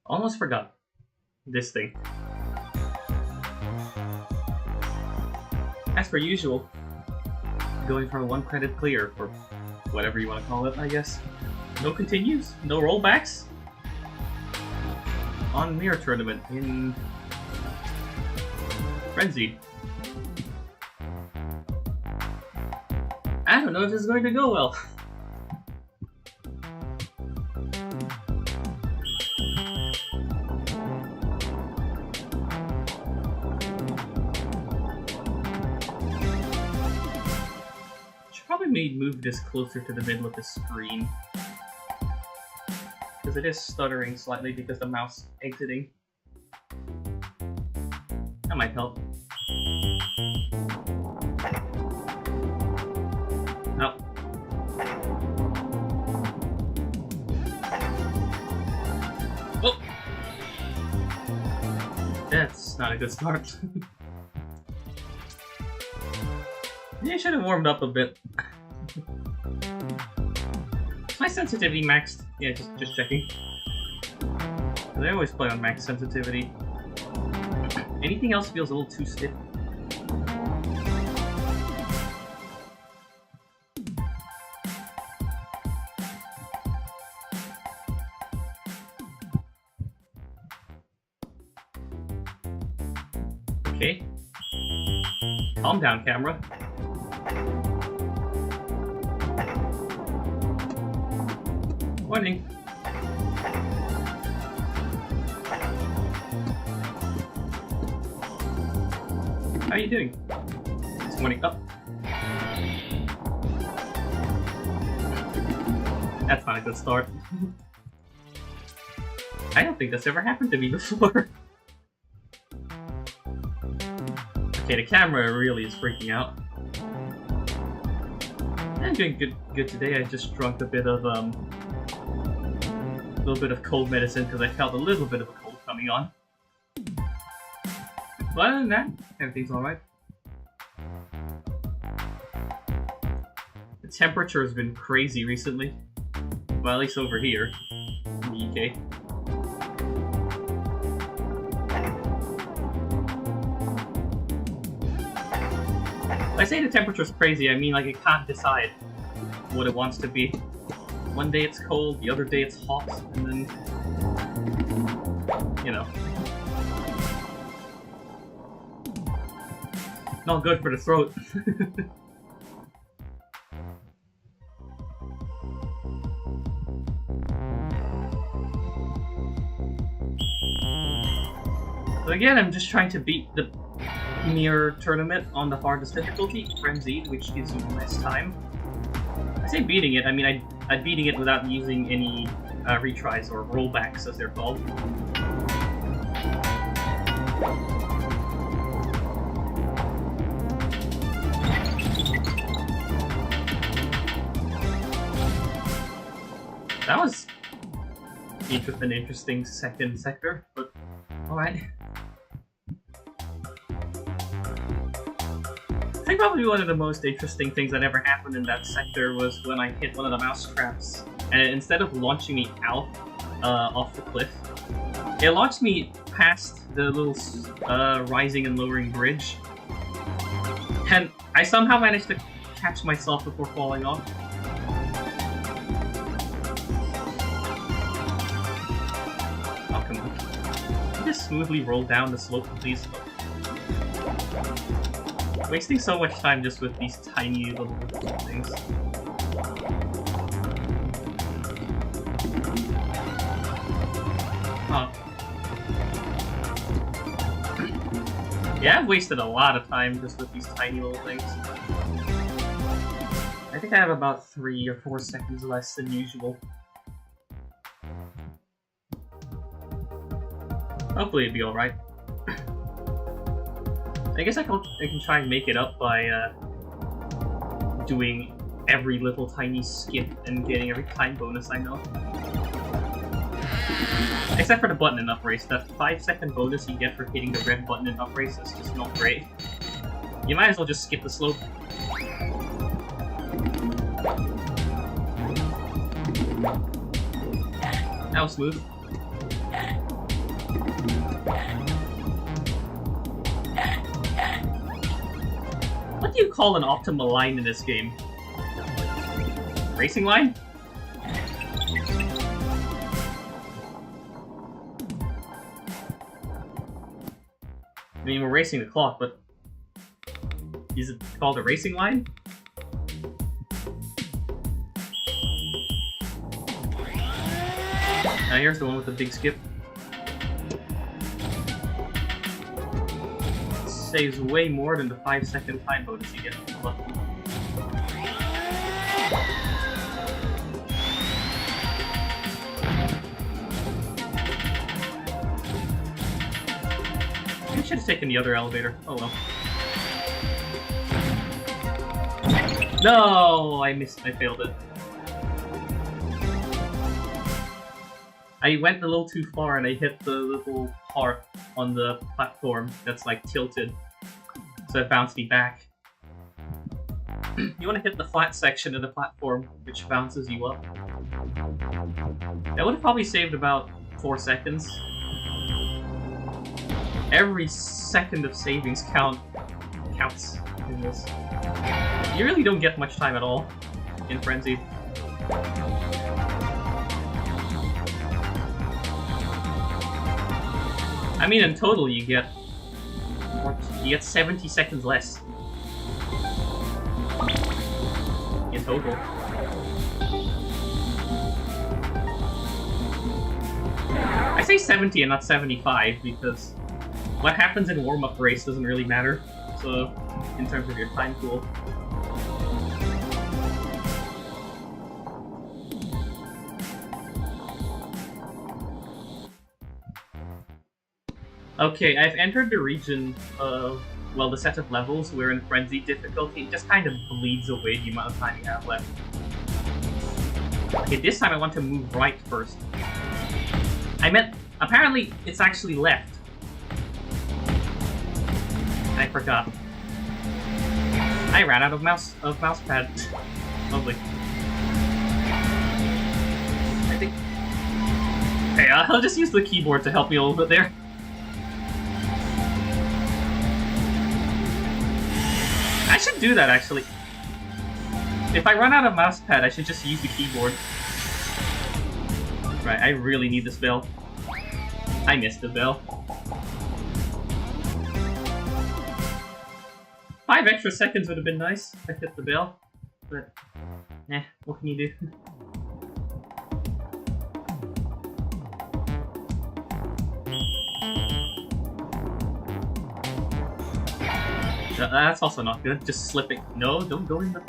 Almost forgot this thing. As per usual, going for 1 credit clear, or whatever you want to call it, I guess. No continues, no rollbacks on Mirror Tournament in Frenzied. I don't know if this is going to go well. May move this closer to the middle of the screen, because it is stuttering slightly because the mouse exiting. That might help. Oh. Oh! That's not a good start. Yeah, I should have warmed up a bit. My sensitivity maxed? Yeah, just checking. I always play on max sensitivity. Anything else feels a little too stiff. Okay. Calm down, camera. Morning. How are you doing? It's morning up. That's not a good start. I don't think that's ever happened to me before. Okay, the camera really is freaking out. I'm doing good today. I just drunk a little bit of cold medicine because I felt a little bit of a cold coming on. But other than that, everything's alright. The temperature has been crazy recently. Well, at least over here in the UK. When I say the temperature's crazy, I mean like it can't decide what it wants to be. One day it's cold, the other day it's hot, and then, you know. Not good for the throat. So again, I'm just trying to beat the Mirror Tournament on the hardest difficulty, Frenzied, which gives you less time. I say beating it, I mean I'd beating it without using any retries or rollbacks, as they're called. That was an interesting second sector, but alright. I think probably one of the most interesting things that ever happened in that sector was when I hit one of the mouse traps, and instead of launching me out off the cliff, it launched me past the little rising and lowering bridge, and I somehow managed to catch myself before falling off. Oh, come on. Can you just smoothly roll down the slope, please? Wasting so much time just with these tiny little things. Oh. Yeah, I've wasted a lot of time just with these tiny little things. I think I have about 3 or 4 seconds less than usual. Hopefully it'll be alright. I guess I can try and make it up by doing every little tiny skip and getting every time bonus I know. Except for the button in up race. That 5-second bonus you get for hitting the red button in up race is just not great. You might as well just skip the slope. That was smooth. What do you call an optimal line in this game? Racing line? I mean, we're racing the clock, but is it called a racing line? Now here's the one with the big skip. It saves way more than the 5-second time bonus you get. I should have taken the other elevator. Oh well. No, I failed it. I went a little too far and I hit the little part on the platform that's like tilted. So it bounced me back. You want to hit the flat section of the platform, which bounces you up. That would have probably saved about 4 seconds. Every second of savings counts in this. You really don't get much time at all in Frenzied. I mean, in total, you get 70 seconds less. In total. I say 70 and not 75 because what happens in warm-up race doesn't really matter. So, in terms of your time pool. Okay, I've entered the region of, well, the set of levels where in Frenzied difficulty it just kind of bleeds away the amount of time you have left. Okay, this time I want to move right first. I meant, apparently it's actually left. I forgot. I ran out of mouse pad. Lovely. I think... Okay, I'll just use the keyboard to help me a little bit there. I should do that, actually. If I run out of mousepad, I should just use the keyboard. Right, I really need this bell. I missed the bell. 5 extra seconds would have been nice if I hit the bell, but what can you do? That's also not good. Just slipping. No, don't go in the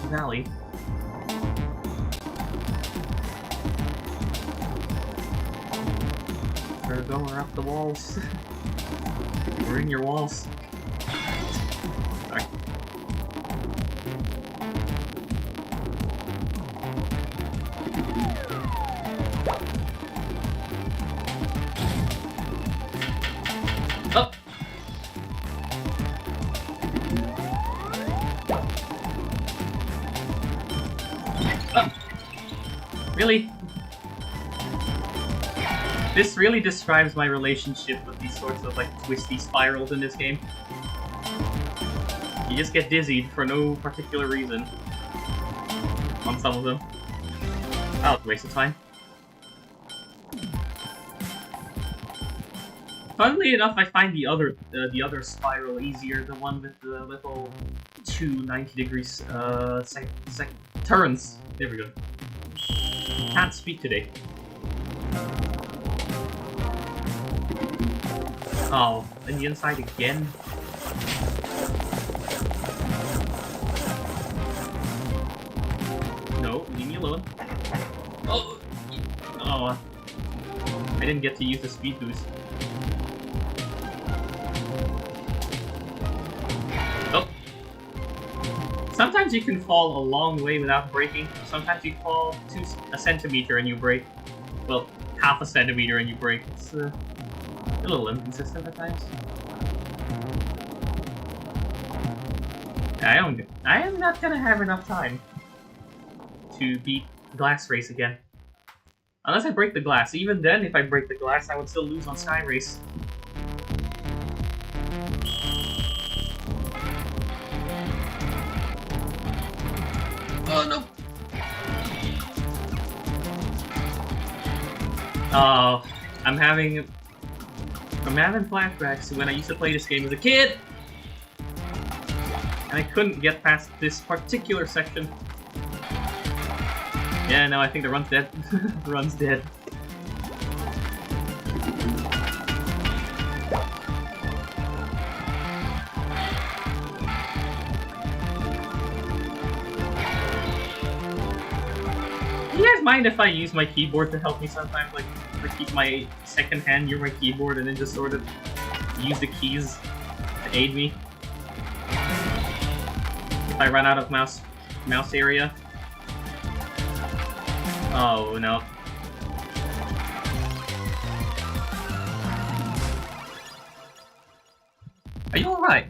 valley. We're going up the walls. We're in your walls. Sorry. Oh! Really? This really describes my relationship with these sorts of like twisty spirals in this game. You just get dizzied for no particular reason on some of them. Oh, it's a waste of time. Funnily enough, I find the other spiral easier, the one with the little 2 90-degree turns. There we go. Can't speak today. Oh, and the inside again? No, leave me alone. Oh! Oh, I didn't get to use the speed boost. Oh! Sometimes you can fall a long way without breaking. Sometimes you fall a centimeter and you break. Well, half a centimeter and you break. It's a little inconsistent at times. I am not gonna have enough time to beat Glass Race again. Unless I break the glass. Even then, if I break the glass, I would still lose on Sky Race. Oh no! Oh, I'm having flashbacks to when I used to play this game as a kid! And I couldn't get past this particular section. Yeah, no, I think the run's dead. The run's dead. Do you guys mind if I use my keyboard to help me sometimes? Like, I keep my second hand near my keyboard and then just sort of use the keys to aid me. If I run out of mouse area. Oh no. Are you alright?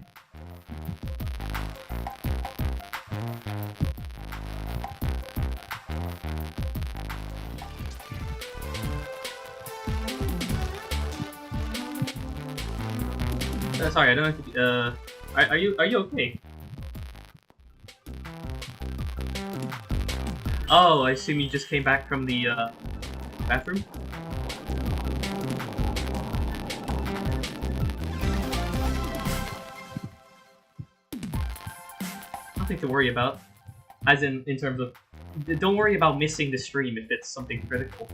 Sorry, I don't know if you, are you okay? Oh, I assume you just came back from the bathroom? Nothing to worry about. As in terms of, don't worry about missing the stream if it's something critical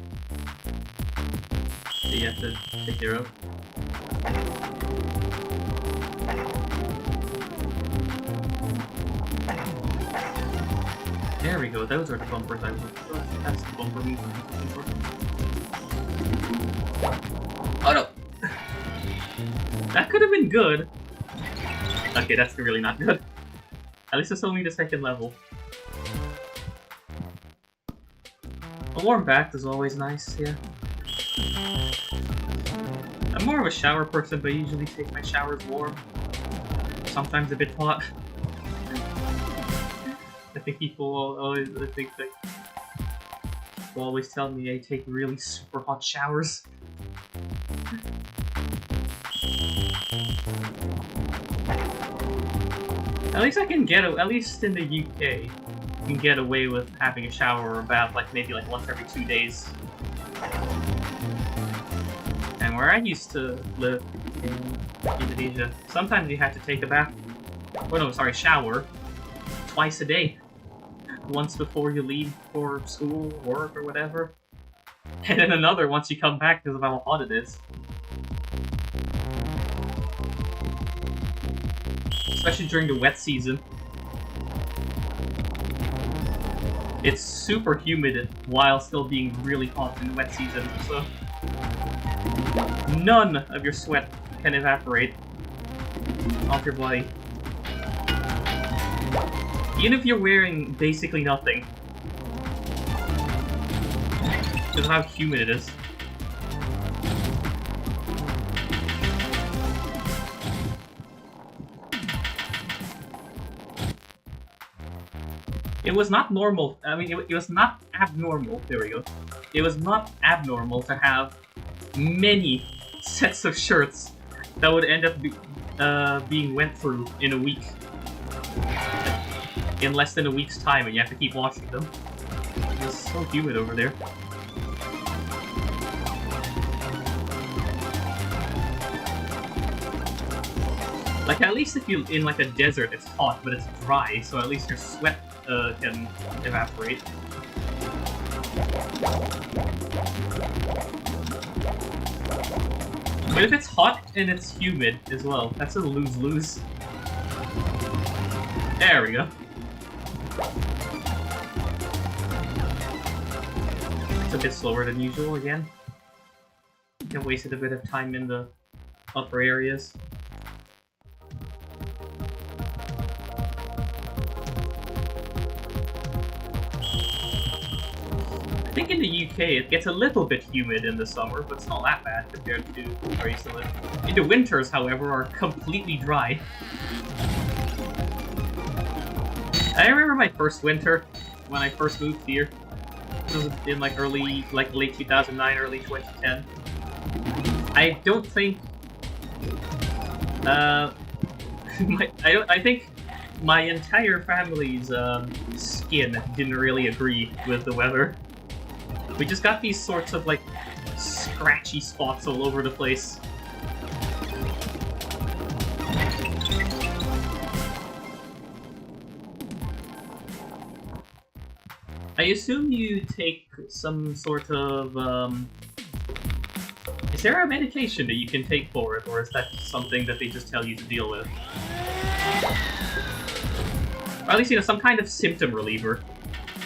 that you have to take care of. There we go, those are the bumpers I look for. That's the bumper move I'm looking for. Oh no! That could have been good. Okay, that's really not good. At least it's only the second level. A warm bath is always nice, yeah. I'm more of a shower person, but I usually take my showers warm. Sometimes a bit hot. I think people always tell me I take really super hot showers. At least I can get, at least in the UK, you can get away with having a shower or a bath like maybe like once every 2 days. And where I used to live in Indonesia, sometimes you had to take a bath, oh no, sorry, shower, twice a day. Once before you leave for school, work, or whatever. And then another once you come back because of how hot it is. Especially during the wet season. It's super humid while still being really hot in the wet season, so none of your sweat can evaporate off your body. Even if you're wearing basically nothing. Because of how humid it is. It was not normal, I mean, it was not abnormal, there we go. It was not abnormal to have many sets of shirts that would end up being went through in a week. In less than a week's time, and you have to keep washing them. It's so humid over there. Like, at least if you're in like a desert, it's hot, but it's dry, so at least your sweat can evaporate. But if it's hot and it's humid as well, that's a lose-lose. There we go. It's a bit slower than usual again. I wasted a bit of time in the upper areas. I think in the UK it gets a little bit humid in the summer, but it's not that bad compared to where I used to live. In the winters, however, are completely dry. I remember my first winter when I first moved here. It was in like late 2009, early 2010. I don't think I think my entire family's skin didn't really agree with the weather. We just got these sorts of like scratchy spots all over the place. I assume you take some sort of is there a medication that you can take for it, or is that something that they just tell you to deal with? Or at least, you know, some kind of symptom reliever,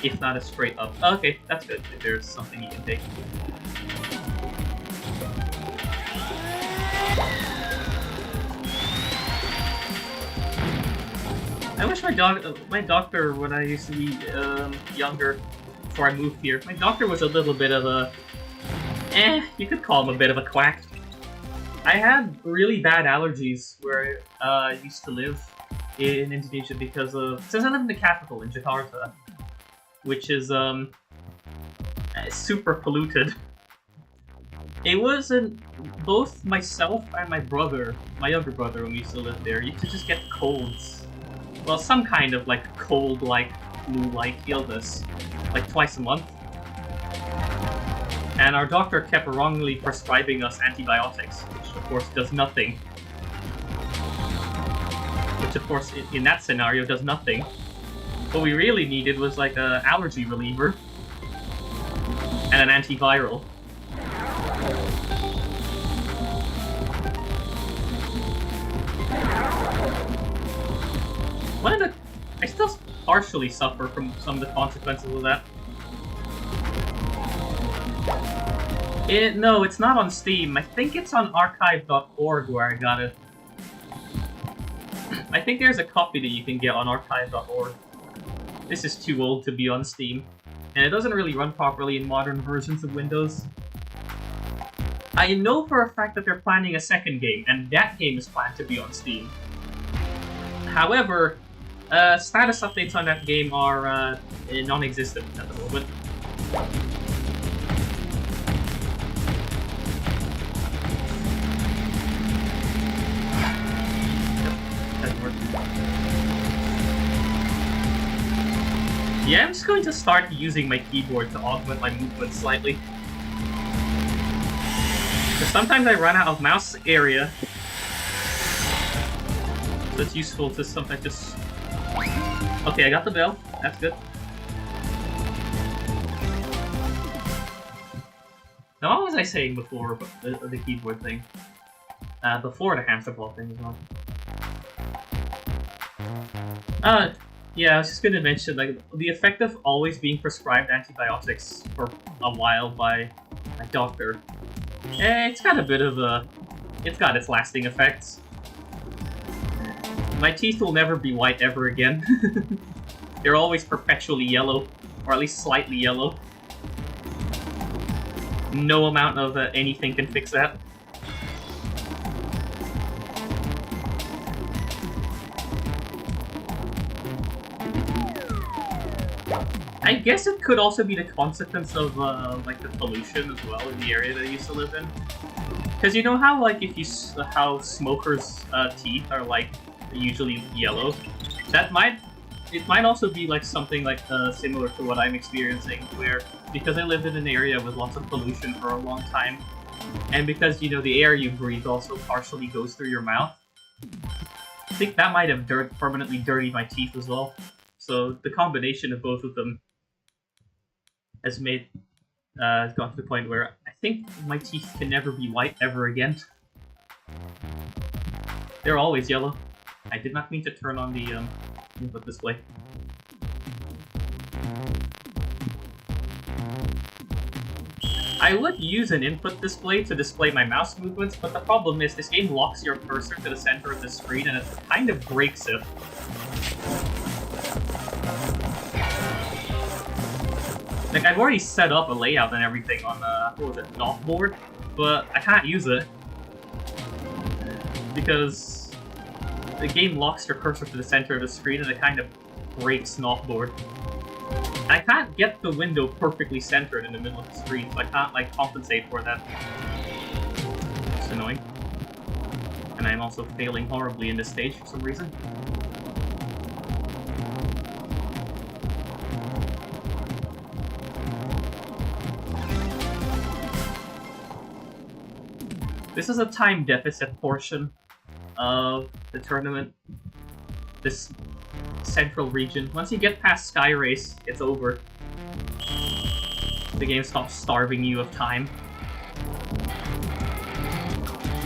if not a straight up. Oh, okay, that's good, if there's something you can take. I wish my doctor, when I used to be younger, before I moved here, my doctor was a little bit of a... you could call him a bit of a quack. I had really bad allergies where I used to live in Indonesia because of... Since I live in the capital, in Jakarta, which is super polluted. It wasn't... Both myself and my brother, my younger brother when we used to live there, used to just get colds. Well, some kind of like cold-like, flu-like illness, like twice a month. And our doctor kept wrongly prescribing us antibiotics, which of course does nothing. Which of course, in that scenario, does nothing. What we really needed was like an allergy reliever and an antiviral. I still partially suffer from some of the consequences of that. No, it's not on Steam. I think it's on archive.org where I got it. I think there's a copy that you can get on archive.org. This is too old to be on Steam, and it doesn't really run properly in modern versions of Windows. I know for a fact that they're planning a second game, and that game is planned to be on Steam. However, status updates on that game are non-existent at the moment. Yeah, I'm just going to start using my keyboard to augment my movement slightly. Because sometimes I run out of mouse area. So it's useful to sometimes just... Okay, I got the bell. That's good. Now, what was I saying before about the keyboard thing? Before the Hamsterball thing as well. Yeah, I was just gonna mention, like, the effect of always being prescribed antibiotics for a while by a doctor. It's got a bit of a... It's got its lasting effects. My teeth will never be white ever again. They're always perpetually yellow, or at least slightly yellow. No amount of anything can fix that. I guess it could also be the consequence of, like, the pollution as well in the area that I used to live in. Because you know how, like, how smokers' teeth are, like, usually yellow? It might also be, like, something, like, similar to what I'm experiencing, where, because I lived in an area with lots of pollution for a long time, and because, you know, the air you breathe also partially goes through your mouth, I think that might have permanently dirtied my teeth as well. So the combination of both of them has made, has gone to the point where I think my teeth can never be white ever again. They're always yellow. I did not mean to turn on the input display. I would use an input display to display my mouse movements, but the problem is this game locks your cursor to the center of the screen and it kind of breaks it. Like, I've already set up a layout and everything on, what was it, Knockboard, but I can't use it. Because the game locks your cursor to the center of the screen and it kind of breaks Knockboard. I can't get the window perfectly centered in the middle of the screen, so I can't, like, compensate for that. It's annoying. And I'm also failing horribly in this stage for some reason. This is a time deficit portion of the tournament. This central region. Once you get past Sky Race, it's over. The game stops starving you of time.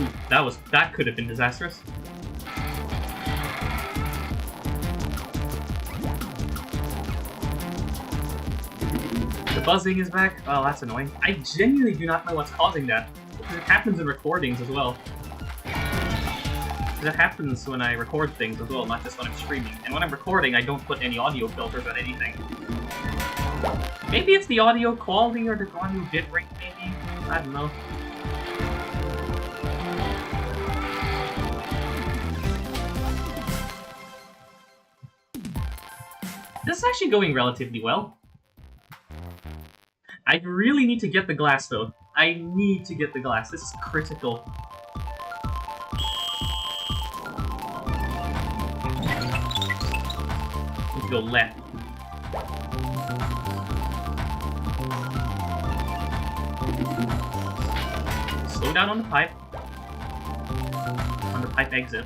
Ooh, that could have been disastrous. The buzzing is back. Oh, that's annoying. I genuinely do not know what's causing that. Because it happens in recordings as well. That happens when I record things as well, not just when I'm streaming. And when I'm recording, I don't put any audio filters on anything. Maybe it's the audio quality or the audio bitrate, maybe? I don't know. This is actually going relatively well. I really need to get the glass, though. I need to get the glass. This is critical. Let's go left. Slow down on the pipe. On the pipe exit.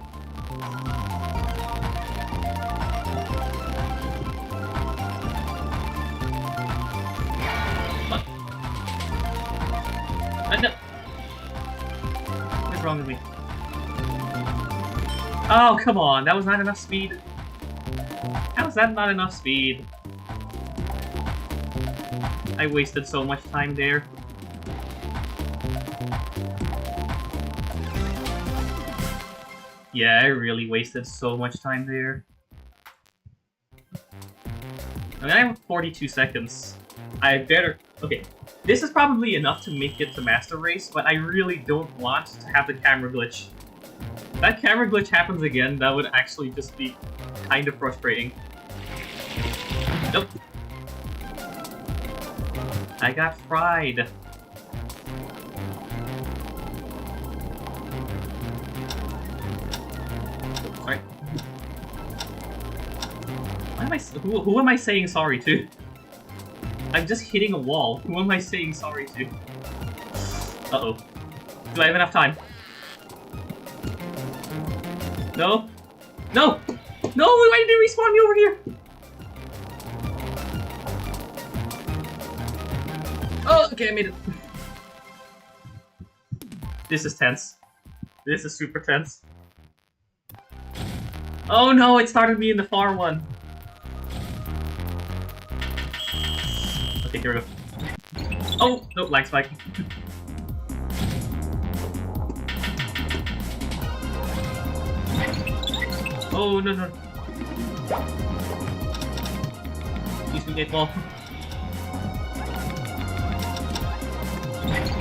What? No. What's wrong with me? Oh, come on. That was not enough speed. How is that not enough speed? I wasted so much time there. Yeah, I really wasted so much time there. I mean, I have 42 seconds. I better... Okay, this is probably enough to make it to Master Race, but I really don't want to have the camera glitch. If that camera glitch happens again, that would actually just be kind of frustrating. Nope. I got fried. Sorry. Why am I? Who am I saying sorry to? I'm just hitting a wall. Who am I saying sorry to? Uh-oh. Do I have enough time? No? No! No! Why did it respawn me over here? Oh, okay, I made it. This is tense. This is super tense. Oh no, it started me in the far one. Okay, here we go. Oh, no, lag spike. Oh, no, no. Excuse me, 8-ball.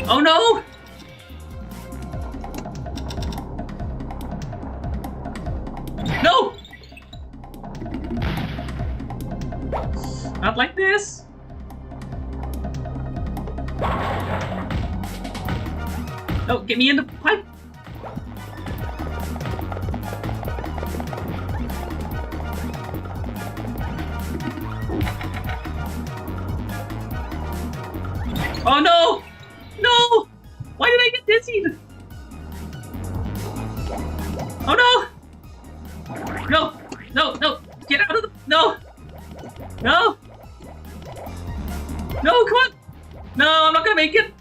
Oh no! No! Not like this! No, get me in the pipe! Oh no! No! Why did I get dizzied? Oh no! No! No! No! Get out of the... No! No! No, come on! No, I'm not gonna make it!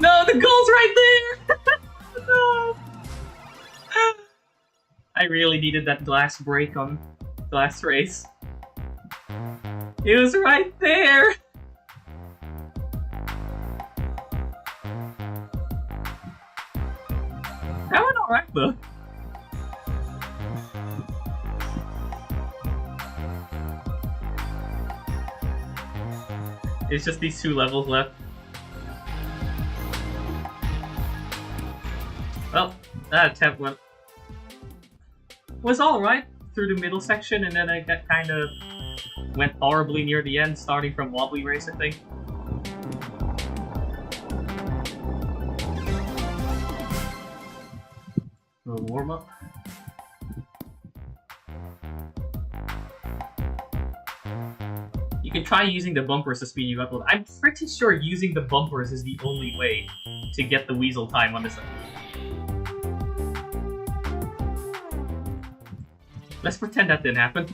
No, the goal's right there! No! I really needed that glass break on glass race. It was right there! That went alright though. It's just these 2 levels left. Well, that attempt was alright through the middle section, and then I got kind of went horribly near the end, starting from Wobbly Race, I think. A little warm up. You can try using the bumpers to speed you up. I'm pretty sure using the bumpers is the only way to get the weasel time on this. Let's pretend that didn't happen.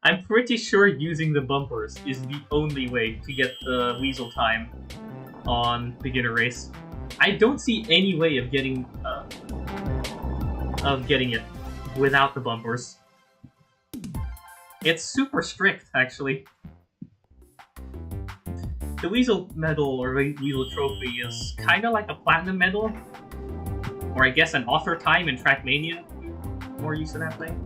I'm pretty sure using the bumpers is the only way to get the weasel time on beginner race. I don't see any way of getting it without the bumpers. It's super strict, actually. The Weasel Medal or Weasel Trophy is kind of like a Platinum Medal, or I guess an author time in Trackmania. More use of that thing.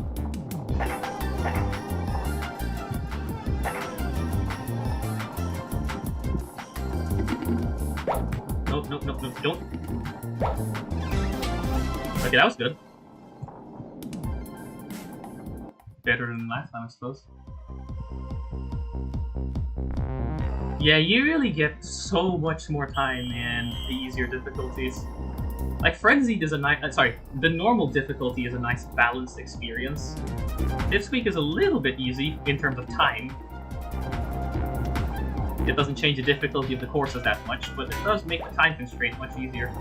Nope, nope, nope, nope, don't. Okay, that was good. Better than last time, I suppose. Yeah, you really get so much more time in the easier difficulties. Like, Frenzied is a nice... sorry, the normal difficulty is a nice balanced experience. Dipsqueak is a little bit easy in terms of time. It doesn't change the difficulty of the courses that much, but it does make the time constraint much easier.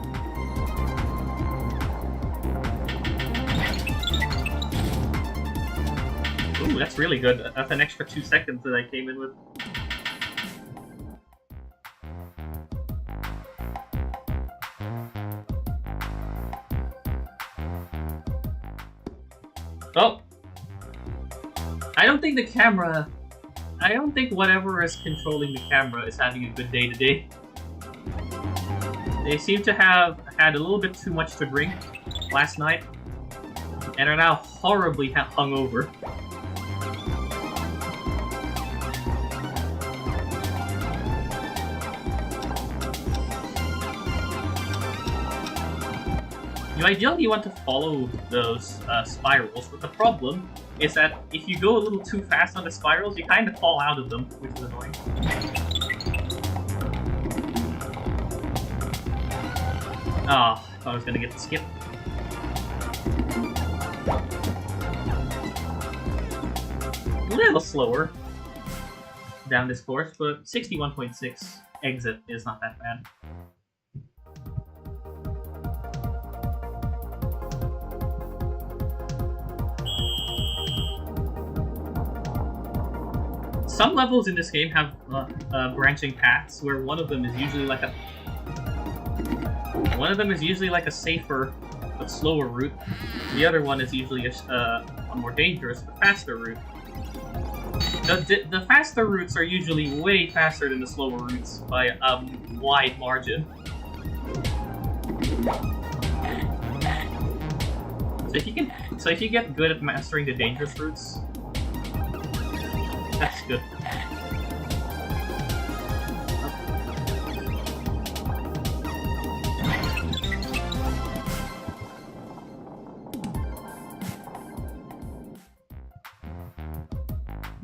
Ooh, that's really good. That's an extra 2 seconds that I came in with. Oh! I don't think the camera... I don't think whatever is controlling the camera is having a good day today. They seem to have had a little bit too much to drink last night, and are now horribly hungover. You ideally want to follow those spirals, but the problem is that if you go a little too fast on the spirals, you kind of fall out of them, which is annoying. Ah, oh, I thought I was gonna get the skip. A little slower down this course, but 61.6 exit is not that bad. Some levels in this game have branching paths, where one of them is usually like a safer but slower route. The other one is usually a more dangerous but faster route. The faster routes are usually way faster than the slower routes by a wide margin. So if you get good at mastering the dangerous routes, that's good.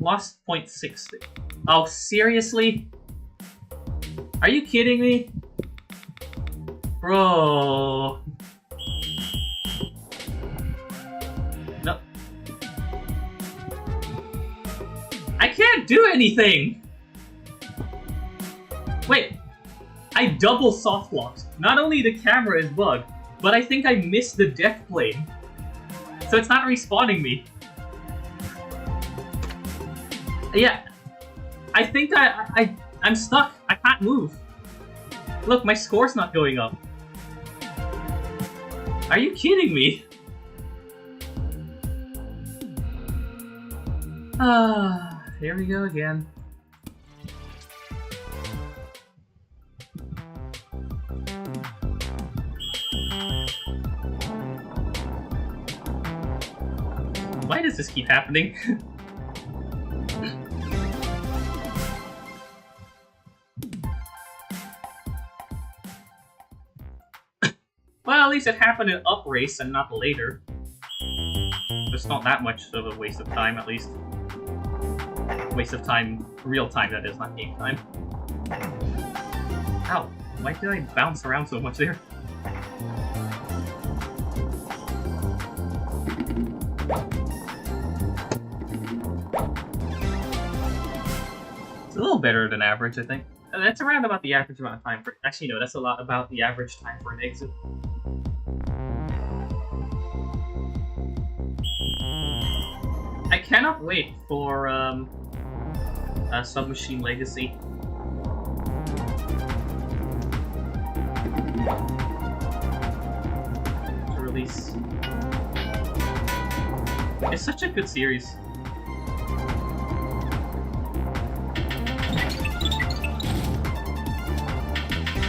Lost 0.60. Oh, seriously? Are you kidding me? Bro. No. I can't do anything! Wait. I double soft locked. Not only the camera is bugged, but I think I missed the death plane. So it's not respawning me. Yeah, I think I'm stuck. I can't move. Look, my score's not going up. Are you kidding me? Ah, here we go again. Why does this keep happening? Well, at least it happened in up race and not later. It's not that much of a waste of time, at least. Waste of time, real time, that is, not game time. Ow, why did I bounce around so much there? It's a little better than average, I think. That's around about the average amount of time for... Actually, no, that's a lot about the average time for an exit. I cannot wait for Submachine Legacy. To release. It's such a good series.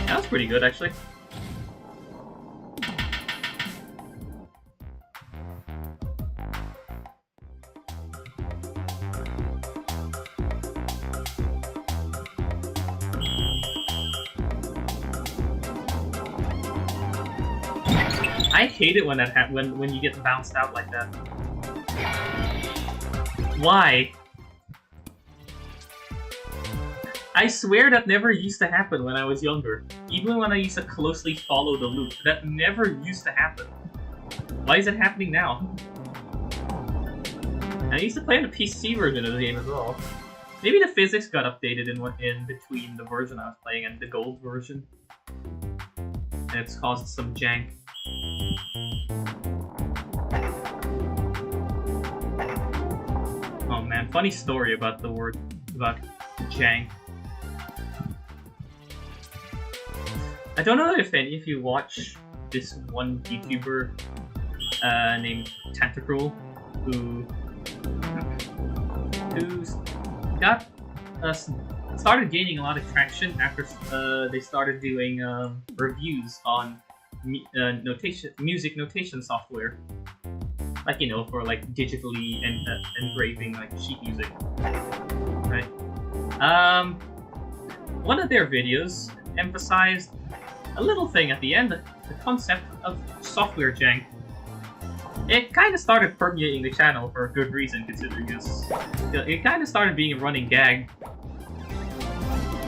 That was pretty good, actually. I hate it when that when you get bounced out like that. Why? I swear that never used to happen when I was younger. Even when I used to closely follow the loop, that never used to happen. Why is it happening now? I used to play on the PC version of the game as well. Maybe the physics got updated in between the version I was playing and the gold version. And it's caused some jank. Oh man, funny story about the word, about jank. I don't know if any of you watch this one YouTuber named Tentacruel, who got started gaining a lot of traction after they started doing reviews on music notation software, like, you know, for like digitally engraving like sheet music, right? One of their videos emphasized a little thing at the end, the concept of software jank. It kind of started permeating the channel for a good reason, considering this. It kind of started being a running gag,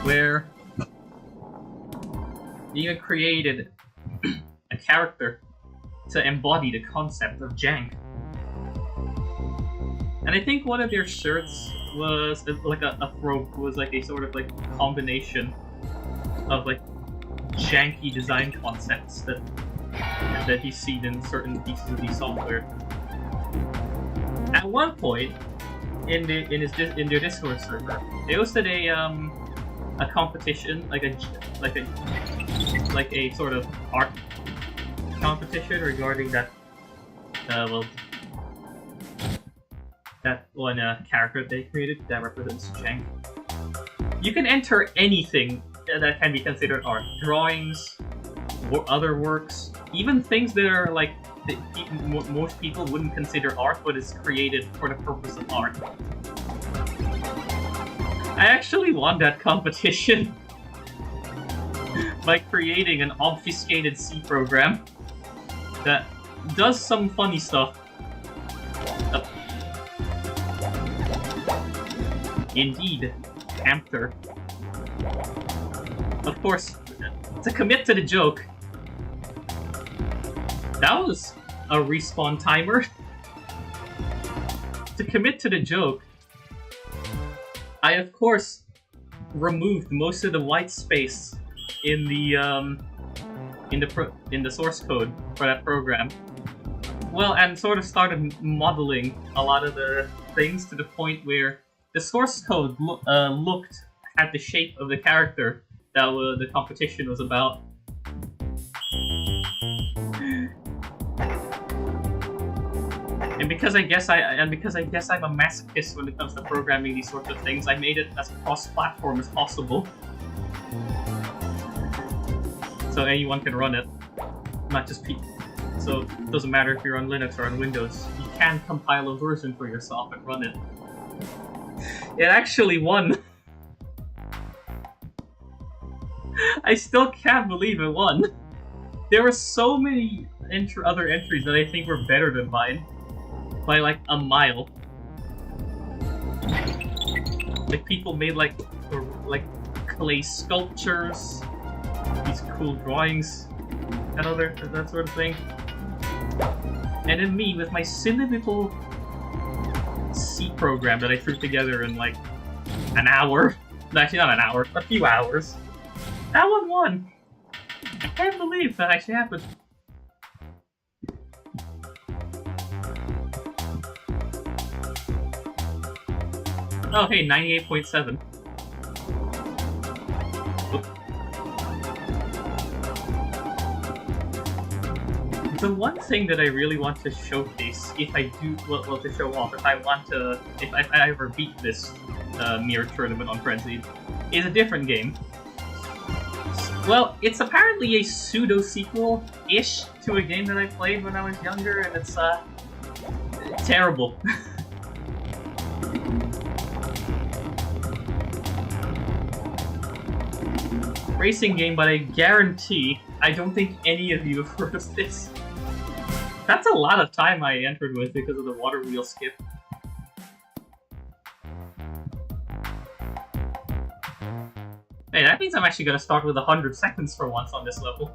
where you even created a character to embody the concept of jank. And I think one of their shirts was like a rope, was like a sort of like combination of like janky design concepts that he's seen in certain pieces of the software. At one point, in their Discord server, they hosted a competition, like a sort of art competition regarding that that one character they created that represents jank. You can enter anything that can be considered art. Drawings, or other works, even things that are like that most people wouldn't consider art, but is created for the purpose of art. I actually won that competition by creating an obfuscated C program that does some funny stuff. Indeed, Hamster. Of course, to commit to the joke, that was a respawn timer. To commit to the joke, I of course removed most of the white space in the source code for that program. Well, and sort of started modeling a lot of the things to the point where the source code looked at the shape of the character that the competition was about. And because I guess I'm a masochist when it comes to programming these sorts of things, I made it as cross-platform as possible. So anyone can run it, not just people. So it doesn't matter if you're on Linux or on Windows, you can compile a version for yourself and run it. It actually won. I still can't believe it won. There were so many other entries that I think were better than mine. By like a mile. Like people made like clay sculptures, these cool drawings, that sort of thing. And then me with my silly little C program that I threw together in like an hour. No, actually not an hour, a few hours. That one won. I can't believe that actually happened. Oh hey, 98.7. The one thing that I really want to showcase, if I do, well to show off, if I ever beat this mirror tournament on Frenzied, is a different game. Well, it's apparently a pseudo-sequel-ish to a game that I played when I was younger, and it's terrible. Racing game, but I guarantee I don't think any of you have heard of this. That's a lot of time I entered with because of the water wheel skip. Hey, that means I'm actually gonna start with 100 seconds for once on this level.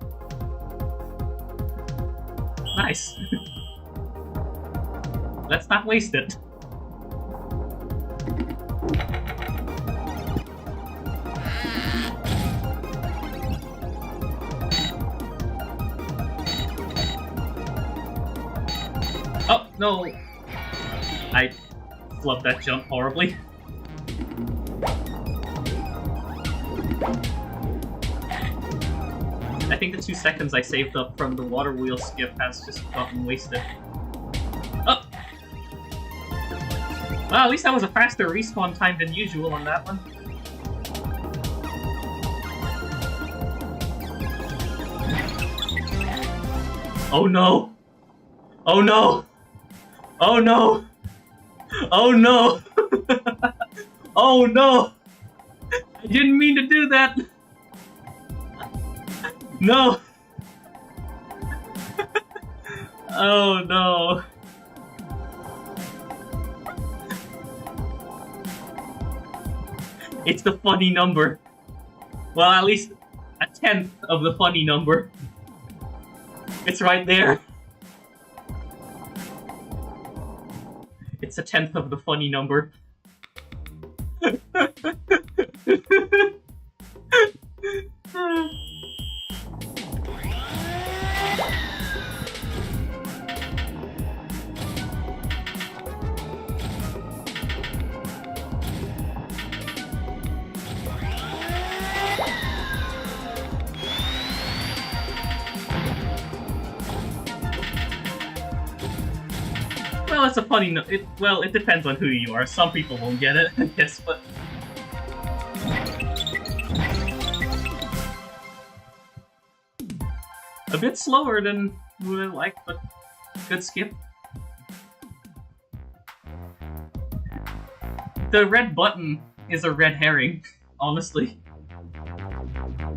Nice. Let's not waste it. Oh, no! I flubbed that jump horribly. I think the 2 seconds I saved up from the water wheel skip has just gotten wasted. Oh! Well, at least that was a faster respawn time than usual on that one. Oh no! Oh no! Oh no! Oh no! Oh no! I didn't mean to do that! No! Oh no! It's the funny number. Well, at least a 10th of the funny number. It's right there. It's a 10th of the funny number. Well, it's a funny well, it depends on who you are. Some people won't get it, I guess, but... A bit slower than we would like, but good skip. The red button is a red herring, honestly.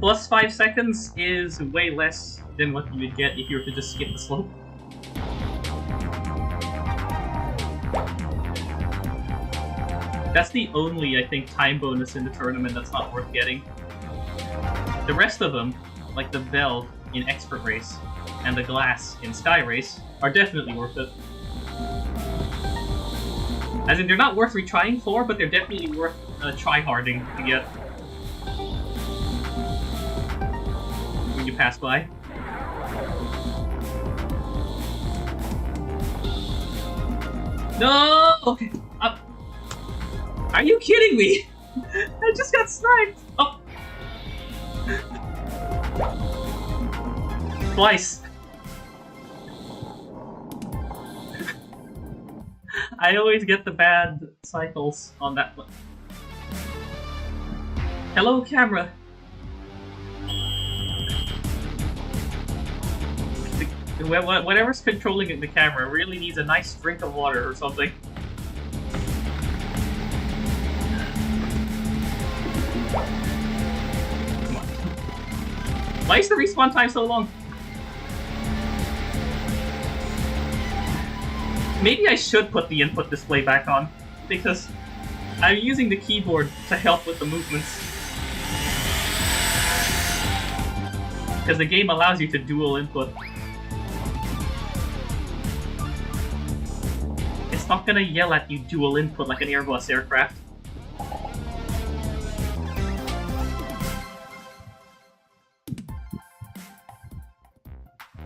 Plus 5 seconds is way less than what you would get if you were to just skip the slope. That's the only, I think, time bonus in the tournament that's not worth getting. The rest of them, like the bell in Expert Race and the glass in Sky Race, are definitely worth it. As in, they're not worth retrying for, but they're definitely worth try-harding to get. When you pass by. No! Okay, up. Are you kidding me? I just got sniped! Oh! Twice. I always get the bad cycles on that one. Hello, camera. Whatever's controlling the camera really needs a nice drink of water or something. Come on. Why is the respawn time so long? Maybe I should put the input display back on, because I'm using the keyboard to help with the movements. Because the game allows you to dual input. It's not gonna yell at you dual input like an Airbus aircraft.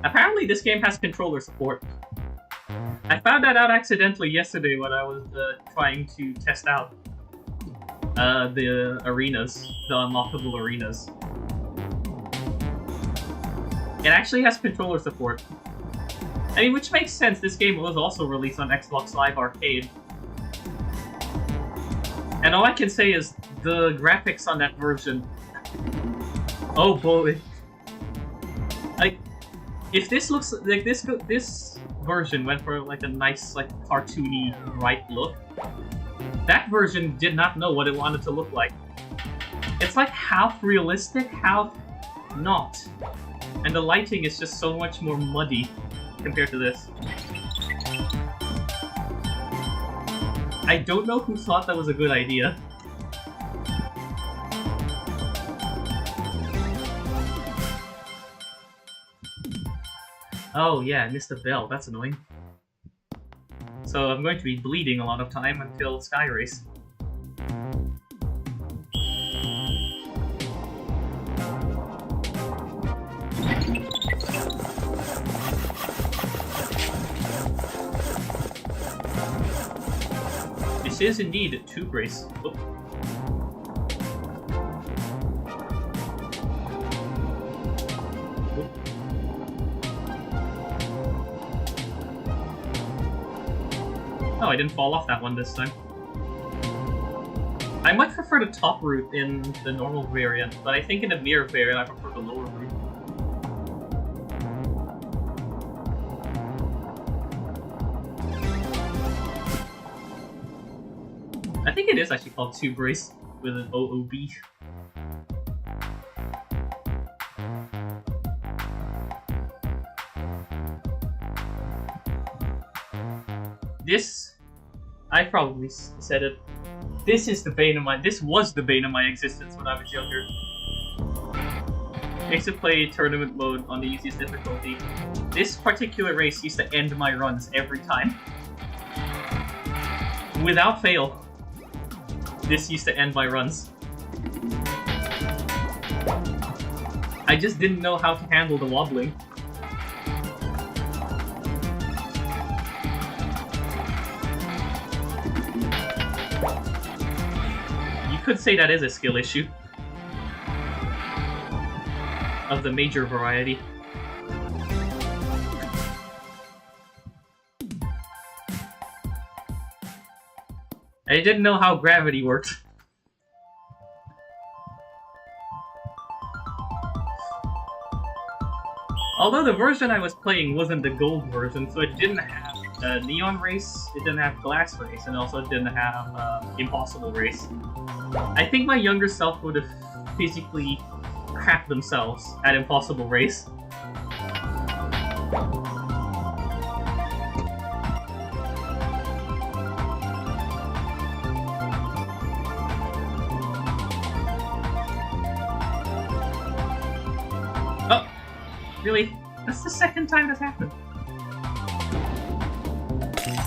Apparently this game has controller support. I found that out accidentally yesterday when I was trying to test out the arenas, the unlockable arenas. It actually has controller support. I mean, which makes sense, this game was also released on Xbox Live Arcade. And all I can say is, the graphics on that version... Oh boy. Like, if this looks like this version went for like a nice, like, cartoony, bright look, that version did not know what it wanted to look like. It's like half realistic, half not. And the lighting is just so much more muddy compared to this. I don't know who thought that was a good idea. Oh yeah, I missed a bell, that's annoying. So I'm going to be bleeding a lot of time until Sky Race. This is indeed a tube race. Oop. Oh, I didn't fall off that one this time. I much prefer the top route in the normal variant, but I think in the mirror variant I prefer the lower route. I think it is actually called Tube Race with an OOB. This, I probably said it. This is the bane of my. This was the bane of my existence when I was younger. I used to play tournament mode on the easiest difficulty. This particular race used to end my runs every time, without fail. This used to end my runs. I just didn't know how to handle the wobbling. You could say that is a skill issue. Of the major variety. I didn't know how gravity worked. Although the version I was playing wasn't the gold version, so it didn't have Neon Race, it didn't have Glass Race, and also it didn't have Impossible Race. I think my younger self would have physically crapped themselves at Impossible Race. Oh, really? That's the second time that's happened.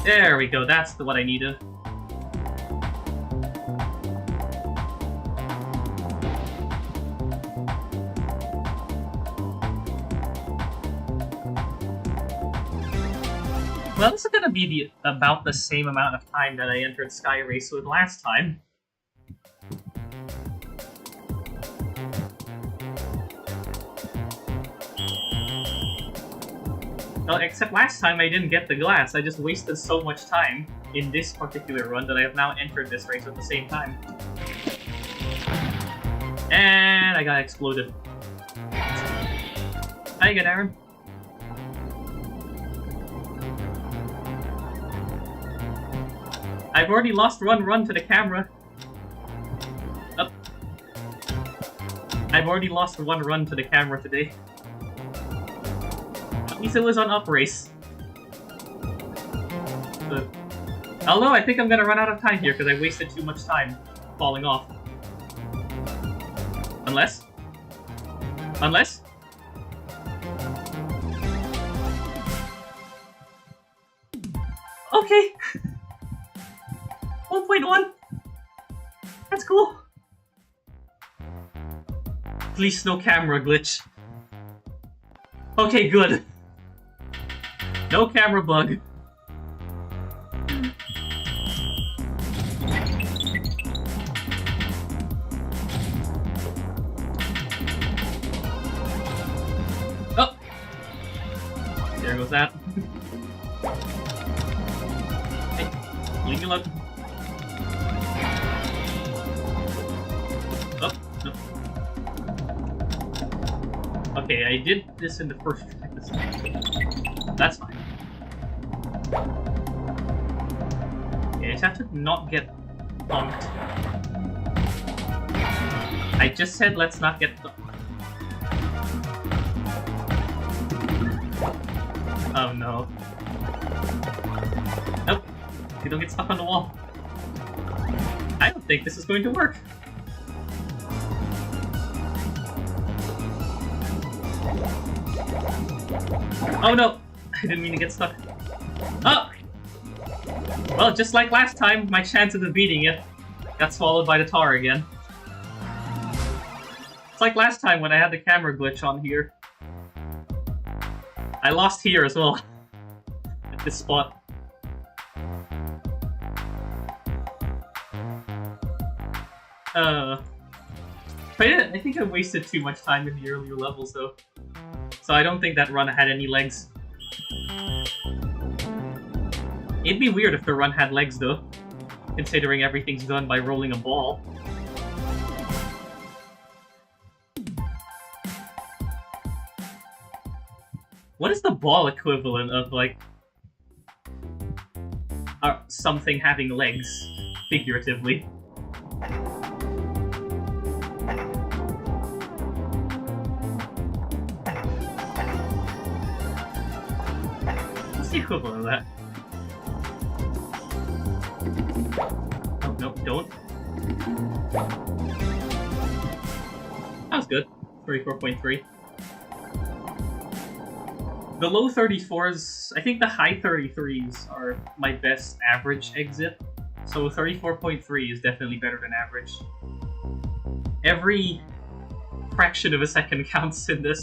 There we go, that's what I needed. Well, this is gonna be about the same amount of time that I entered Sky Race with last time. Well, except last time I didn't get the glass, I just wasted so much time. in this particular run that I have now entered this race at the same time. And I got exploded. How you get, Aaron? I've already lost one run to the camera. Oh. I've already lost one run to the camera today. At least it was on up race. Although I think I'm gonna run out of time here because I wasted too much time falling off. Unless? Okay! 1.1! That's cool! Please no camera glitch. Okay, good. No camera bug. Oh! There goes that. Hey, leave me alone. Oh, no. Okay, I did this in the first track this time. That's fine. Okay, I just have to not get bumped. I just said let's not get bumped. Oh no. Nope. You don't get stuck on the wall. I don't think this is going to work. Oh no! I didn't mean to get stuck. Oh! Well, just like last time, my chances of beating it got swallowed by the tar again. It's like last time when I had the camera glitch on here. I lost here as well. At this spot. But yeah, I think I wasted too much time in the earlier levels though. So I don't think that run had any legs. It'd be weird if the run had legs though, considering everything's done by rolling a ball. What is the ball equivalent of, like, something having legs, figuratively? What's the equivalent of that? Oh, no, don't. That was good. 34.3. The low 34s, I think the high 33s are my best average exit. So 34.3 is definitely better than average. Every fraction of a second counts in this.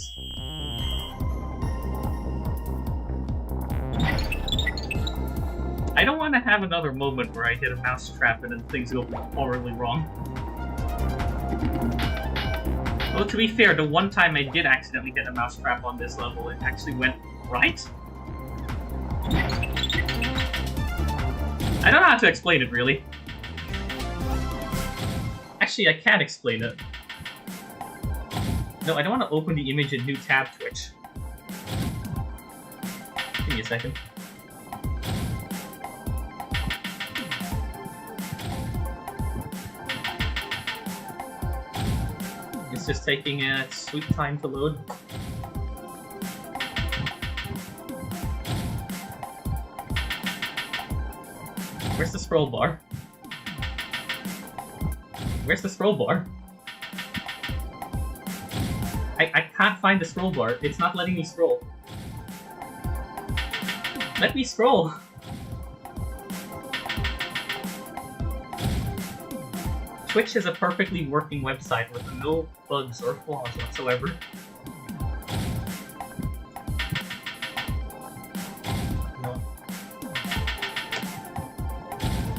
I don't want to have another moment where I hit a mouse trap and then things go horribly wrong. Well, to be fair, the one time I did accidentally hit a mouse trap on this level, it actually went right? I don't know how to explain it, really. Actually, I can explain it. No, I don't want to open the image in new tab Twitch. Give me a second. It's just taking a sweet time to load. Where's the scroll bar? Where's the scroll bar? I can't find the scroll bar. It's not letting me scroll. Let me scroll! Twitch is a perfectly working website with no bugs or flaws whatsoever. No.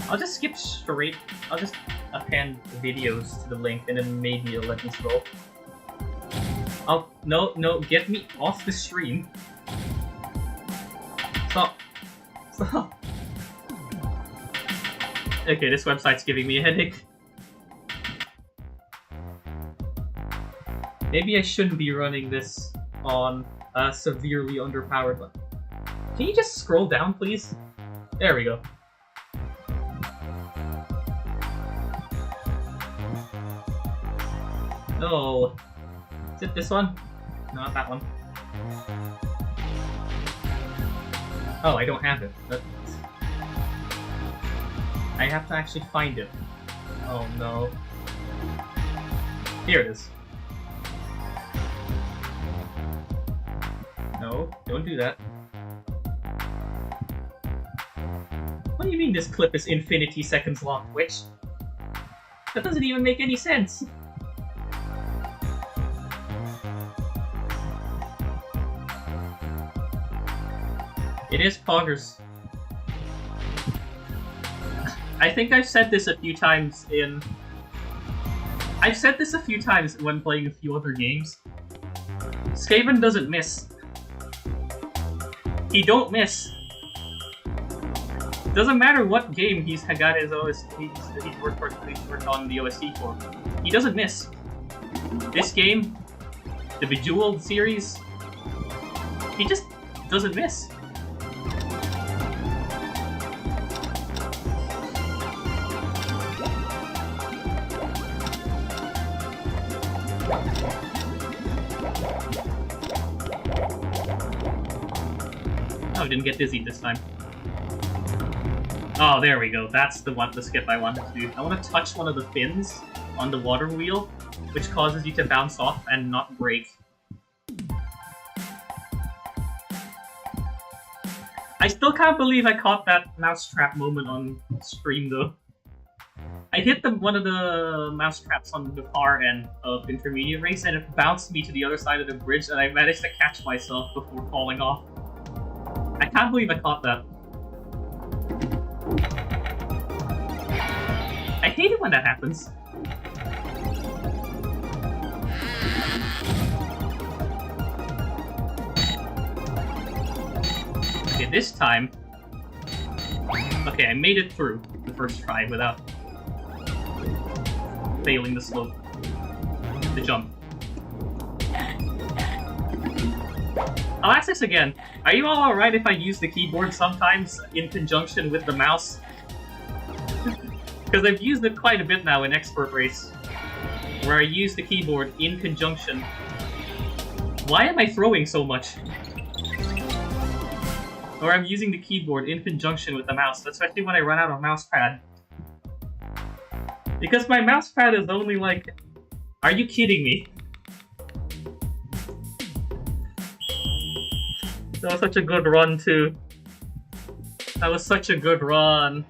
I'll just skip straight. I'll just append the videos to the link and then maybe it'll let me scroll. Oh, no, get me off the stream. Stop. Stop. Okay, this website's giving me a headache. Maybe I shouldn't be running this on a severely underpowered one. Can you just scroll down, please? There we go. No. Is it this one? No, not that one. Oh, I don't have it. I have to actually find it. Oh no. Here it is. No, don't do that. What do you mean this clip is infinity seconds long, Twitch? That doesn't even make any sense! It is poggers. I think I've said this a few times in... I've said this a few times when playing a few other games. Skaven doesn't miss. He don't miss. Doesn't matter what game he's got his OST, he's worked on the OST for. He doesn't miss. This game, the Bejeweled series, he just doesn't miss. Oh, didn't get dizzy this time. Oh, there we go. That's the skip I wanted to do. I want to touch one of the fins on the water wheel, which causes you to bounce off and not break. I still can't believe I caught that mousetrap moment on stream, though. I hit one of the mousetraps on the far end of intermediate race, and it bounced me to the other side of the bridge, and I managed to catch myself before falling off. I can't believe I caught that. I hate it when that happens. Okay, this time... Okay, I made it through the first try without failing the slope. The jump. I'll ask this again. Are you all alright if I use the keyboard sometimes in conjunction with the mouse? Because I've used it quite a bit now in Expert Race, where I use the keyboard in conjunction. Why am I throwing so much? Or I'm using the keyboard in conjunction with the mouse, especially when I run out of mouse pad. Because my mouse pad is only like... Are you kidding me? That was such a good run, too. That was such a good run.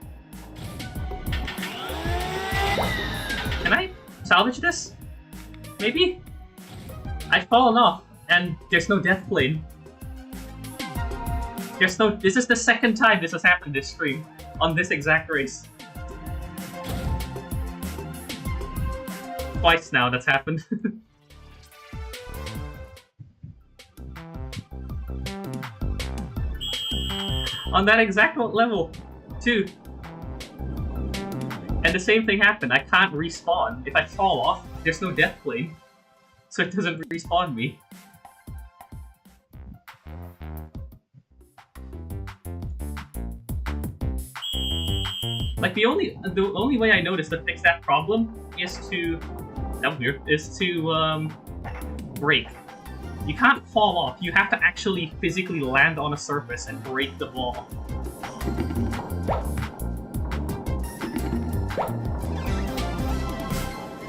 Can I salvage this? Maybe? I've fallen off, and there's no death plane. There's no... This is the second time this has happened this stream. On this exact race. Twice now that's happened. On that exact level, too. And the same thing happened. I can't respawn. If I fall off, there's no death plane. So it doesn't respawn me. Like the only way I noticed to fix that problem is to break. You can't fall off. You have to actually physically land on a surface and break the ball.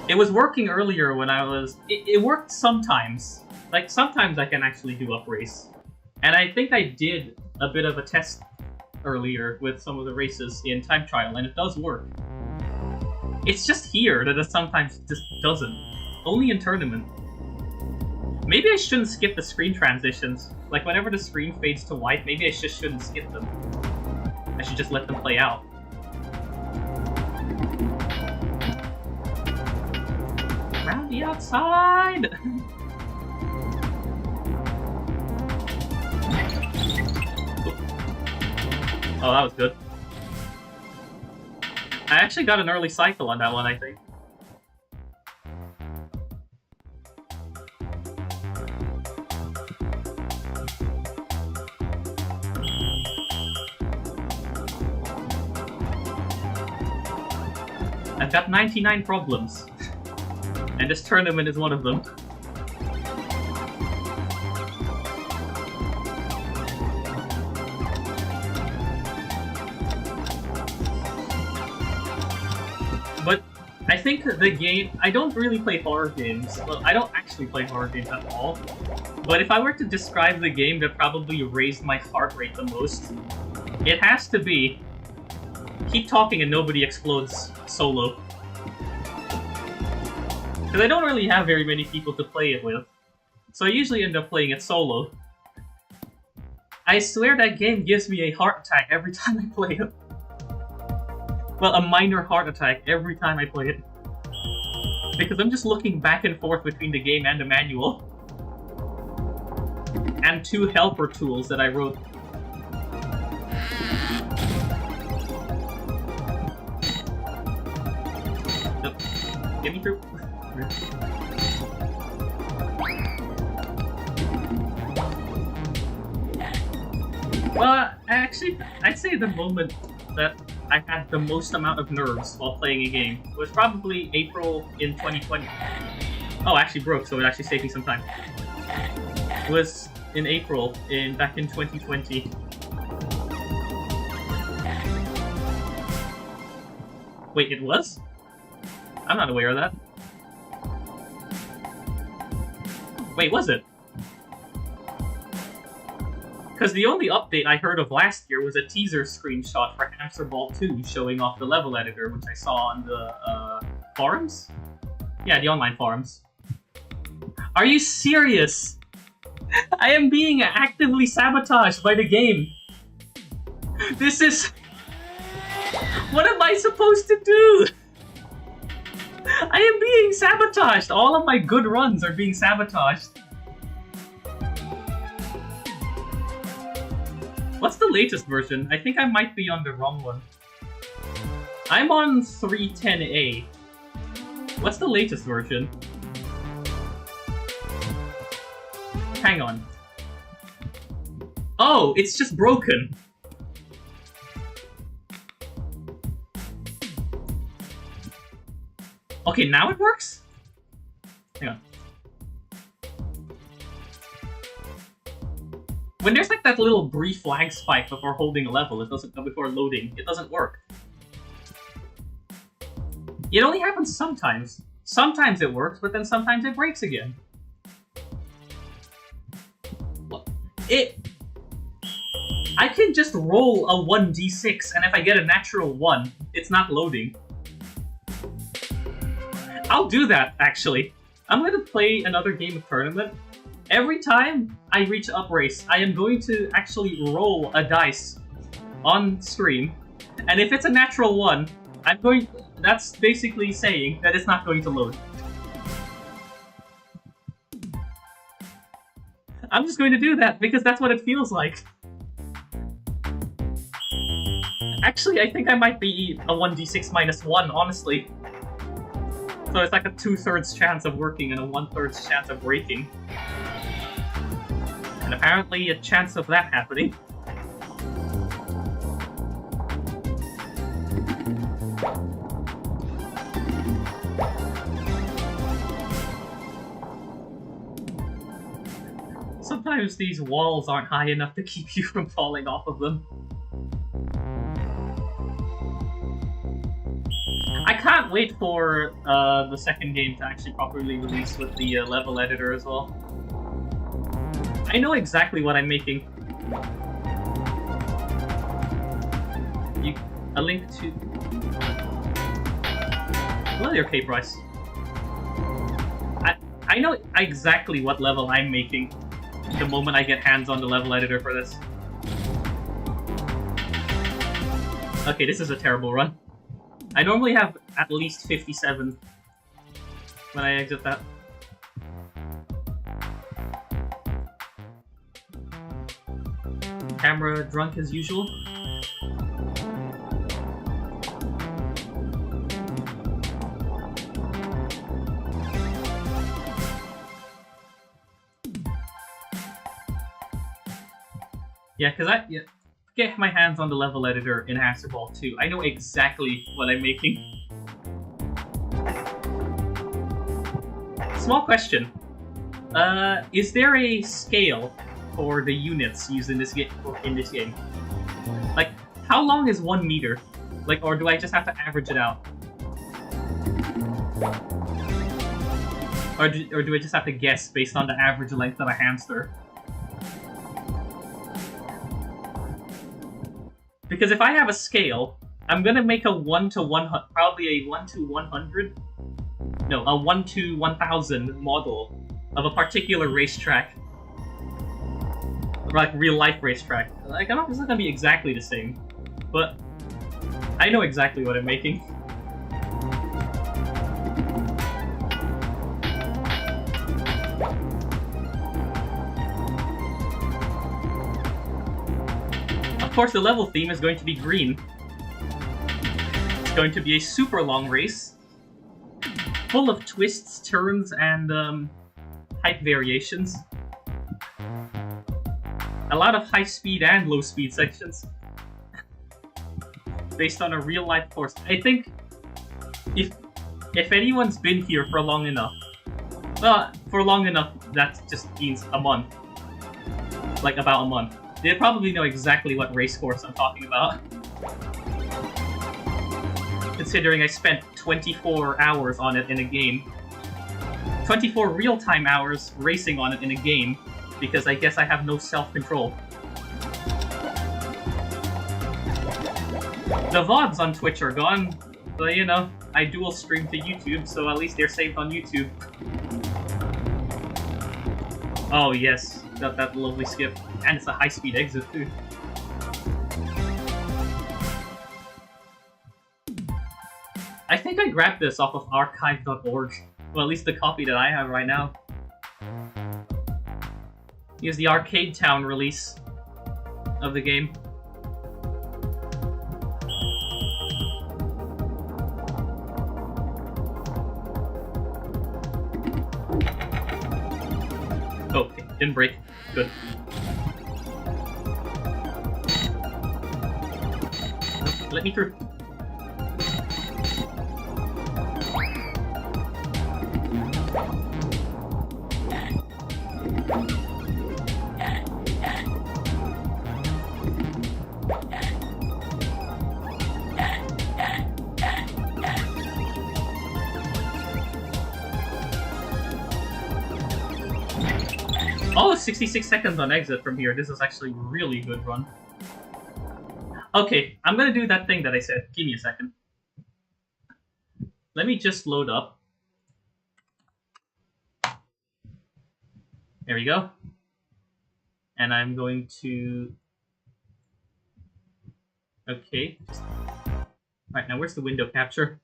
It was working earlier when I was... It worked sometimes. Like, sometimes I can actually do up race. And I think I did a bit of a test earlier with some of the races in time trial, and it does work. It's just here that it sometimes just doesn't. Only in tournament. Maybe I shouldn't skip the screen transitions. Like, whenever the screen fades to white, maybe I just shouldn't skip them. I should just let them play out. Around the outside! Oh, that was good. I actually got an early cycle on that one, I think. I've got 99 problems, and this tournament is one of them. But I think the game... I don't really play horror games. Well, I don't actually play horror games at all. But if I were to describe the game that probably raised my heart rate the most, it has to be Keep Talking and Nobody Explodes solo. Because I don't really have very many people to play it with, so I usually end up playing it solo. I swear that game gives me a heart attack every time I play it. Well, a minor heart attack every time I play it. Because I'm just looking back and forth between the game and the manual. And 2 helper tools that I wrote. Nope. Get me through. Well, actually, I'd say the moment that I had the most amount of nerves while playing a game was probably April in 2020. Oh, I actually broke, so it actually saved me some time. It was in April, back in 2020. Wait, it was? I'm not aware of that. Wait, was it? Because the only update I heard of last year was a teaser screenshot for Hamsterball 2 showing off the level editor, which I saw on the forums? Yeah, the online forums. Are you serious? I am being actively sabotaged by the game. This is... What am I supposed to do? I am being sabotaged. All of my good runs are being sabotaged. What's the latest version? I think I might be on the wrong one. I'm on 310A. What's the latest version? Hang on. Oh, it's just broken. Okay, now it works? Hang on. When there's like that little brief lag spike before holding a level, before loading, it doesn't work. It only happens sometimes. Sometimes it works, but then sometimes it breaks again. I can just roll a 1d6, and if I get a natural 1, it's not loading. I'll do that, actually. I'm gonna play another game of tournament. Every time I reach up race, I am going to actually roll a dice on stream, and if it's a natural 1, that's basically saying that it's not going to load. I'm just going to do that because that's what it feels like. Actually, I think I might be a 1d6 minus 1, honestly. So it's like a 2/3 chance of working and a 1/3 chance of breaking. And apparently a chance of that happening. Sometimes these walls aren't high enough to keep you from falling off of them. I can't wait for the second game to actually properly release with the level editor as well. I know exactly what I'm making. A link to... Well, the okay price. I know exactly what level I'm making the moment I get hands on the level editor for this. Okay, this is a terrible run. I normally have at least 57 when I exit that. Camera drunk as usual. Yeah, because I get my hands on the level editor in Hamsterball too. I know exactly what I'm making. Small question. Is there a scale for the units used in this game? Like, how long is 1 meter? Like, or do I just have to average it out? Or do I just have to guess based on the average length of a hamster? Because if I have a scale, I'm gonna make a 1 to 100, probably a 1 to 100? No, a 1 to 1000 model of a particular racetrack. Like real life racetrack. Like, it's not gonna be exactly the same, but I know exactly what I'm making. Of course, the level theme is going to be green. It's going to be a super long race, full of twists, turns, and height variations. A lot of high speed and low speed sections. Based on a real life course. I think if anyone's been here for long enough, well, for long enough, that just means a month. Like about a month. They probably know exactly what race course I'm talking about. Considering I spent 24 hours on it in a game. 24 real-time hours racing on it in a game, because I guess I have no self-control. The VODs on Twitch are gone, but you know, I dual stream to YouTube, so at least they're saved on YouTube. Oh yes, got that lovely skip. And it's a high-speed exit too. I think I grabbed this off of archive.org. Well, at least the copy that I have right now. Here's the Arcade Town release of the game. Oh, okay, didn't break. Good. Let me through. Oh, 66 seconds on exit from here. This is actually a really good run. Okay, I'm gonna do that thing that I said. Give me a second. Let me just load up. There we go. And I'm going to... Okay. Alright, now where's the window capture?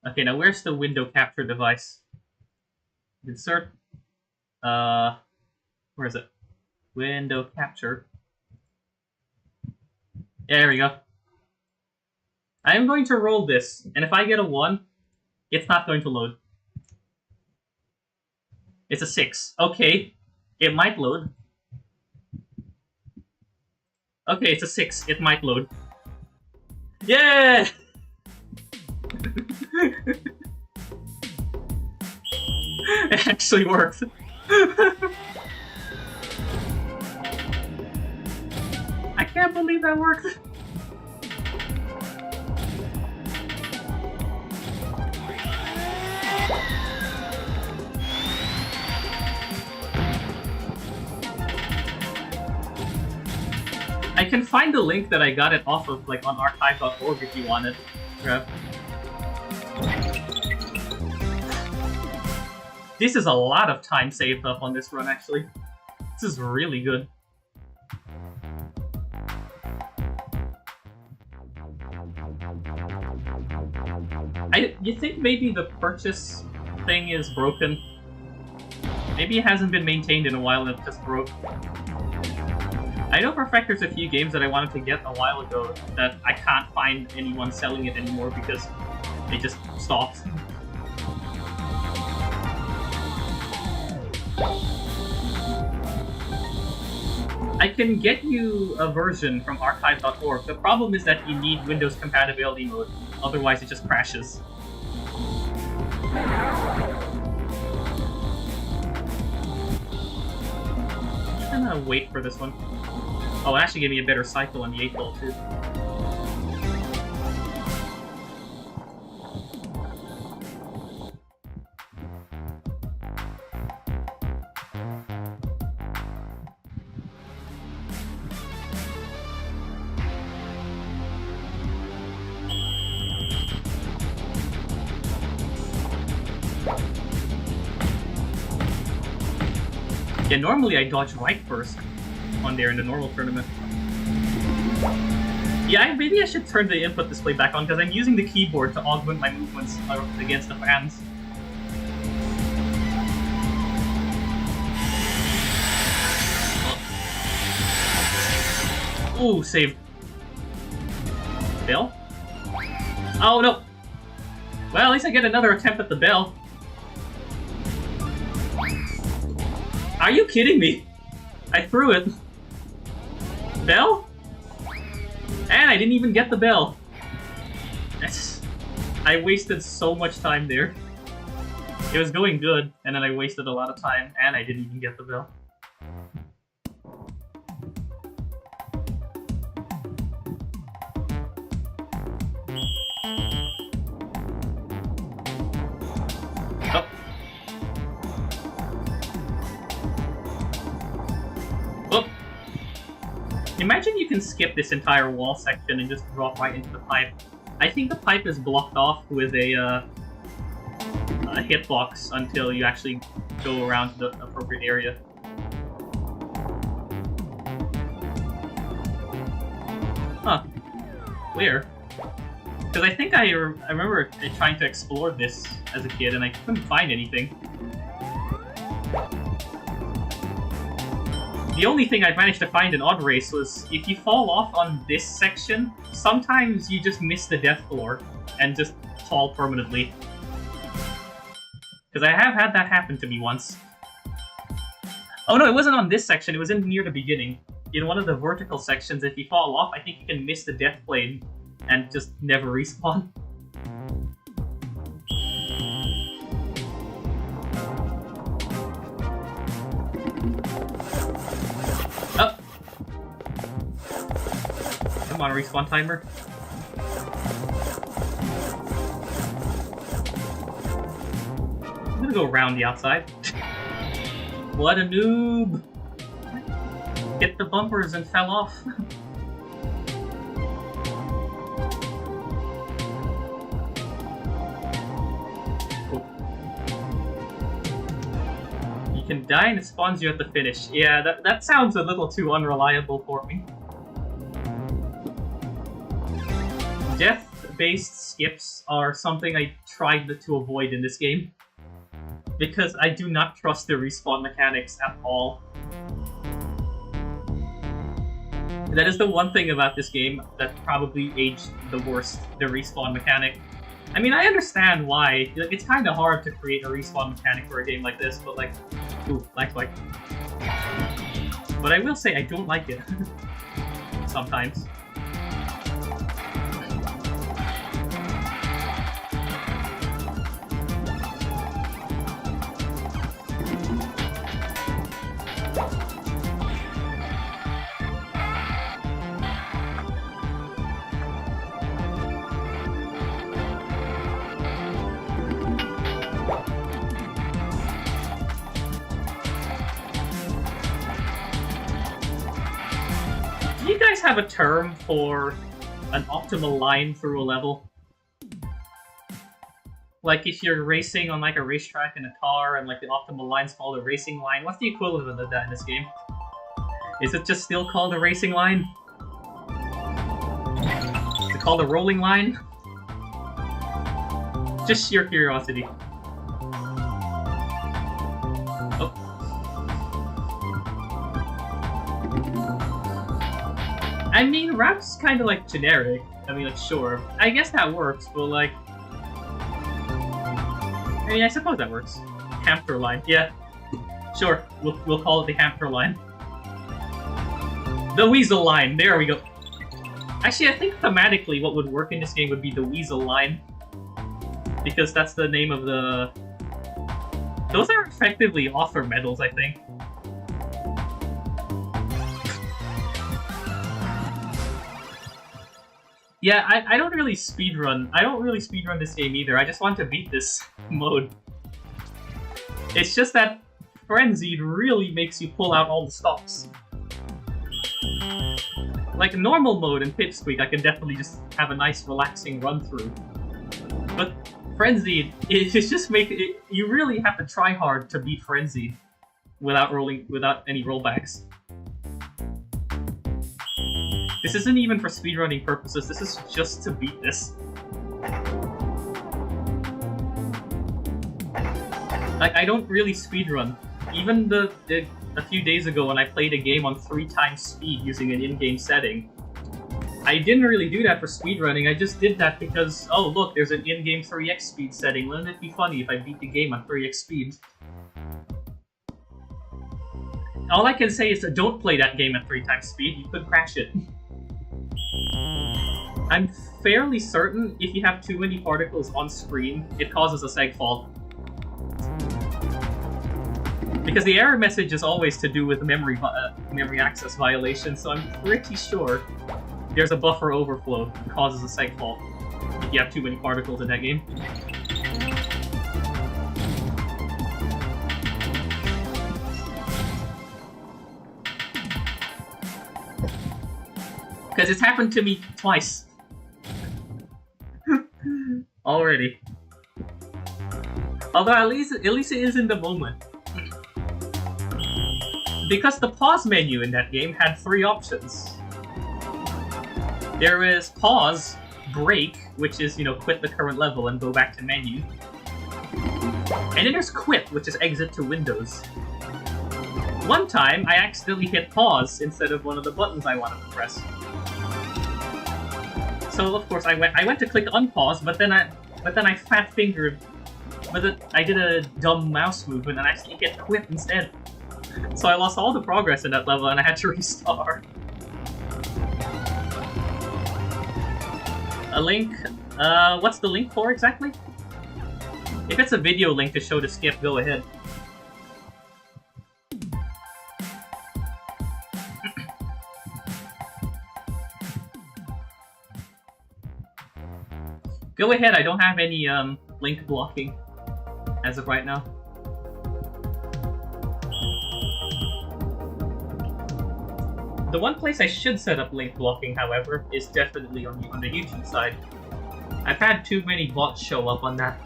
Okay, now where's the window capture device? Insert. Where is it? Window capture. There we go. I am going to roll this, and if I get a 1, it's not going to load. It's a 6. Okay. It might load. Okay, it's a 6. It might load. Yeah! It actually worked. I can't believe that worked. I can find the link that I got it off of, like, on archive.org if you want it. Grab. This is a lot of time saved up on this run, actually. This is really good. You think maybe the purchase thing is broken? Maybe it hasn't been maintained in a while and it just broke. I know for a fact there's a few games that I wanted to get a while ago that I can't find anyone selling it anymore because they just stopped. can get you a version from archive.org. The problem is that you need Windows compatibility mode, otherwise it just crashes. I'm gonna wait for this one. Oh, it actually gave me a better cycle on the 8 ball too. Yeah, normally I dodge right first on there in the normal tournament. Yeah, maybe I should turn the input display back on because I'm using the keyboard to augment my movements against the fans. Ooh, save. Bell? Oh no! Well, at least I get another attempt at the bell. Are you kidding me? I threw it. Bell? And I didn't even get the bell. I wasted so much time there. It was going good, and then I wasted a lot of time, and I didn't even get the bell. Imagine you can skip this entire wall section and just drop right into the pipe. I think the pipe is blocked off with a hitbox until you actually go around to the appropriate area. Huh. Where? Because I think I remember trying to explore this as a kid and I couldn't find anything. The only thing I managed to find in Odd Race was if you fall off on this section, sometimes you just miss the death floor and just fall permanently. Because I have had that happen to me once. Oh no, it wasn't on this section, it was in near the beginning. In one of the vertical sections, if you fall off, I think you can miss the death plane and just never respawn. Come on, respawn timer. I'm gonna go around the outside. What a noob! Hit the bumpers and fell off. Oh. You can die and it spawns you at the finish. Yeah, that sounds a little too unreliable for me. Death-based skips are something I tried to avoid in this game, because I do not trust the respawn mechanics at all. That is the one thing about this game that probably aged the worst, the respawn mechanic. I mean, I understand why. It's kind of hard to create a respawn mechanic for a game like this, but like... Ooh, like. But I will say I don't like it. Sometimes. Do you guys have a term for an optimal line through a level? Like if you're racing on like a racetrack in a car and like the optimal line's called a racing line, what's the equivalent of that in this game? Is it just still called a racing line? Is it called a rolling line? Just sheer curiosity. Oh. I mean, rap's kind of like generic. I mean, like, sure. I guess that works, but like... I mean, I suppose that works. Hamster line, yeah. Sure, we'll call it the hamster line. The Weasel line, there we go. Actually, I think thematically what would work in this game would be the Weasel line. Because that's the name of the... Those are effectively author medals, I think. Yeah, I don't really speedrun. I don't really speedrun this game either. I just want to beat this mode. It's just that Frenzied really makes you pull out all the stops. Like normal mode in Pipsqueak, I can definitely just have a nice relaxing run through. But Frenzied, it's just you really have to try hard to beat Frenzied without any rollbacks. This isn't even for speedrunning purposes, this is just to beat this. Like, I don't really speedrun. Even a few days ago when I played a game on 3x speed using an in-game setting, I didn't really do that for speedrunning, I just did that because, oh look, there's an in-game 3x speed setting, wouldn't it be funny if I beat the game on 3x speed? All I can say is don't play that game at 3x speed, you could crash it. I'm fairly certain if you have too many particles on screen, it causes a seg fault. Because the error message is always to do with memory access violation, so I'm pretty sure there's a buffer overflow that causes a seg fault if you have too many particles in that game. Because it's happened to me twice. Already. Although at least it is in the moment. Because the pause menu in that game had 3 options. There is pause, break, which is, quit the current level and go back to menu. And then there's quit, which is exit to Windows. One time, I accidentally hit pause instead of one of the buttons I wanted to press. So of course I went to click unpause, but then I fat fingered, I did a dumb mouse movement and I actually hit quit instead. So I lost all the progress in that level and I had to restart. A link, what's the link for exactly? If it's a video link to show the skip, go ahead. Go ahead, I don't have any link blocking as of right now. The one place I should set up link blocking, however, is definitely on the YouTube side. I've had too many bots show up on that.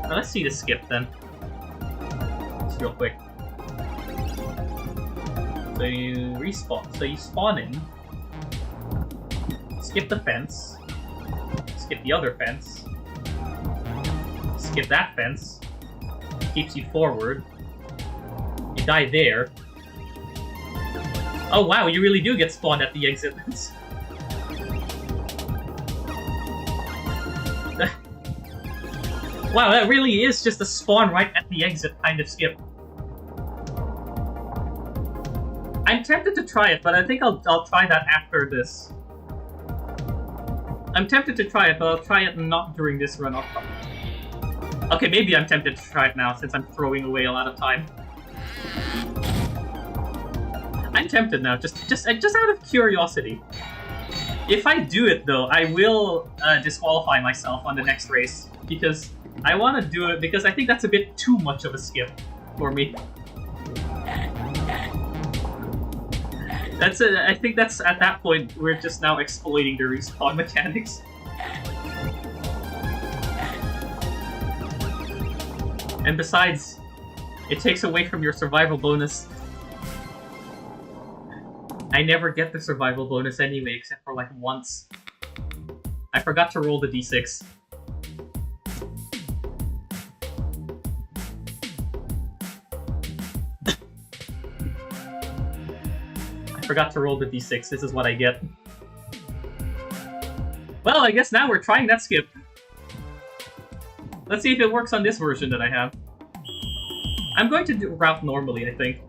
Now, let's see the skip then. Just real quick. So you respawn. So you spawn in, skip the fence, skip the other fence, skip that fence, keeps you forward, you die there. Oh wow, you really do get spawned at the exit. Wow, that really is just a spawn right at the exit kind of skip. I'm tempted to try it, but I think I'll try that after this. I'm tempted to try it, but I'll try it not during this run. Okay, maybe I'm tempted to try it now since I'm throwing away a lot of time. I'm tempted now, just out of curiosity. If I do it though, I will disqualify myself on the next race because I want to do it because I think that's a bit too much of a skip for me. I think that's at that point we're just now exploiting the respawn mechanics. And besides, it takes away from your survival bonus. I never get the survival bonus anyway, except for like once. I forgot to roll the d6. I forgot to roll the d6, this is what I get. Well, I guess now we're trying that skip. Let's see if it works on this version that I have. I'm going to do route normally, I think.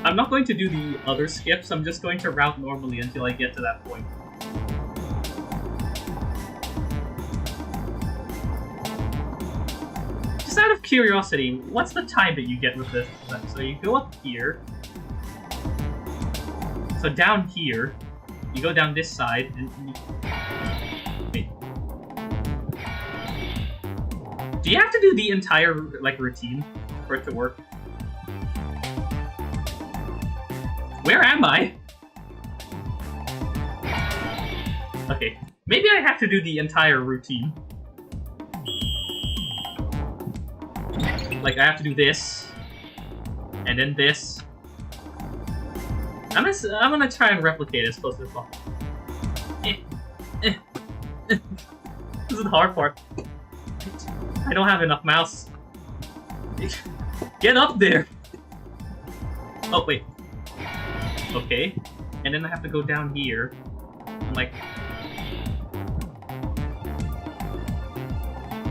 I'm not going to do the other skips, I'm just going to route normally until I get to that point. Just out of curiosity, what's the time that you get with this? So you go up here. So down here, you go down this side, and you... Wait. Do you have to do the entire, like, routine for it to work? Where am I? Okay, maybe I have to do the entire routine. Like, I have to do this, and then this. I'm gonna try and replicate as close as possible. This is the hard part. I don't have enough mouse. Get up there! Oh, wait. Okay. And then I have to go down here. I'm like...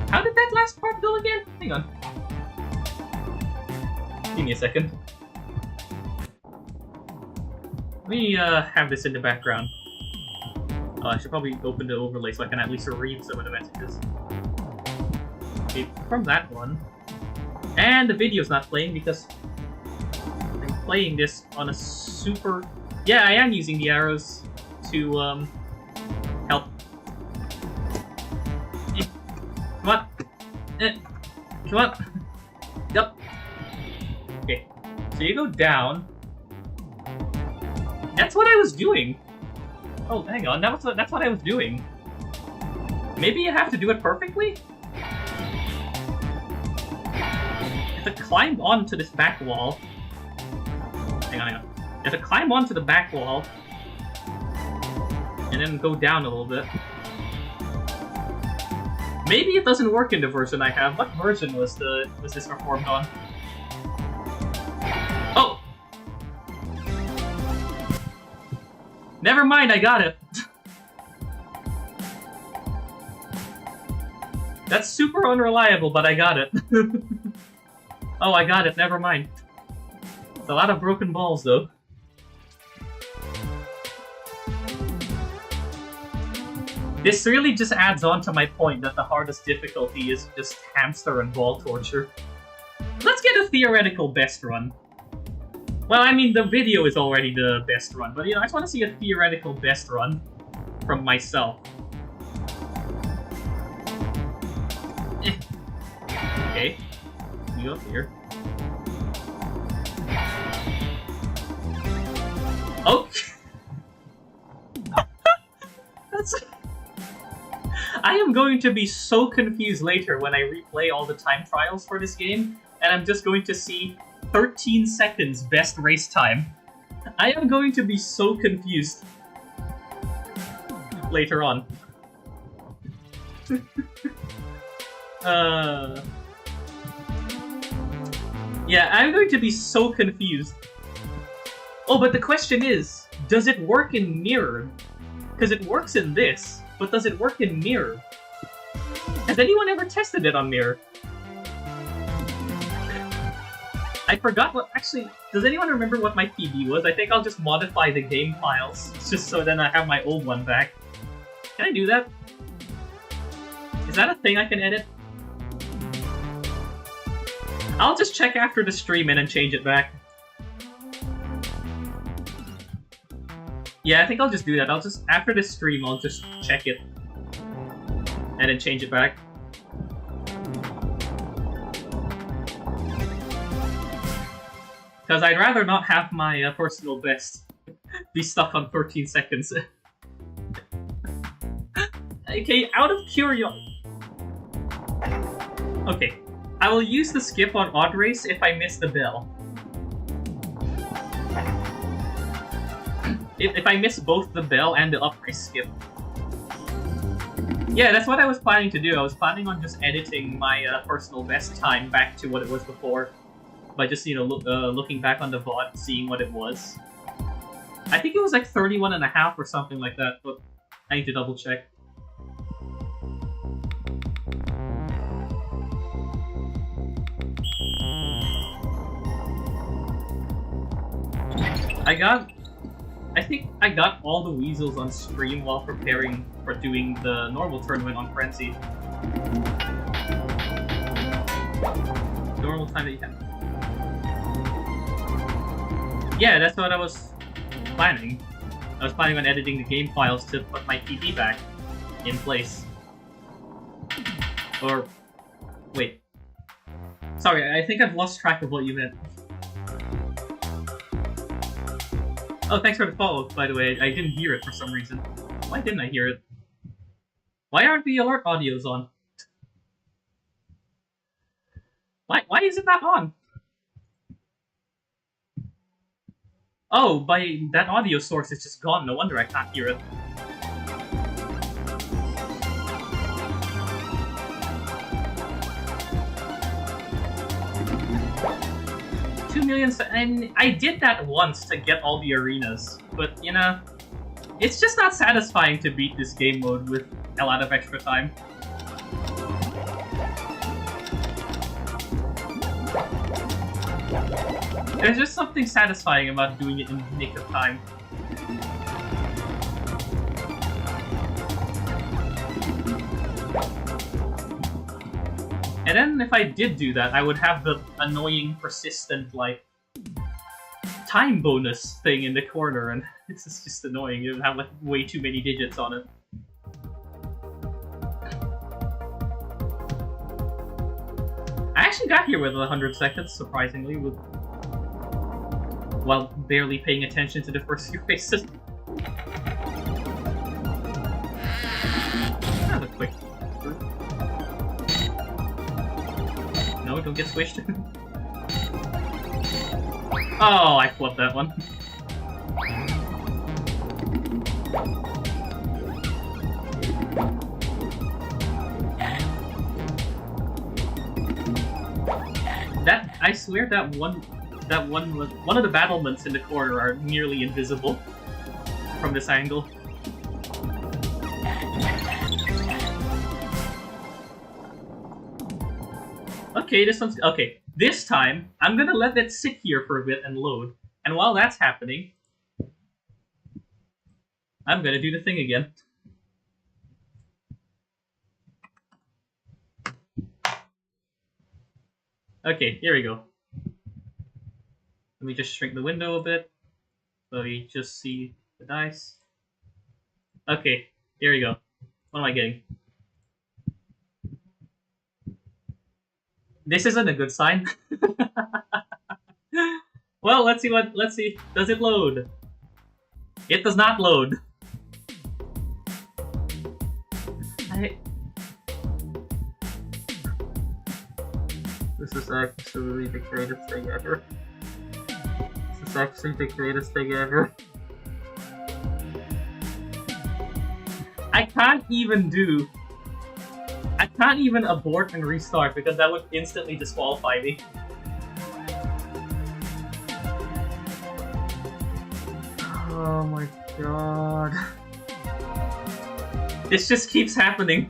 How did that last part go again? Hang on. Give me a second. Let me have this in the background. I should probably open the overlay so I can at least read some of the messages. Okay, from that one. And the video's not playing because I'm playing this on a super... Yeah, I am using the arrows to help. Come on! Come on! Yup! Okay, so you go down. That's what I was doing! Oh, hang on, that's what I was doing. Maybe you have to do it perfectly? You have to climb onto this back wall. Hang on. You have to climb onto the back wall. And then go down a little bit. Maybe it doesn't work in the version I have. What version was this performed on? Oh! Never mind, I got it. That's super unreliable, but I got it. Oh, I got it, never mind. It's a lot of broken balls, though. This really just adds on to my point that the hardest difficulty is just hamster and ball torture. Let's get a theoretical best run. Well, I mean, the video is already the best run, but, you know, I just want to see a theoretical best run from myself. Okay. You up here. Oh! That's... I am going to be so confused later when I replay all the time trials for this game, and I'm just going to see 13 seconds best race time. I am going to be so confused later on. Yeah, I'm going to be so confused. Oh, but the question is, does it work in mirror? Because it works in this, but does it work in mirror? Has anyone ever tested it on mirror? I forgot what... Actually, does anyone remember what my PB was? I think I'll just modify the game files, just so then I have my old one back. Can I do that? Is that a thing I can edit? I'll just check after the stream and then change it back. Yeah, I think I'll just do that. I'll just... After this stream, I'll just check it. And then change it back. Because I'd rather not have my personal best be stuck on 13 seconds. Okay, out of curiosity... Okay, I will use the skip on odd race if I miss the bell. If I miss both the bell and the up race skip. Yeah, that's what I was planning to do. I was planning on just editing my personal best time back to what it was before. By just, you know, looking back on the VOD, seeing what it was. I think it was like 31.5 or something like that, but I need to double check. I think I got all the weasels on stream while preparing for doing the normal tournament on Frenzied. Normal time that you have. Yeah, that's what I was planning. I was planning on editing the game files to put my PB back in place. Or... wait. Sorry, I think I've lost track of what you meant. Oh, thanks for the follow, by the way. I didn't hear it for some reason. Why didn't I hear it? Why aren't the alert audios on? Why is it not on? Oh, by that audio source is just gone. No wonder I can't hear it. $2 million, and I did that once to get all the arenas, but you know, it's just not satisfying to beat this game mode with a lot of extra time. There's just something satisfying about doing it in the nick of time. And then if I did do that, I would have the annoying, persistent, like, time bonus thing in the corner, and it's just annoying. It would have, like, way too many digits on it. I actually got here with 100 seconds, surprisingly, while barely paying attention to the first few races. That was quick. No, don't get squished. Oh, I flubbed that one. I swear that one of the battlements in the corner are nearly invisible from this angle. Okay, this time, I'm gonna let that sit here for a bit and load. And while that's happening, I'm gonna do the thing again. Okay, here we go. Let me just shrink the window a bit, so you just see the dice. Okay, here we go. What am I getting? This isn't a good sign. Well, let's see. Does it load? It does not load. This is actually the greatest thing ever. This is actually the greatest thing ever. I can't even abort and restart because that would instantly disqualify me. Oh my god. This just keeps happening.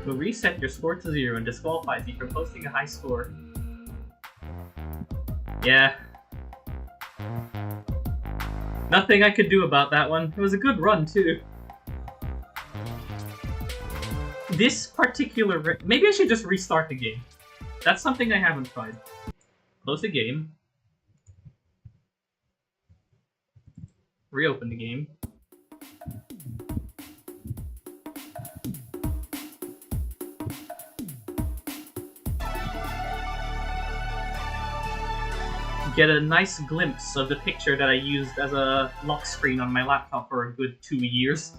Will reset your score to 0 and disqualifies you from posting a high score. Yeah. Nothing I could do about that one. It was a good run, too. This particular... Maybe I should just restart the game. That's something I haven't tried. Close the game. Reopen the game. Get a nice glimpse of the picture that I used as a lock screen on my laptop for a good 2 years.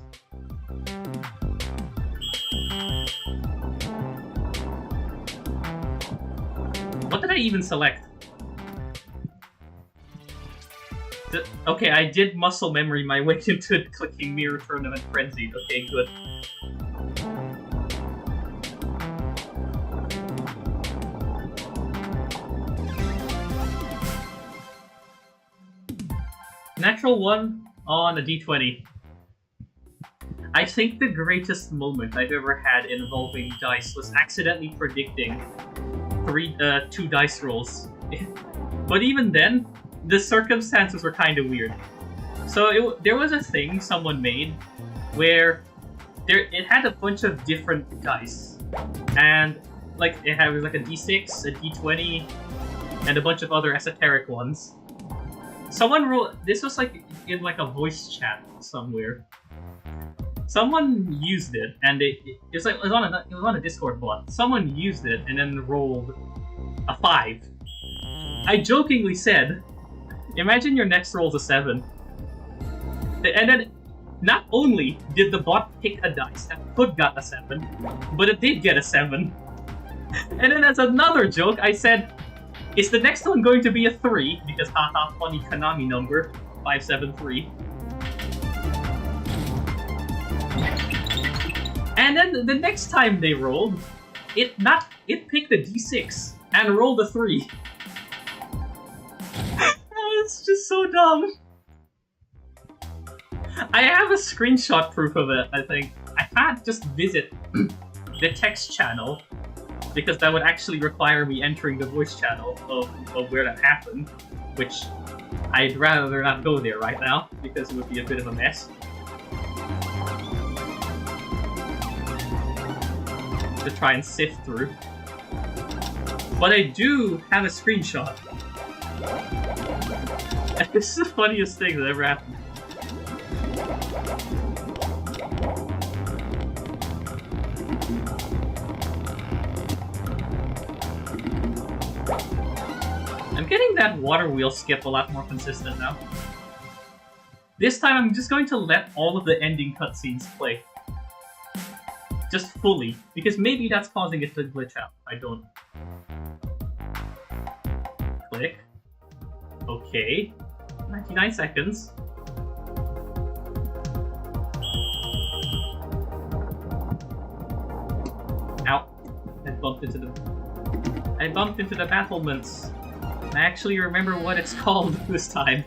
What did I even select? Okay, I did muscle memory my way into clicking Mirror Tournament Frenzied. Okay, good. Natural 1 on a d20. I think the greatest moment I've ever had involving dice was accidentally predicting two dice rolls. But even then, the circumstances were kind of weird. So there was a thing someone made where it had a bunch of different dice, and like it was like a d6, a d20, and a bunch of other esoteric ones. Someone wrote this was like in like a voice chat somewhere. Someone used it, and it was on a Discord bot. Someone used it and then rolled a 5. I jokingly said, "Imagine your next roll's a 7." And then, not only did the bot pick a dice that could got a 7, but it did get a 7. And then as another joke, I said, "Is the next one going to be a 3? Because haha, funny Konami number, 573. And then the next time they rolled, it picked a d6 and rolled a 3. It's just so dumb. I have a screenshot proof of it, I think. I can't just visit the text channel, because that would actually require me entering the voice channel of where that happened, which I'd rather not go there right now, because it would be a bit of a mess. To try and sift through. But I do have a screenshot. And this is the funniest thing that ever happened. I'm getting that water wheel skip a lot more consistent now. This time I'm just going to let all of the ending cutscenes play. Just fully, because maybe that's causing it to glitch out. I don't. Click. Okay. 99 seconds. Ow. I bumped into the battlements. I actually remember what it's called this time.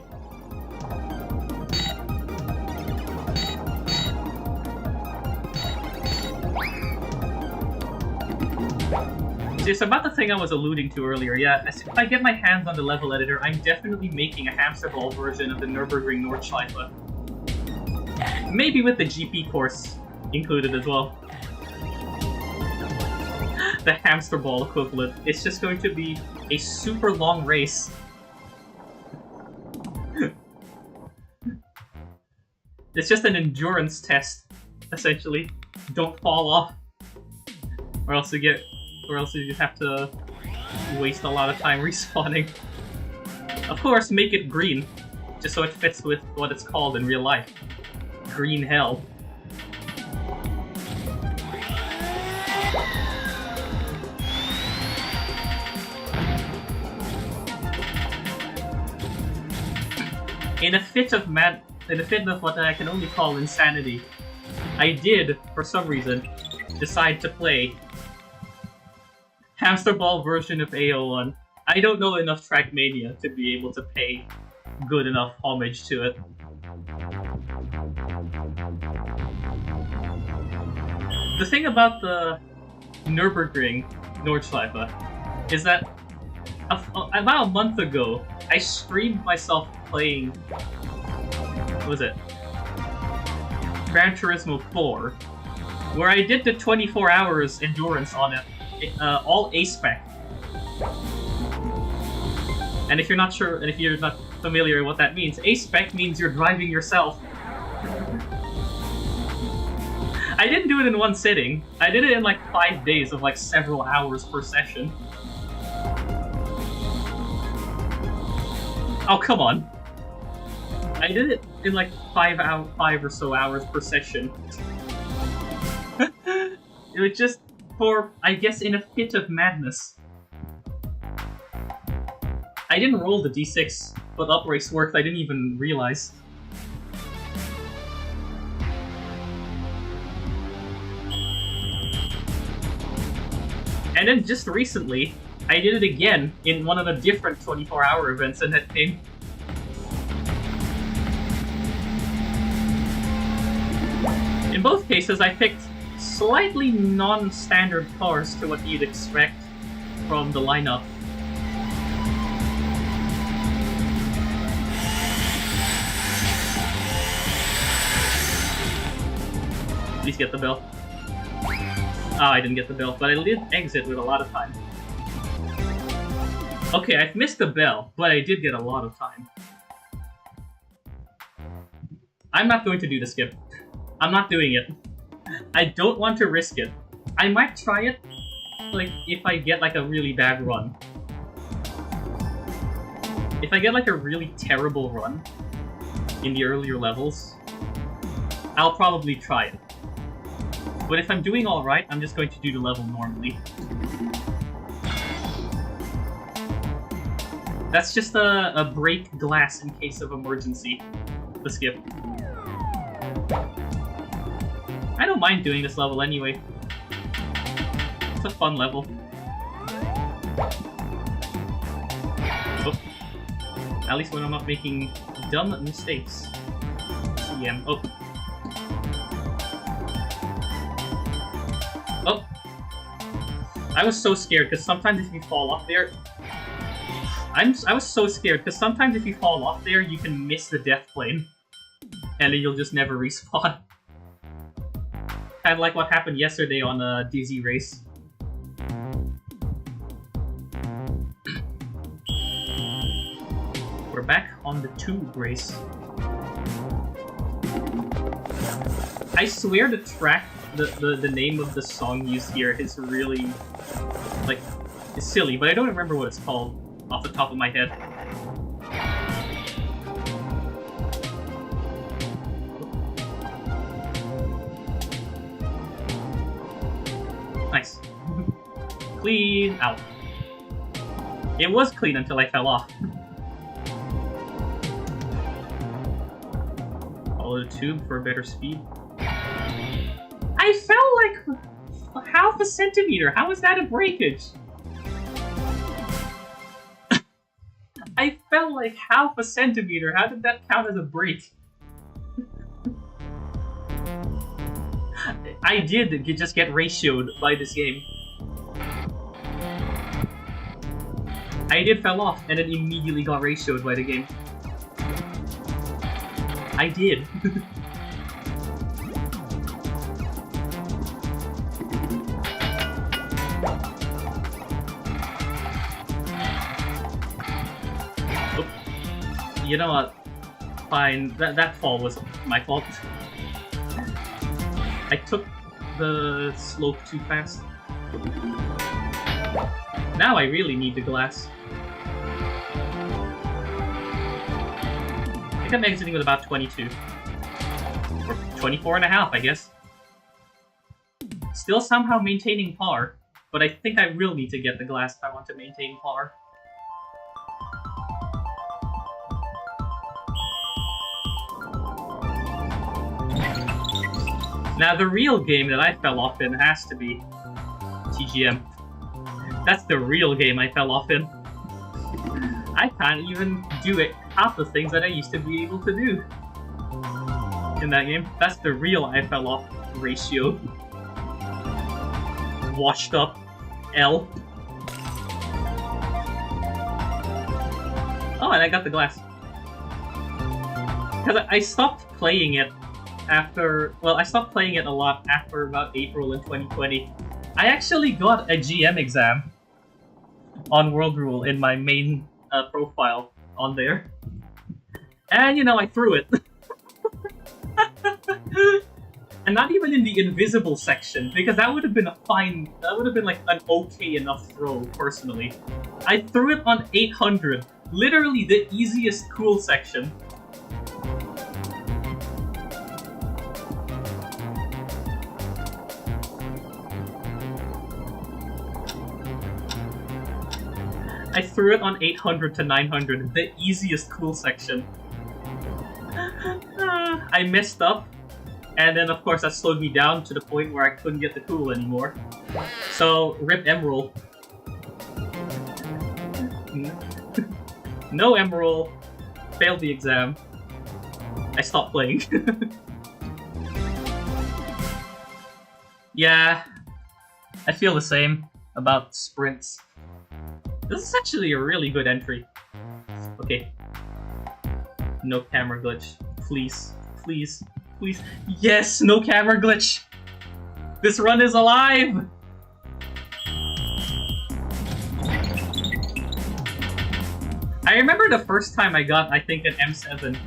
It's about the thing I was alluding to earlier, yeah. If I get my hands on the level editor, I'm definitely making a Hamsterball version of the Nürburgring Nordschleife. Maybe with the GP course included as well. The Hamsterball equivalent. It's just going to be a super long race. It's just an endurance test, essentially. Don't fall off. Or else you have to waste a lot of time respawning. Of course, make it green, just so it fits with what it's called in real life. Green hell. In a fit of what I can only call insanity, I did, for some reason, decide to play Hamsterball version of AO1. I don't know enough Trackmania to be able to pay good enough homage to it. The thing about the Nürburgring Nordschleife is that about a month ago, I streamed myself playing, what was it? Gran Turismo 4, where I did the 24 hours endurance on it. All A-spec. And if you're not sure, and if you're not familiar with what that means, A-spec means you're driving yourself. I didn't do it in one sitting. I did it in like 5 days of like several hours per session. Oh, come on. I did it in like 5 or so hours per session. It was just for, I guess, in a fit of madness. I didn't roll the d6, but uprace worked, I didn't even realize. And then just recently, I did it again in one of the different 24-hour events in that game. In both cases, I picked slightly non-standard cars to what you'd expect. from the lineup. Please get the bell. Oh, I didn't get the bell, but I did exit with a lot of time. Okay, I've missed the bell, but I did get a lot of time. I'm not going to do the skip. I'm not doing it. I don't want to risk it. I might try it, like, if I get, like, a really bad run. If I get, like, a really terrible run in the earlier levels, I'll probably try it. But if I'm doing alright, I'm just going to do the level normally. That's just a break glass in case of emergency. The skip. I don't mind doing this level anyway. It's a fun level. Oh. At least when I'm not making dumb mistakes. CM. Oh. Oh! I was so scared, because sometimes if you fall off there... I was so scared, because sometimes if you fall off there, you can miss the death plane. And then you'll just never respawn. Kind of like what happened yesterday on a Dizzy race. We're back on the tube race. I swear the track... The name of the song used here is really, like, it's silly, but I don't remember what it's called off the top of my head. Nice. Clean out. It was clean until I fell off. Follow the tube for better speed. I fell like half a centimeter. How is that a breakage? I fell like half a centimeter. How did that count as a break? I did just get ratioed by this game. I did fell off and then immediately got ratioed by the game. I did. You know what? Fine. That fall was my fault. I took the slope too fast. Now I really need the glass. I think I'm exiting with about 22. Or 24 and a half, I guess. Still somehow maintaining par, but I think I will need to get the glass if I want to maintain par. Now, the real game that I fell off in has to be TGM. That's the real game I fell off in. I can't even do it half the things that I used to be able to do in that game. That's the real I fell off ratio. Washed up L. Oh, and I got the glass. Because I stopped playing it after, well, I stopped playing it a lot after about April in 2020. I actually got a GM exam on World Rule in my main profile on there. And, you know, I threw it. And not even in the invisible section, because that would have been a fine, that would have been like an okay enough throw, personally. I threw it on 800, literally the easiest cool section. I threw it on 800 to 900, the easiest cool section. I messed up, and then of course that slowed me down to the point where I couldn't get the cool anymore. So, rip Emerald. No Emerald, failed the exam. I stopped playing. Yeah, I feel the same. about sprints. This is actually a really good entry. Okay. No camera glitch. Please. Please. Please. Yes! No camera glitch! This run is alive! I remember the first time I got, I think, an M7.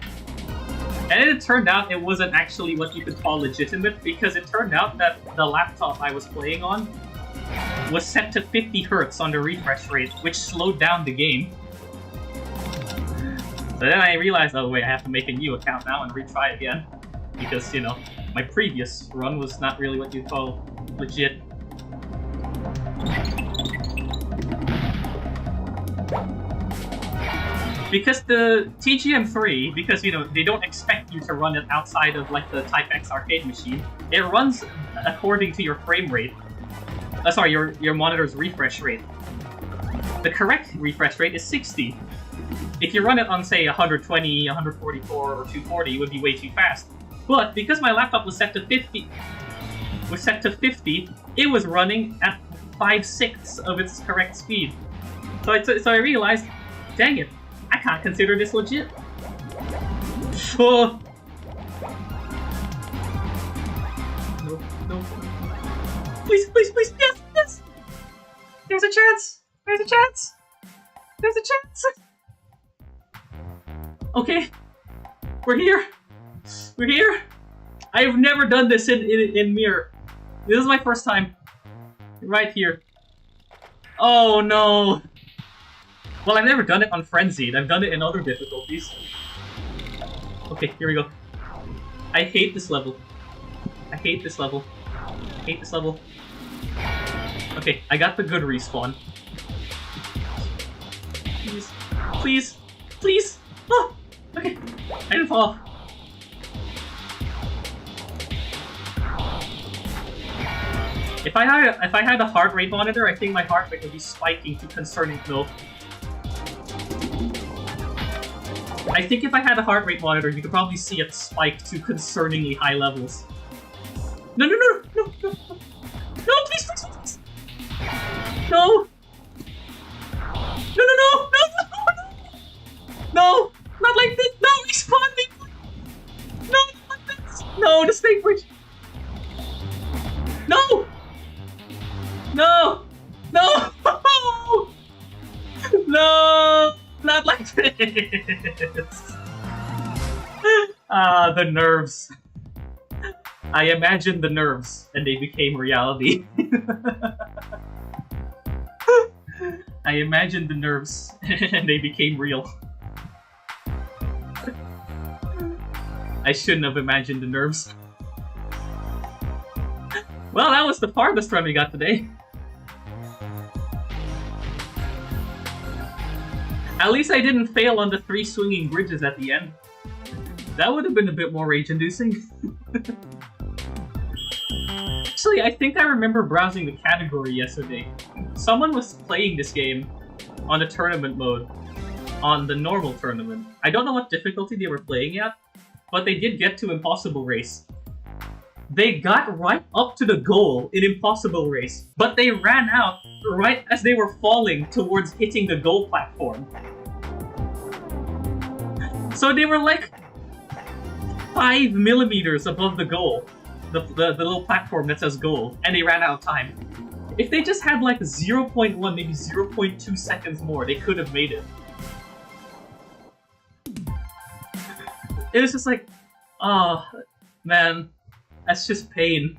And it turned out it wasn't actually what you could call legitimate, because it turned out that the laptop I was playing on was set to 50 Hz on the refresh rate, which slowed down the game. So then I realized, oh wait, I have to make a new account now and retry again. Because, you know, my previous run was not really what you'd call legit. Because the TGM3, because, you know, they don't expect you to run it outside of, like, the Type X arcade machine, it runs according to your frame rate. Sorry, your monitor's refresh rate. The correct refresh rate is 60. If you run it on, say, 120, 144, or 240, it would be way too fast. But because my laptop was set to 50, it was running at 5/6 of its correct speed. So I realized, dang it, I can't consider this legit. Oh. No. Please, please, please, yes, yes! There's a chance! There's a chance! There's a chance! Okay. We're here! We're here! I've never done this in Mirror. This is my first time. Right here. Oh no! Well, I've never done it on Frenzied. I've done it in other difficulties. Okay, here we go. I hate this level. I hate this level. I hate this level. Okay, I got the good respawn. Please. Please. Please! Oh! Okay, I didn't fall. If I had a heart rate monitor, I think my heart rate would be spiking to concerning low. I think if I had a heart rate monitor, you could probably see it spike to concerningly high levels. No, no, no, no, no, no, no, please, please, please. No. No, no, no, no, no, no, no, not like this. No, respawn me. No, not like this. No, the snake bridge. No. No. No. No. Not like this! Ah, the nerves. I imagined the nerves, and they became reality. I imagined the nerves, and they became real. I shouldn't have imagined the nerves. Well, that was the farthest run we got today. At least I didn't fail on the 3 swinging bridges at the end. That would have been a bit more rage-inducing. Actually, I think I remember browsing the category yesterday. Someone was playing this game on the tournament mode, on the normal tournament. I don't know what difficulty they were playing at, but they did get to Impossible Race. They got right up to the goal in Impossible Race, but they ran out right as they were falling towards hitting the goal platform. So they were like 5 millimeters above the goal, the little platform that says goal, and they ran out of time. If they just had like 0.1, maybe 0.2 seconds more, they could have made it. It was just like, oh, man. That's just pain.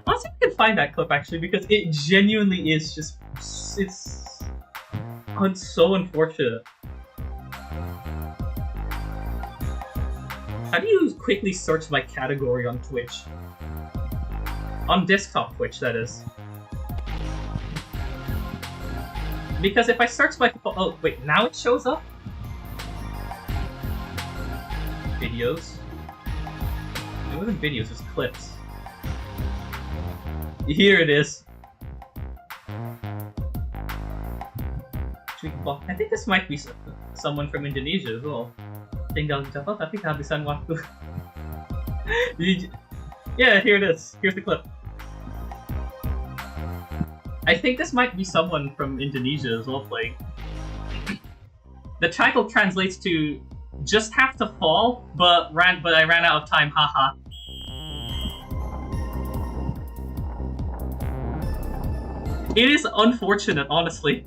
Honestly, I can find that clip actually because it genuinely is just it's so unfortunate. How do you quickly search by category on Twitch? On desktop Twitch, that is. Because if I search by oh wait, now it shows up. Videos. It wasn't videos, it's clips. Here it is. I think this might be someone from Indonesia as well. Tinggal dicatat tapi kehabisan waktu. Yeah, here it is. Here's the clip. I think this might be someone from Indonesia as well playing. The title translates to "Just have to fall, but I ran out of time, haha." It is unfortunate, honestly.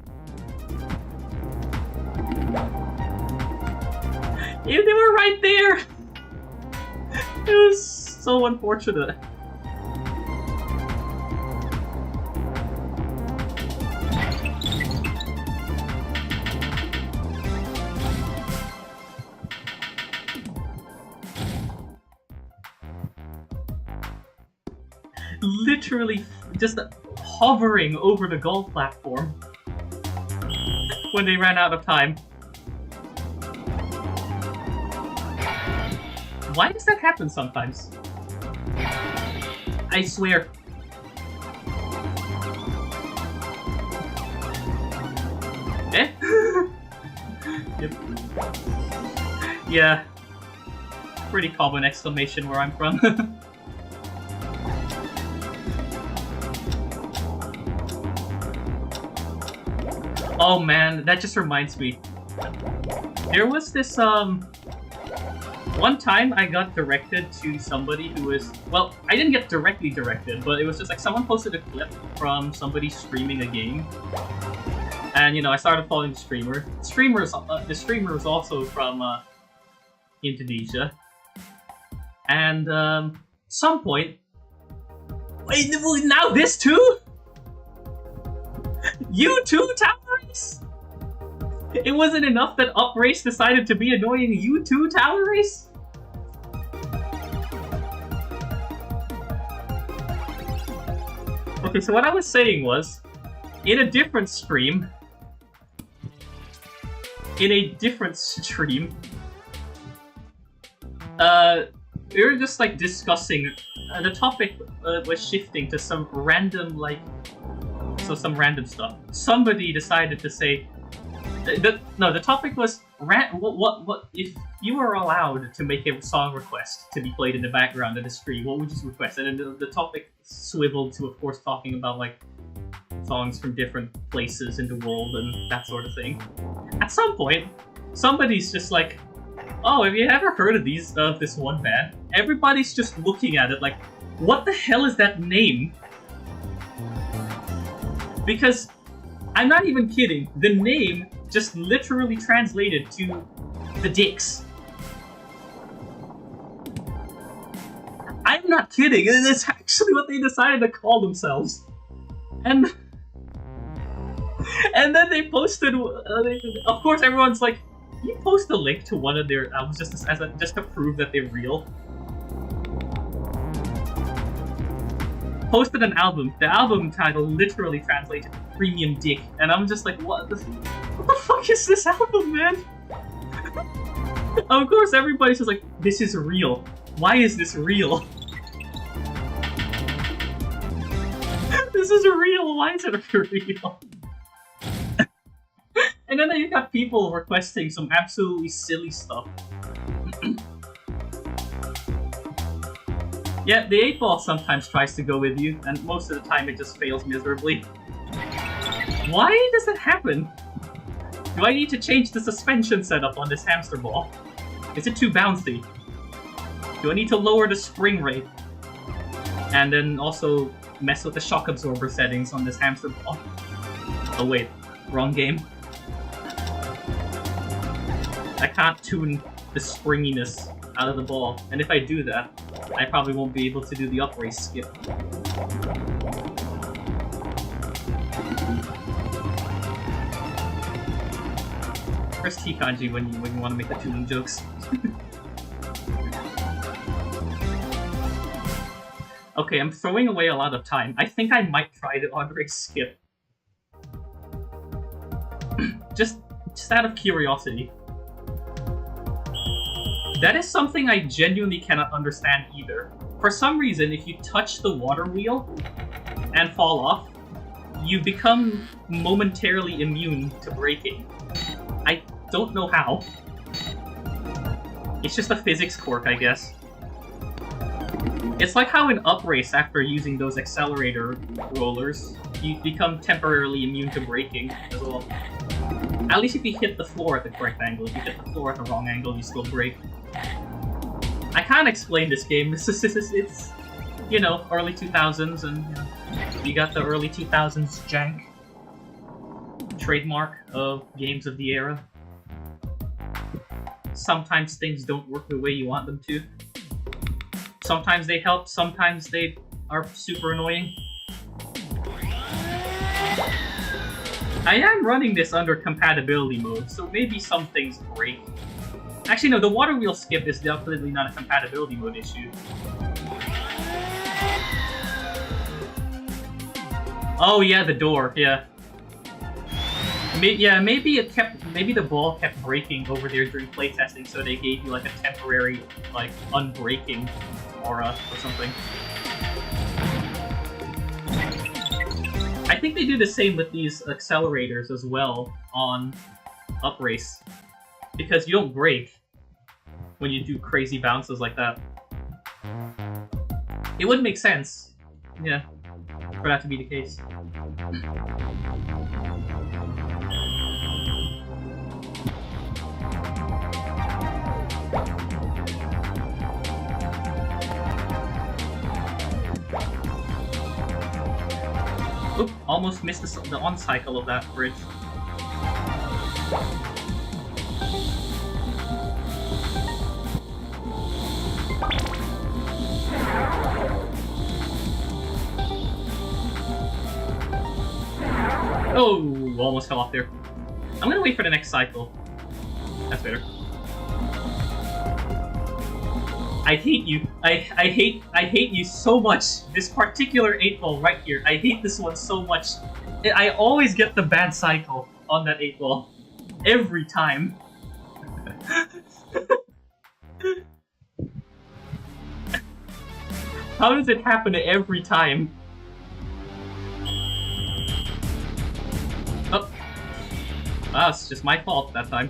If they were right there! It was so unfortunate. Literally just hovering over the gold platform when they ran out of time. Why does that happen sometimes? I swear. Eh? Yep. Yeah. Pretty common exclamation where I'm from. Oh man, that just reminds me. There was this, one time I got directed to somebody who was... Well, I didn't get directly directed, but it was just like someone posted a clip from somebody streaming a game. And, you know, I started following the streamer. The streamer was also from, Indonesia. And, some point... Wait, now this too?! You too, Tower Race? It wasn't enough that Up Race decided to be annoying you too, Tower Race? Okay, so what I was saying was, in a different stream, we were just like discussing, the topic was shifting to some random like, some random stuff. Somebody decided to say, the topic was what if you were allowed to make a song request to be played in the background of the stream, what would you request? And then the topic swiveled to, of course, talking about like songs from different places in the world and that sort of thing. At some point, somebody's just like, "Oh, have you ever heard of this one band?" Everybody's just looking at it like, "What the hell is that name?" Because, I'm not even kidding, the name just literally translated to The Dicks. I'm not kidding, and it's actually what they decided to call themselves. And then they posted, of course everyone's like, "You post a link to one of their albums just to prove that they're real." Posted an album. The album title literally translated to Premium Dick, and I'm just like, what the fuck is this album, man? Of course, everybody's just like, "This is real. Why is this real? This is real. Why is it real?" And then you got people requesting some absolutely silly stuff. Yeah, the 8-ball sometimes tries to go with you, and most of the time it just fails miserably. Why does that happen? Do I need to change the suspension setup on this Hamsterball? Is it too bouncy? Do I need to lower the spring rate? And then also mess with the shock absorber settings on this Hamsterball? Oh wait, wrong game. I can't tune the springiness out of the ball, and if I do that, I probably won't be able to do the up race skip. Press T kanji when you want to make the tuning jokes. Okay, I'm throwing away a lot of time. I think I might try the odd race skip. just out of curiosity. That is something I genuinely cannot understand either. For some reason, if you touch the water wheel and fall off, you become momentarily immune to braking. I don't know how. It's just a physics quirk, I guess. It's like how in Up Race, after using those accelerator rollers, you become temporarily immune to braking as well. At least if you hit the floor at the correct angle. If you hit the floor at the wrong angle, you still brake. I can't explain this game. It's, you know, early 2000s, and you know, you got the early 2000s jank. Trademark of games of the era. Sometimes things don't work the way you want them to. Sometimes they help, sometimes they are super annoying. I am running this under compatibility mode, so maybe some things break. Actually, no, the water wheel skip is definitely not a compatibility mode issue. Oh yeah, the door, yeah. Maybe the ball kept breaking over there during playtesting, so they gave you like a temporary, like, unbreaking aura or something. I think they do the same with these accelerators as well on Up Race, because you don't brake when you do crazy bounces like that. It would make sense, yeah, for that to be the case. Oop, almost missed the on-cycle of that bridge. Oh, almost fell off there. I'm gonna wait for the next cycle. That's better. I hate you. I hate you so much. This particular 8-ball right here. I hate this one so much. I always get the bad cycle on that 8-ball. Every time. How does it happen every time? Oh. Wow, it's just my fault that time.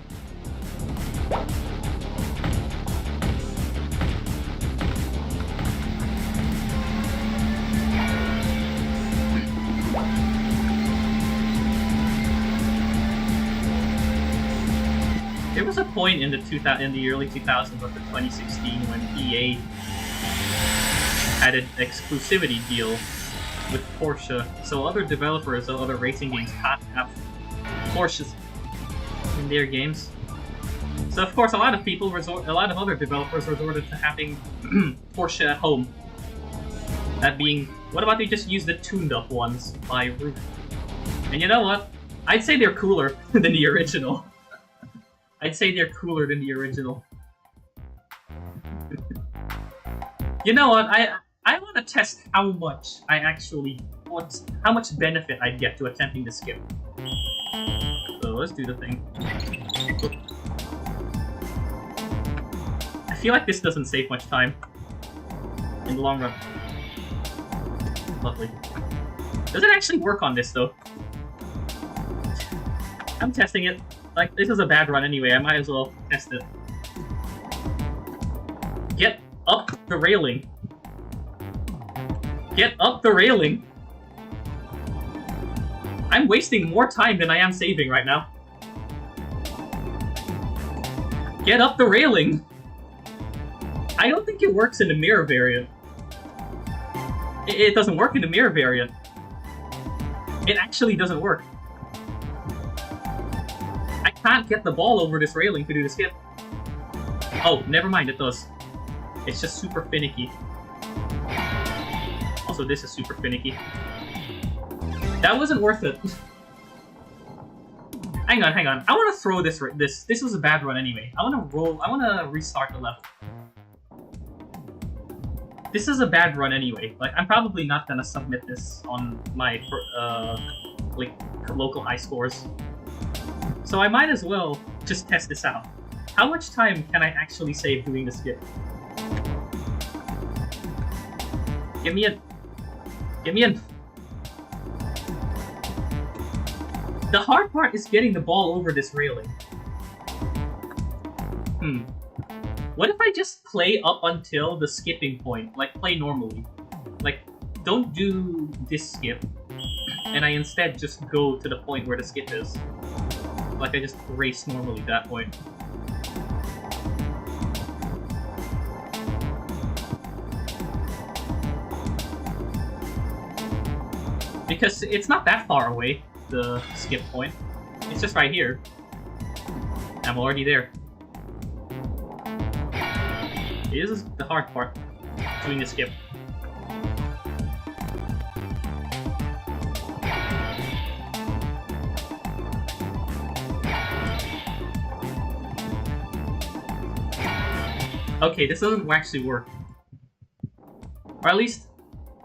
There was a point in the early 2000s, up to 2016, when EA had an exclusivity deal with Porsche, so other developers of other racing games can't have Porsches in their games. So of course, a lot of other developers resorted to having Porsche at home. That being, what about they just use the tuned-up ones by Root? And you know what? I'd say they're cooler than the original. I'd say they're cooler than the original. You know what? I want to test how much how much benefit I'd get to attempting to skip. So let's do the thing. I feel like this doesn't save much time in the long run. Lovely. Does it actually work on this though? I'm testing it. Like, this is a bad run anyway, I might as well test it. Get up the railing. Get up the railing! I'm wasting more time than I am saving right now. Get up the railing! I don't think it works in the mirror variant. It doesn't work in the mirror variant. It actually doesn't work. I can't get the ball over this railing to do the skip. Oh, never mind, it does. It's just super finicky. Also, this is super finicky. That wasn't worth it. Hang on. I want to throw this. This was a bad run anyway. I want to restart the level. This is a bad run anyway. Like, I'm probably not gonna submit this on my like local high scores. So I might as well just test this out. How much time can I actually save doing the skip? Give me in. The hard part is getting the ball over this railing. What if I just play up until the skipping point? Like, play normally. Like, don't do this skip, and I instead just go to the point where the skip is. Like, I just race normally at that point. Because it's not that far away, the skip point. It's just right here. I'm already there. This is the hard part, doing the skip. Okay, this doesn't actually work. Or at least,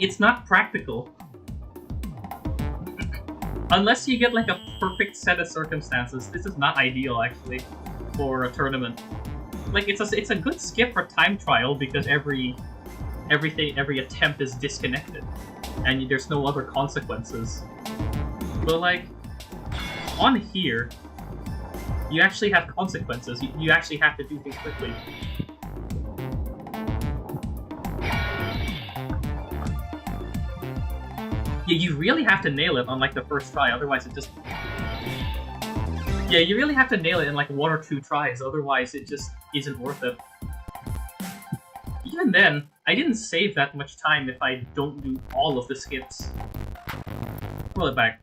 it's not practical. Unless you get like a perfect set of circumstances, this is not ideal actually for a tournament. Like it's a good skip for time trial because every attempt is disconnected and there's no other consequences. But like on here, you actually have consequences. You actually have to do things quickly. Yeah, you really have to nail it on like the first try, otherwise it just... Yeah, you really have to nail it in like 1 or 2 tries, otherwise it just isn't worth it. Even then, I didn't save that much time if I don't do all of the skips. Roll it back.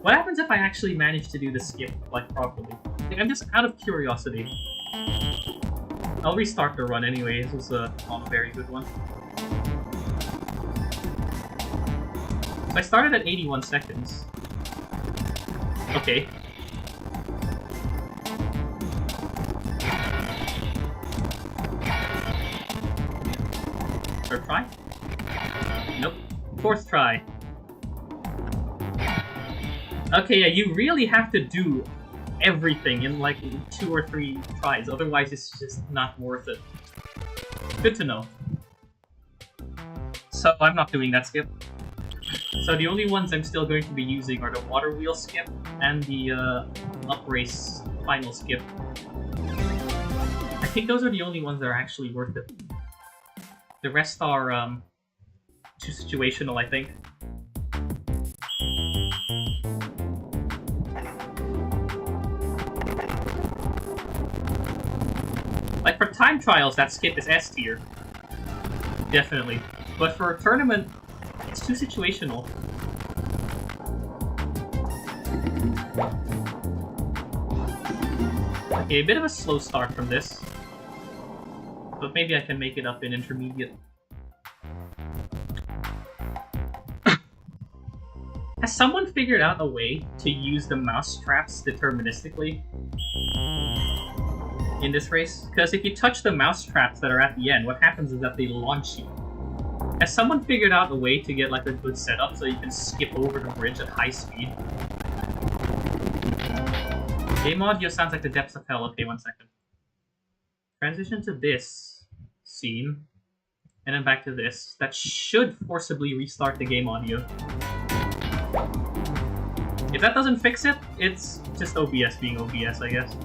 What happens if I actually manage to do the skip, like, properly? Like, I'm just out of curiosity. I'll restart the run anyway, this was not a very good one. So I started at 81 seconds. Okay. Third try? Nope. 4th try. Okay, yeah, you really have to do everything in like 2 or 3 tries, otherwise it's just not worth it. Good to know. So I'm not doing that skip. So the only ones I'm still going to be using are the water wheel skip and the up race final skip. I think those are the only ones that are actually worth it. The rest are too situational, I think. Like for time trials, that skip is S tier. Definitely. But for a tournament, it's too situational. Okay, a bit of a slow start from this. But maybe I can make it up in intermediate. Has someone figured out a way to use the mouse traps deterministically in this race? Because if you touch the mouse traps that are at the end, what happens is that they launch you. Has someone figured out a way to get like a good setup so you can skip over the bridge at high speed? Game audio sounds like the depths of hell. Okay, 1 second. Transition to this scene, and then back to this. That should forcibly restart the game audio. If that doesn't fix it, it's just OBS being OBS, I guess.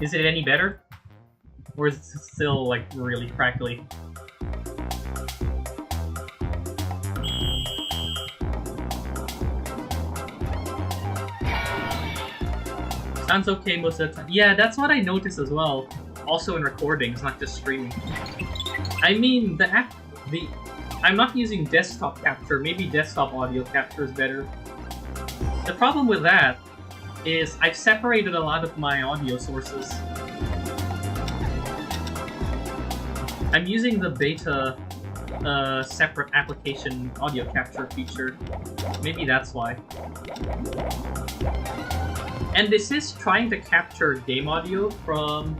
Is it any better? Or is it still, like, really crackly? Sounds okay most of the time. Yeah, that's what I noticed as well. Also in recordings, not just streaming. I mean, I'm not using desktop capture. Maybe desktop audio capture is better. The problem with that is I've separated a lot of my audio sources. I'm using the beta separate application audio capture feature. Maybe that's why. And this is trying to capture game audio from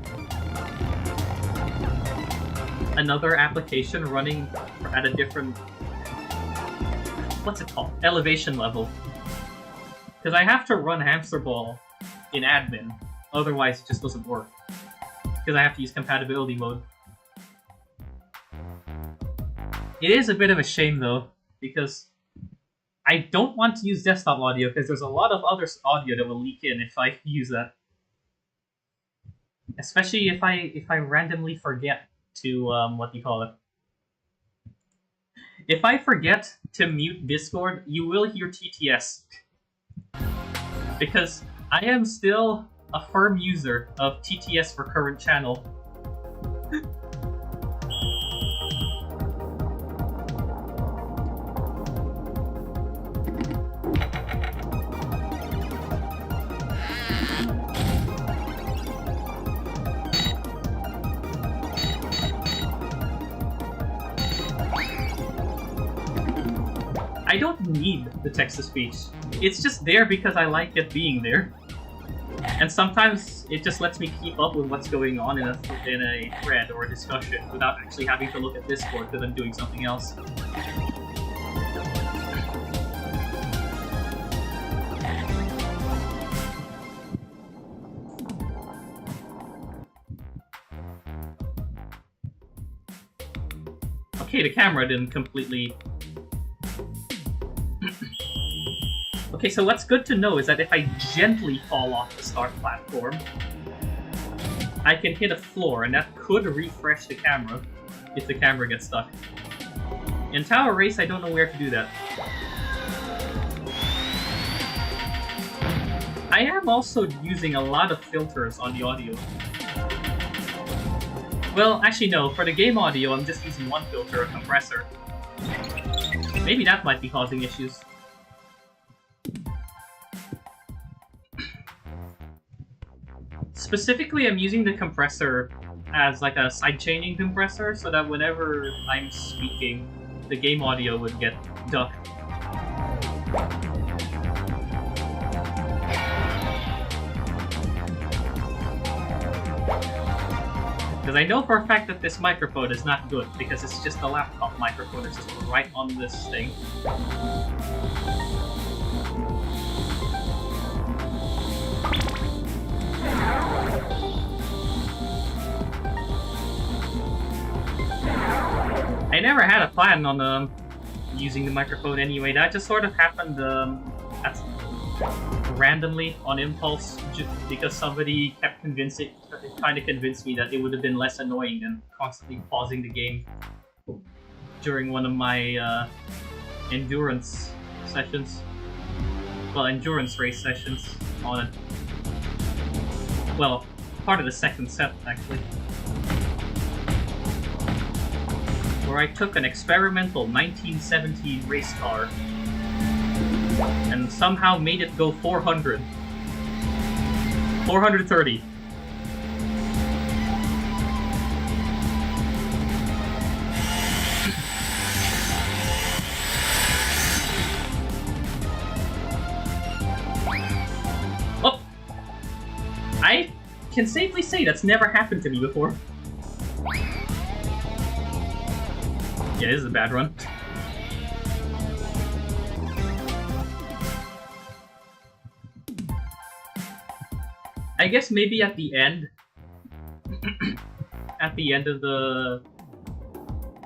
another application running at a different... what's it called? Elevation level. Because I have to run Hamsterball in admin, otherwise it just doesn't work. Because I have to use compatibility mode. It is a bit of a shame though, because I don't want to use desktop audio because there's a lot of other audio that will leak in if I use that. Especially if I randomly forget to what do you call it? If I forget to mute Discord, you will hear TTS. Because I am still a firm user of TTS for current channel. I don't need the text-to-speech. It's just there because I like it being there. And sometimes it just lets me keep up with what's going on in a thread or a discussion without actually having to look at Discord because I'm doing something else. Okay, the camera didn't completely... Okay, so what's good to know is that if I gently fall off the start platform, I can hit a floor, and that could refresh the camera if the camera gets stuck. In Tower Race, I don't know where to do that. I am also using a lot of filters on the audio. Well, actually no, for the game audio, I'm just using one filter, a compressor. Maybe that might be causing issues. Specifically, I'm using the compressor as like a sidechaining compressor so that whenever I'm speaking, the game audio would get ducked. Because I know for a fact that this microphone is not good because it's just a laptop microphone that's just right on this thing. I never had a plan on using the microphone anyway. That just sort of happened randomly on impulse, just because somebody kept trying to convince me that it would have been less annoying than constantly pausing the game during one of my endurance sessions. Well, endurance race sessions on it. Well, part of the second set, actually. Where I took an experimental 1970 race car and somehow made it go 400. 430. Oh! I can safely say that's never happened to me before. Yeah, this is a bad run. I guess maybe at the end... at the end of the...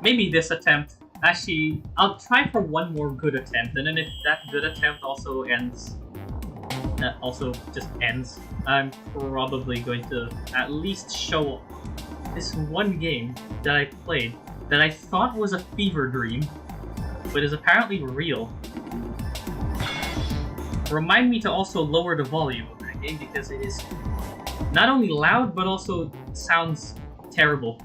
Maybe this attempt. Actually, I'll try for one more good attempt, and then if that good attempt also ends... also just ends, I'm probably going to at least show this one game that I played that I thought was a fever dream, but is apparently real. Remind me to also lower the volume of that game because it is not only loud, but also sounds terrible.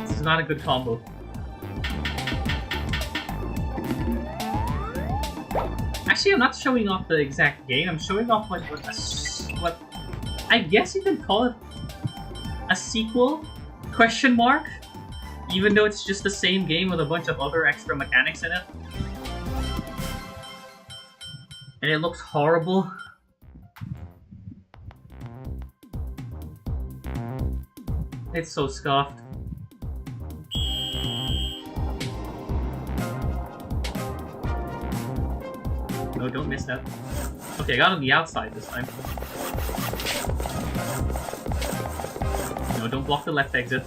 This is not a good combo. Actually, I'm not showing off the exact game. I'm showing off like what I guess you could call it a sequel? Question mark? Even though it's just the same game with a bunch of other extra mechanics in it. And it looks horrible. It's so scuffed. No, don't miss that. Okay, I got on the outside this time. No, don't block the left exit.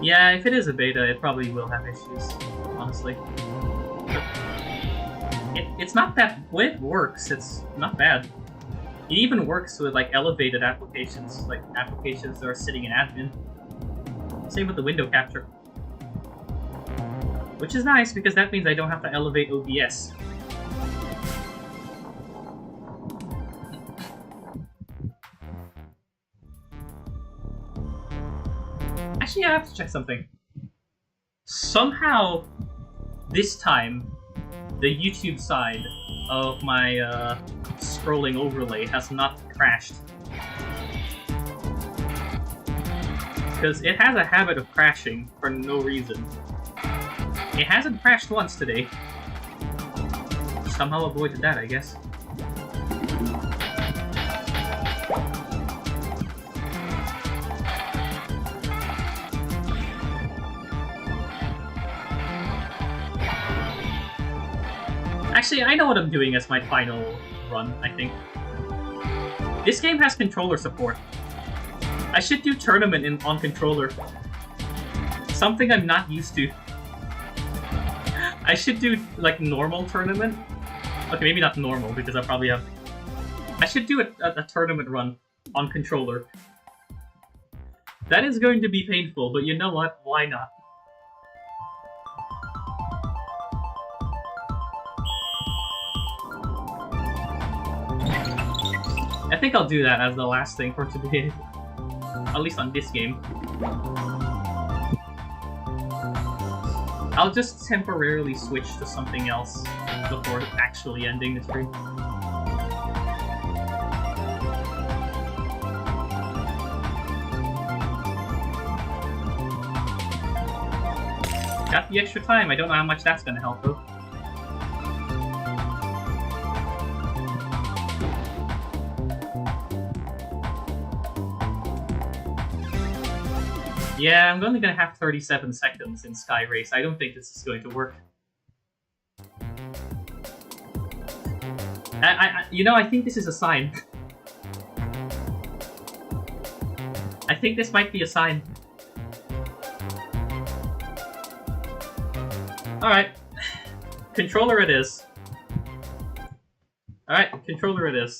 Yeah, if it is a beta, it probably will have issues, honestly. It's not that... when it works, it's not bad. It even works with, like, elevated applications, like applications that are sitting in admin. Same with the window capture. Which is nice, because that means I don't have to elevate OBS. Actually, I have to check something. Somehow, this time, the YouTube side of my scrolling overlay has not crashed. Because it has a habit of crashing for no reason. It hasn't crashed once today. Somehow avoided that, I guess. Actually, I know what I'm doing as my final run, I think. This game has controller support. I should do tournament on controller. Something I'm not used to. I should do, like, normal tournament. Okay, maybe not normal, because I probably have... I should do a tournament run on controller. That is going to be painful, but you know what? Why not? I think I'll do that as the last thing for today. At least on this game. I'll just temporarily switch to something else before actually ending the stream. Got the extra time. I don't know how much that's gonna help though. Yeah, I'm only gonna have 37 seconds in Sky Race. I don't think this is going to work. You know, I think this is a sign. I think this might be a sign. Alright. Controller it is. Alright, controller it is.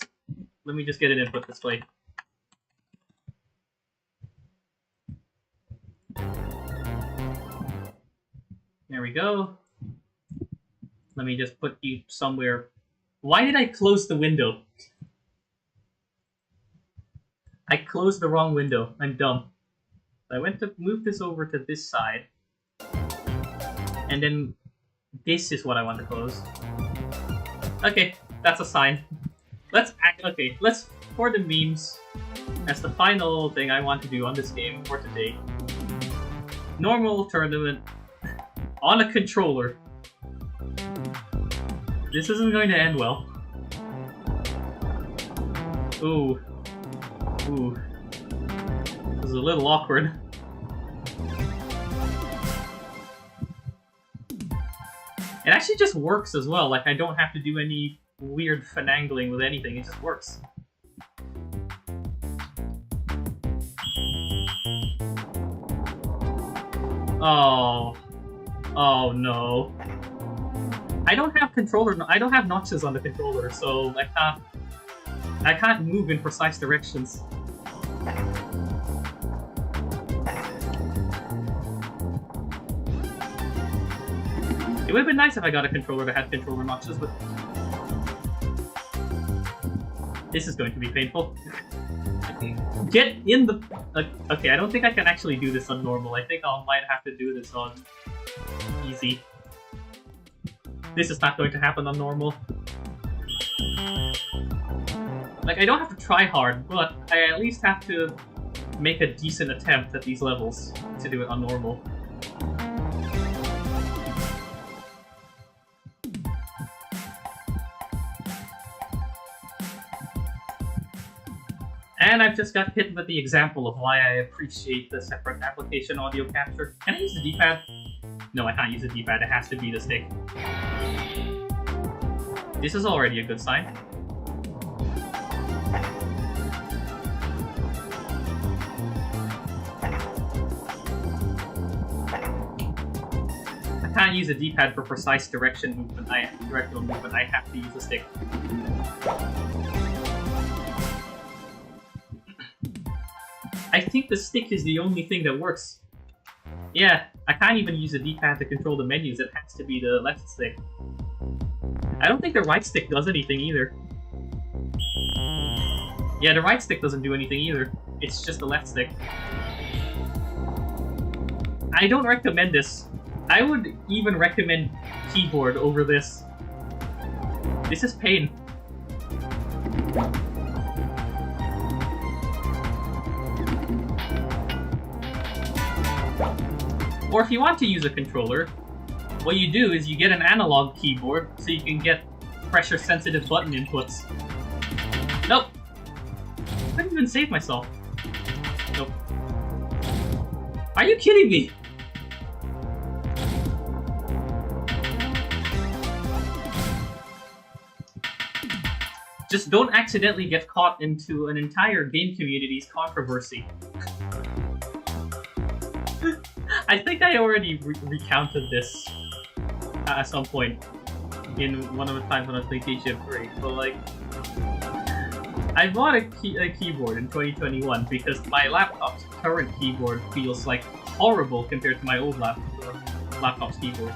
Let me just get an input display. There we go. Let me just put you somewhere. Why did I close the window? I closed the wrong window. I'm dumb. I went to move this over to this side. And then this is what I want to close. Okay, that's a sign. Let's act. Okay, let's, for the memes, that's the final thing I want to do on this game for today. Normal tournament on a controller. This isn't going to end well. Ooh. Ooh. This is a little awkward. It actually just works as well, like I don't have to do any weird finagling with anything, it just works. Oh. Oh no. I don't have controller, I don't have notches on the controller, so I can't move in precise directions. It would have been nice if I got a controller that had controller notches, but this is going to be painful. Get in the... okay, I don't think I can actually do this on normal. I think I might have to do this on easy. This is not going to happen on normal. Like, I don't have to try hard, but I at least have to make a decent attempt at these levels to do it on normal. And I've just got hit with the example of why I appreciate the separate application audio capture. Can I use the D-pad? No, I can't use the D-pad, it has to be the stick. This is already a good sign. can't use a D-pad for precise directional movement. I have to use a stick. I think the stick is the only thing that works. Yeah, I can't even use a D-pad to control the menus. It has to be the left stick. I don't think the right stick does anything either. Yeah, the right stick doesn't do anything either. It's just the left stick. I don't recommend this. I would even recommend keyboard over this. This is pain. Or if you want to use a controller, what you do is you get an analog keyboard so you can get pressure-sensitive button inputs. Nope! I couldn't even save myself. Nope. Are you kidding me? Just don't accidentally get caught into an entire game community's controversy. I think I already recounted this at some point in one of the times when I was playing KGF3, but like, I bought a keyboard in 2021 because my laptop's current keyboard feels like horrible compared to my old laptop's keyboard.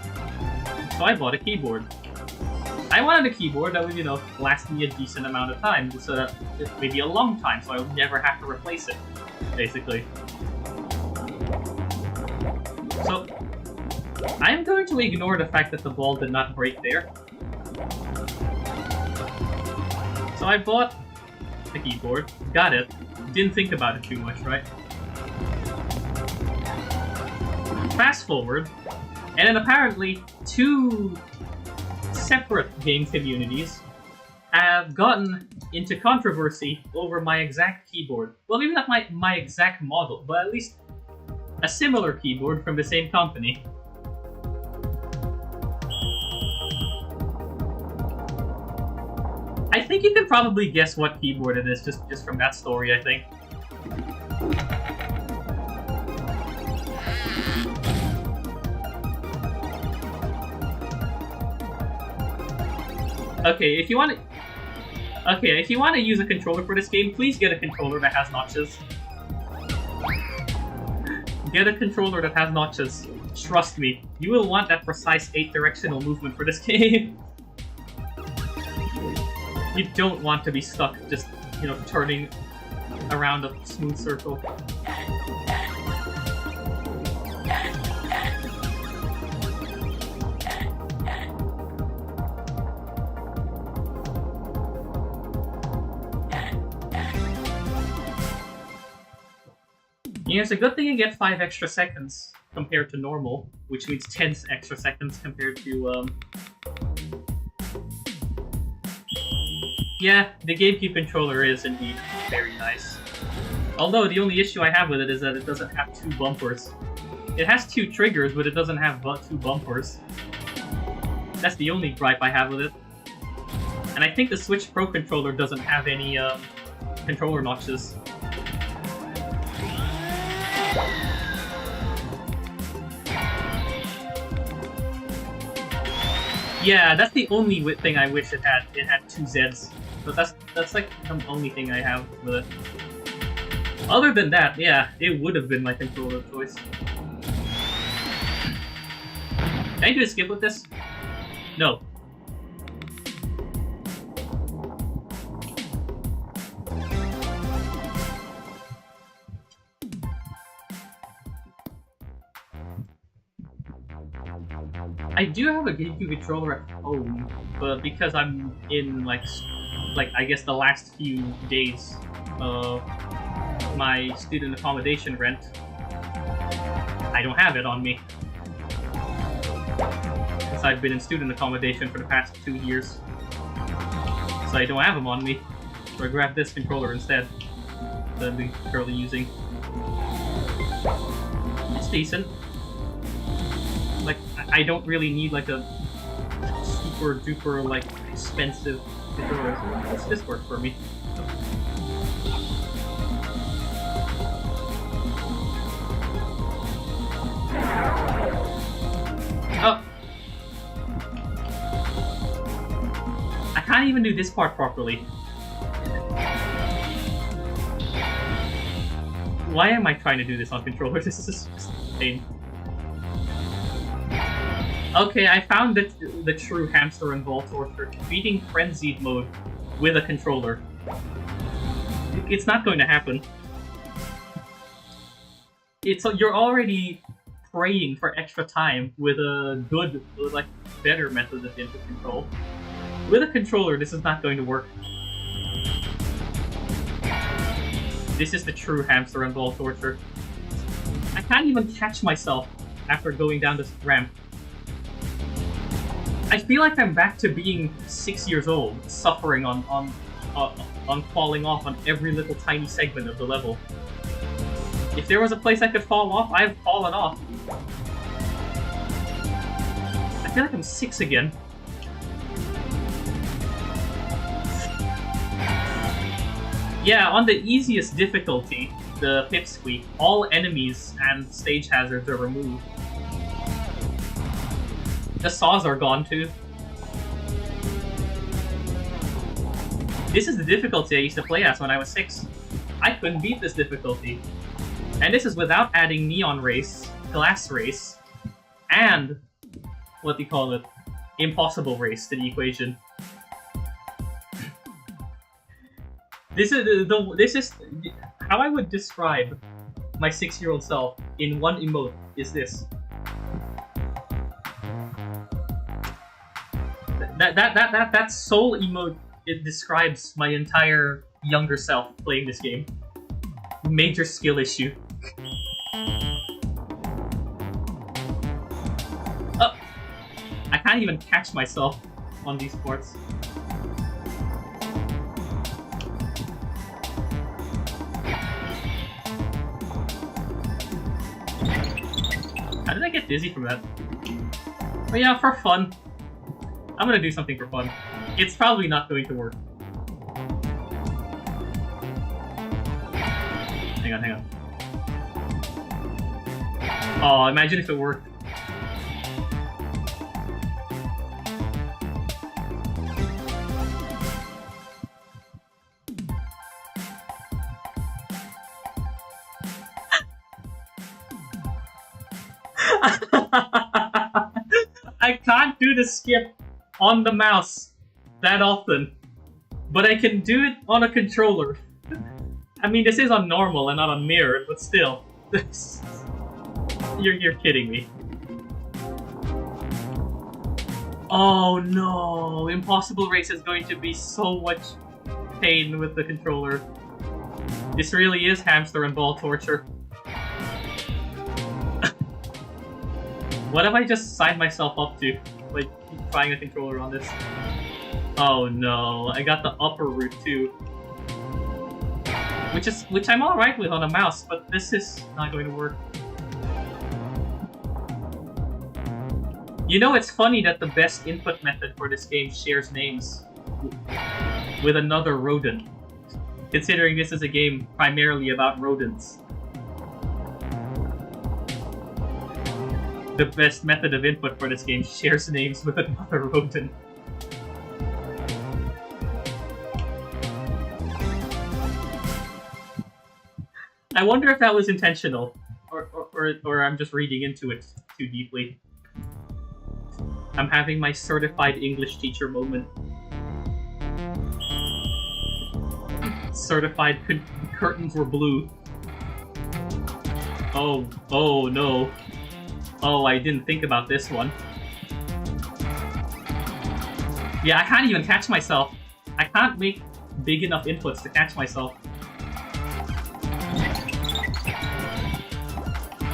So I bought a keyboard. I wanted a keyboard that would, you know, last me a decent amount of time, so that maybe a long time, so I would never have to replace it, basically. So, I'm going to ignore the fact that the ball did not break there. So I bought the keyboard, got it, didn't think about it too much, right? Fast forward, and then apparently 2 separate game communities have gotten into controversy over my exact keyboard. Well, maybe not my exact model, but at least a similar keyboard from the same company. I think you can probably guess what keyboard it is just from that story, I think. Okay, if you want to use a controller for this game, please get a controller that has notches. Get a controller that has notches. Trust me, you will want that precise 8-directional movement for this game. You don't want to be stuck just, you know, turning around a smooth circle. Yeah, it's a good thing you get 5 extra seconds compared to normal, which means 10 extra seconds compared to, Yeah, the GameCube controller is indeed very nice. Although, the only issue I have with it is that it doesn't have 2 bumpers. It has 2 triggers, but it doesn't have 2 bumpers. That's the only gripe I have with it. And I think the Switch Pro controller doesn't have any, controller notches. Yeah, that's the only thing I wish it had. It had 2 Zs, but that's like the only thing I have with it. Other than that, yeah, it would have been my controller of choice. Can I do a skip with this? No. I do have a GameCube controller at home, but because I'm in like I guess the last few days of my student accommodation rent, I don't have it on me. Since I've been in student accommodation for the past 2 years. So I don't have them on me. So I grabbed this controller instead that I've been currently using. It's decent. Like, I don't really need like a super duper like expensive controller. So this works for me. Oh, even do this part properly. Why am I trying to do this on controller? This is just insane. Okay, I found the true hamster and ball torture. Beating Frenzied mode with a controller. It's not going to happen. You're already praying for extra time with a good, like, better method of input control. With a controller, this is not going to work. This is the true hamster and ball torture. I can't even catch myself after going down this ramp. I feel like I'm back to being 6 years old, suffering on falling off on every little tiny segment of the level. If there was a place I could fall off, I've fallen off. I feel like I'm 6 again. Yeah, on the easiest difficulty, the pipsqueak, all enemies and stage hazards are removed. The saws are gone too. This is the difficulty I used to play as when I was 6. I couldn't beat this difficulty. And this is without adding Neon Race, Glass Race, and what do you call it? Impossible Race to the equation. This is how I would describe my 6-year-old self in one emote is this. That sole emote, it describes my entire younger self playing this game. Major skill issue. Oh! I can't even catch myself on these parts. How did I get dizzy from that? But yeah, for fun. I'm gonna do something for fun. It's probably not going to work. Hang on. Oh, imagine if it worked. I can't do the skip on the mouse that often, but I can do it on a controller. I mean, this is on normal and not on mirror, but still. You're kidding me. Oh no! Impossible Race is going to be so much pain with the controller. This really is hamster and ball torture. What have I just signed myself up to? Like, trying a controller on this? Oh no, I got the upper route too. Which I'm alright with on a mouse, but this is not going to work. You know, it's funny that the best input method for this game shares names with another rodent, considering this is a game primarily about rodents. The best method of input for this game shares names with another rodent. I wonder if that was intentional, or I'm just reading into it too deeply. I'm having my certified English teacher moment. Certified curtains were blue. Oh no. Oh, I didn't think about this one. Yeah, I can't even catch myself. I can't make big enough inputs to catch myself.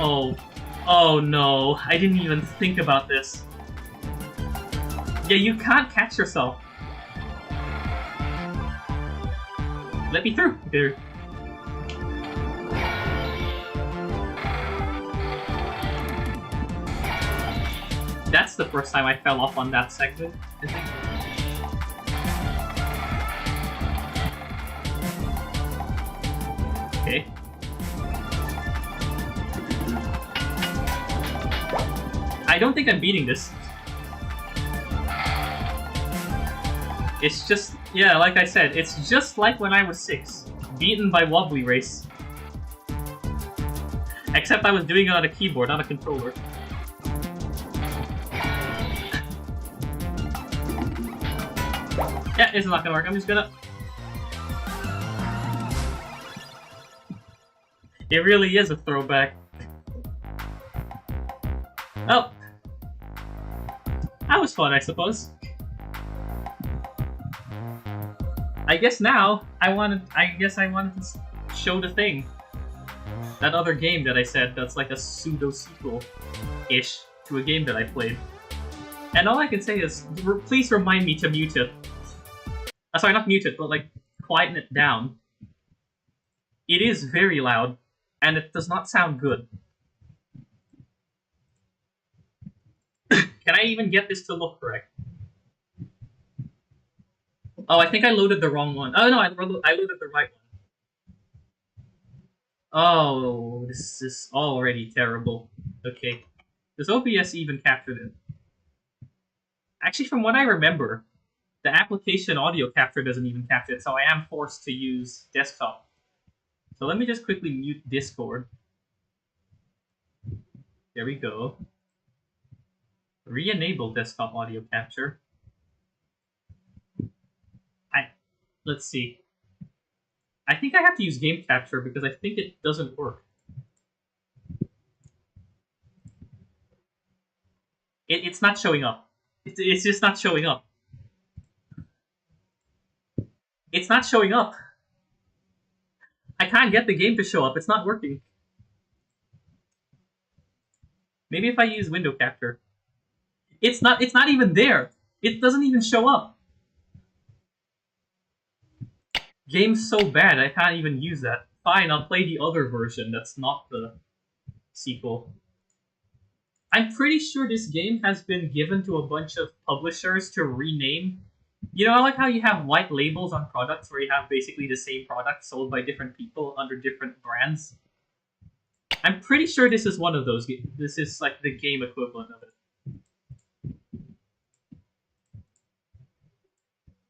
Oh no, I didn't even think about this. Yeah, you can't catch yourself. Let me through. There. That's the first time I fell off on that segment, I think. Okay. I don't think I'm beating this. It's just, yeah, like I said, it's just like when I was 6, beaten by Wobbly Race. Except I was doing it on a keyboard, not a controller. Yeah, it's not gonna work. I'm just gonna... It really is a throwback. Oh. That was fun, I suppose. I guess now, I wanted to show the thing. That other game that I said that's like a pseudo-sequel-ish to a game that I played. And all I can say is, please remind me to mute it. Sorry, not mute it, but like, quieten it down. It is very loud, and it does not sound good. Can I even get this to look correct? Oh, I think I loaded the wrong one. Oh no, I loaded the right one. Oh, this is already terrible. Okay. Does OBS even capture it? Actually, from what I remember, the application audio capture doesn't even capture it, so I am forced to use desktop. So let me just quickly mute Discord. There we go. Re-enable desktop audio capture. Let's see. I think I have to use game capture because I think it doesn't work. It's not showing up. It's just not showing up. It's not showing up. I can't get the game to show up. It's not working. Maybe if I use window capture. It's not even there. It doesn't even show up. Game's so bad, I can't even use that. Fine, I'll play the other version that's not the sequel. I'm pretty sure this game has been given to a bunch of publishers to rename. You know, I like how you have white labels on products where you have basically the same product sold by different people under different brands. I'm pretty sure this is one of those. This is like the game equivalent of it.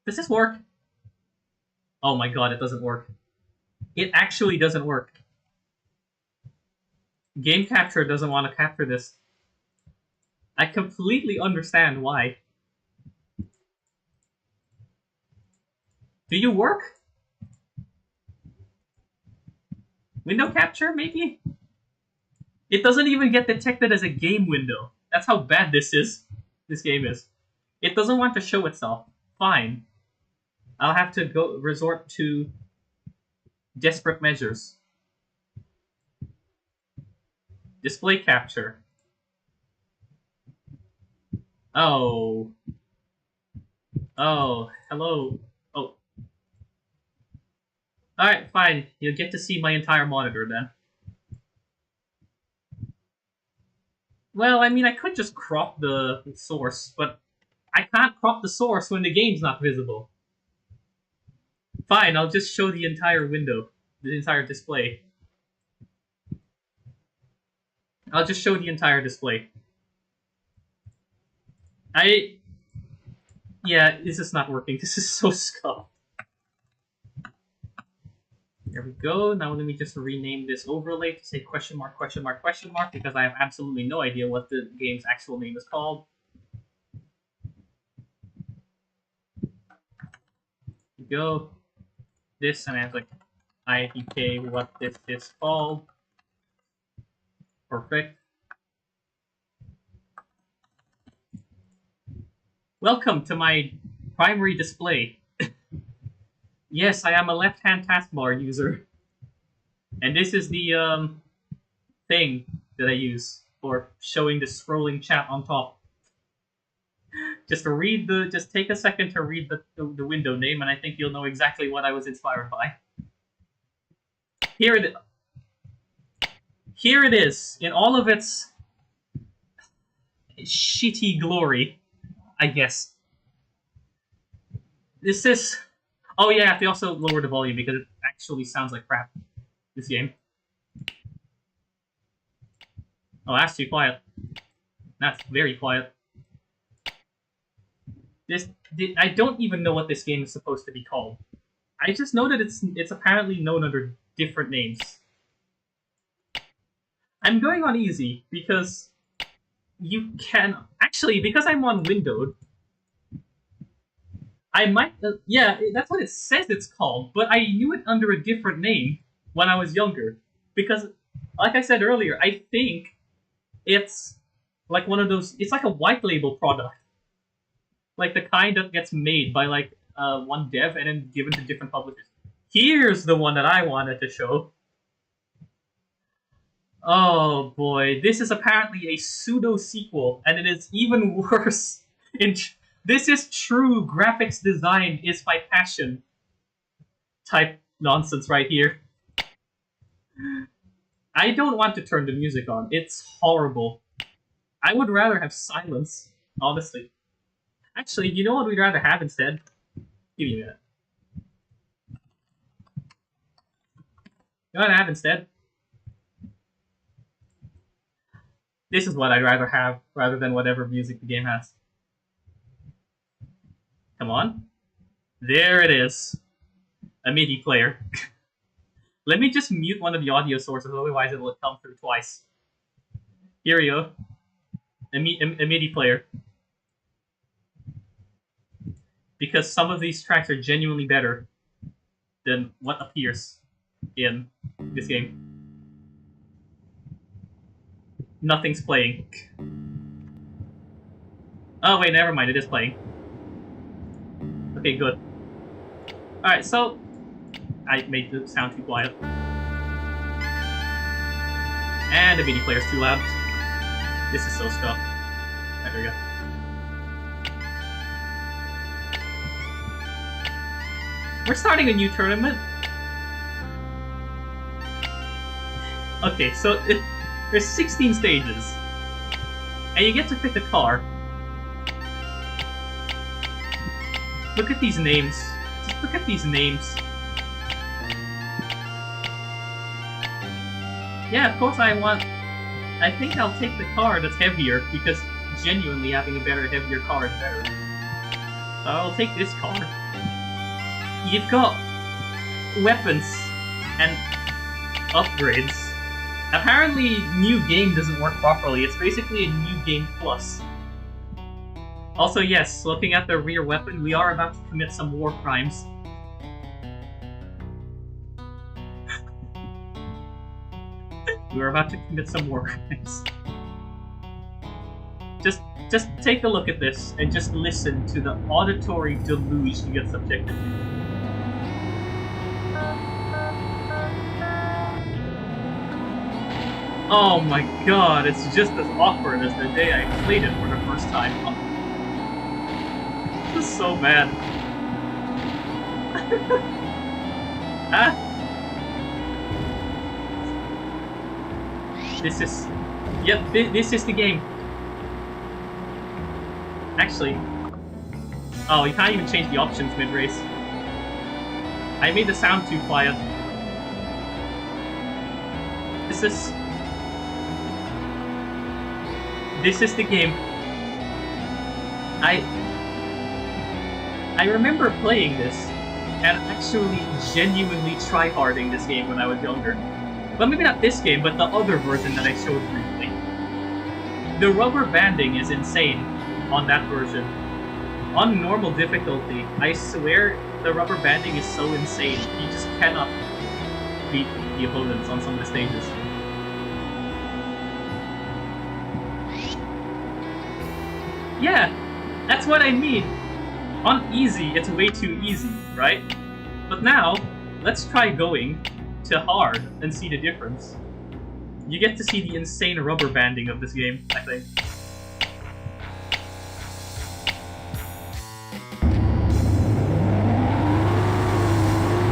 Does this work? Oh my god, it doesn't work. It actually doesn't work. Game capture doesn't want to capture this. I completely understand why. Do you work? Window capture, maybe? It doesn't even get detected as a game window. That's how bad this is. This game is. It doesn't want to show itself. Fine. I'll have to go resort to desperate measures. Display capture. Oh. Oh, hello. Oh. Alright, fine. You'll get to see my entire monitor then. Well, I mean, I could just crop the source, but I can't crop the source when the game's not visible. Fine, I'll just show the entire window, the entire display. I'll just show the entire display. Yeah, this is not working. This is so scuffed. There we go. Now let me just rename this overlay to say question mark, question mark, question mark, because I have absolutely no idea what the game's actual name is called. There we go. This, and I have like IDK what this is called. Perfect. Welcome to my primary display. Yes, I am a left-hand taskbar user. And this is the thing that I use for showing the scrolling chat on top. Just take a second to read the window name, and I think you'll know exactly what I was inspired by. Here it is, in all of its shitty glory, I guess. This is... Oh yeah, I have to also lower the volume because it actually sounds like crap, this game. Oh, that's too quiet. That's very quiet. I don't even know what this game is supposed to be called. I just know that it's apparently known under different names. I'm going on easy because you can actually, because I'm on windowed. I might, yeah, that's what it says it's called, but I knew it under a different name when I was younger. Because, like I said earlier, I think it's like one of those, it's like a white label product. Like the kind that gets made by like one dev and then given to different publishers. Here's the one that I wanted to show. Oh boy, this is apparently a pseudo sequel, and it is even worse. This is true graphics design is my passion type nonsense right here. I don't want to turn the music on. It's horrible. I would rather have silence, honestly. Actually, you know what we'd rather have instead? Give me a minute. You know what I have instead? This is what I'd rather have, rather than whatever music the game has. Come on. There it is. A MIDI player. Let me just mute one of the audio sources, otherwise it will come through twice. Here we go. A MIDI player. Because some of these tracks are genuinely better than what appears in this game. Nothing's playing. Oh wait, never mind, it is playing. Okay, good. Alright, so I made the sound too quiet. And the MIDI player's too loud. This is so stuff. There we go. We're starting a new tournament. Okay, so there's 16 stages. And you get to pick a car. Look at these names. Just look at these names. Yeah, of course I think I'll take the car that's heavier, because genuinely having a better, heavier car is better. So I'll take this car. You've got weapons and upgrades. Apparently, new game doesn't work properly. It's basically a new game plus. Also, yes, looking at the rear weapon, we are about to commit some war crimes. We're about to commit some war crimes. Just take a look at this and just listen to the auditory deluge you get subjected to. Oh my god, it's just as awkward as the day I played it for the first time. This is so bad. Ah. This is... Yep, this is the game. Actually... Oh, you can't even change the options mid-race. I made the sound too quiet. This is the game. I remember playing this and actually genuinely tryharding this game when I was younger. Well, maybe not this game, but the other version that I showed briefly. The rubber banding is insane on that version. On normal difficulty, I swear the rubber banding is so insane, you just cannot beat the opponents on some of the stages. Yeah, that's what I mean. On easy, it's way too easy, right? But now, let's try going to hard and see the difference. You get to see the insane rubber banding of this game, I think.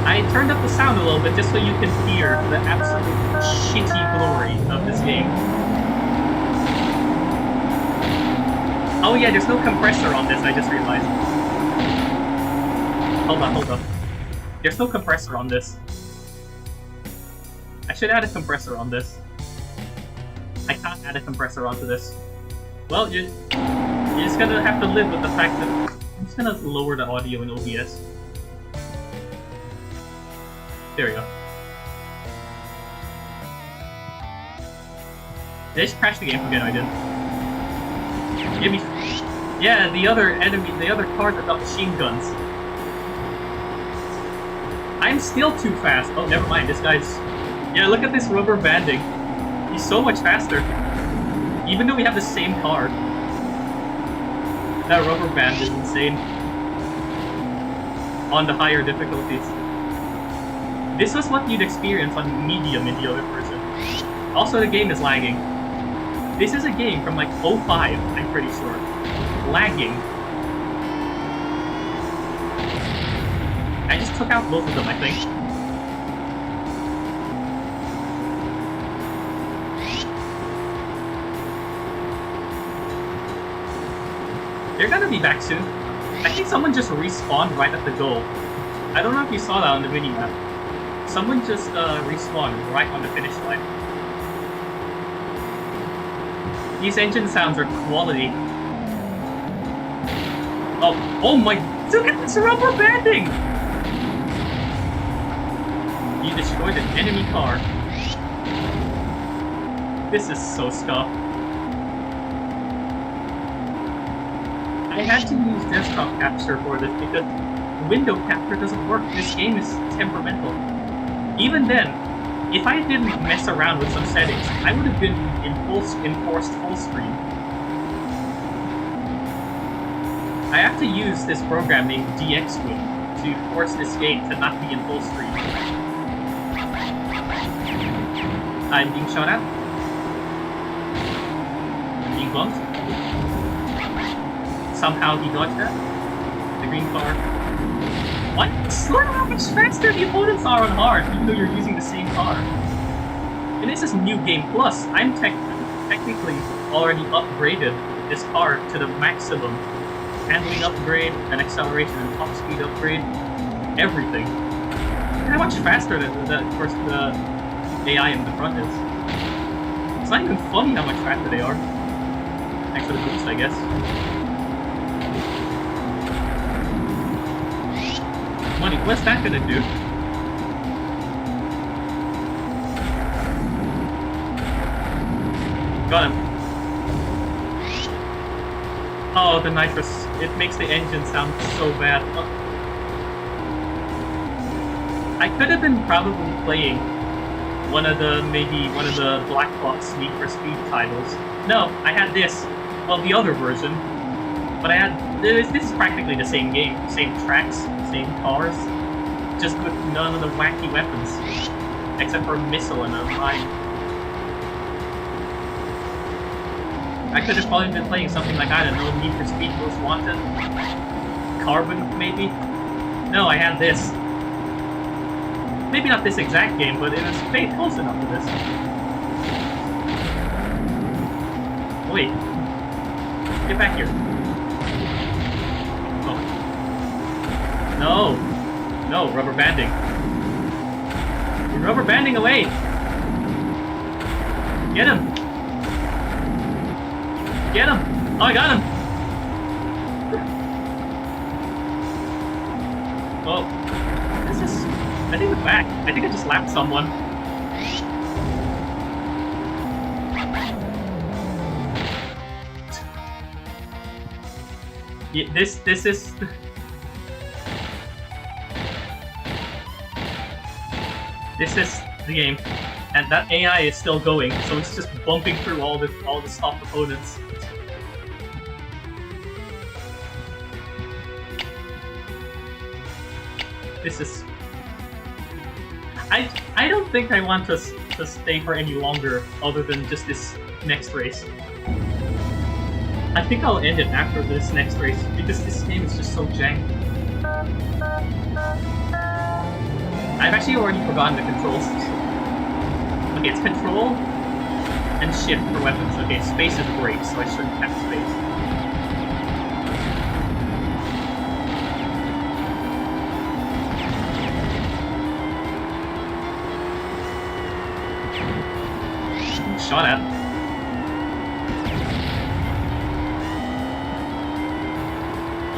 I turned up the sound a little bit just so you can hear the absolute shitty glory of this game. Oh yeah, there's no compressor on this, I just realized. Hold on. There's no compressor on this. I should add a compressor on this. I can't add a compressor onto this. Well, you're just gonna have to live with the fact that gonna lower the audio in OBS. There we go. Did I just crash the game again? I did. Give me. Yeah, the other enemy, the other cars have got machine guns. I'm still too fast. Oh, never mind. This guy's. Yeah, look at this rubber banding. He's so much faster. Even though we have the same car. That rubber band is insane. On the higher difficulties. This was what you'd experience on medium in the other version. Also, the game is lagging. This is a game from like 05, I'm pretty sure. Lagging. I just took out both of them, I think. They're gonna be back soon. I think someone just respawned right at the goal. I don't know if you saw that on the minimap. Someone just respawned right on the finish line. These engine sounds are quality. Oh my! Look at this rubber banding! You destroyed an enemy car. This is so scuffed. I had to use desktop capture for this because window capture doesn't work. This game is temperamental. Even then, if I didn't mess around with some settings, I would have been in enforced full screen. I have to use this program named DXWin to force this game to not be in full screen. I'm being shot at. I'm being bumped. Somehow he dodged that. The green car. What? Look how much faster the opponents are on hard, even though you're using the same car. And this is New Game Plus. I'm technically already upgraded this car to the maximum. Handling upgrade, an acceleration and top speed upgrade, everything. Look how much faster the AI in the front is. It's not even funny how much faster they are. Thanks for the boost, I guess. Money, what's that gonna do? Got him. Oh, the nitrous. It makes the engine sound so bad. Oh. I could have been probably playing one of the Black Box Need for Speed titles. No, I had this. Well, the other version. But I had... This is practically the same game. Same tracks, same cars. Just with none of the wacky weapons. Except for a missile and a mine. I could have probably been playing something like, I don't know, Need for Speed Most Wanted? Carbon, maybe? No, I had this. Maybe not this exact game, but it was pretty close enough to this. Wait. Get back here. Oh. No! No, rubber banding. You're rubber banding away! Get him! Get him! Oh, I got him! Oh. This is... I think we're back. I think I just lapped someone. Yeah, this is... This is the game. And that AI is still going, so it's just bumping through all the soft opponents. This is... I don't think I want to stay for any longer other than just this next race. I think I'll end it after this next race, because this game is just so jank. I've actually already forgotten the controls. Okay, it's control and shift for weapons. Okay, space is brake, so I shouldn't have space. Shot at.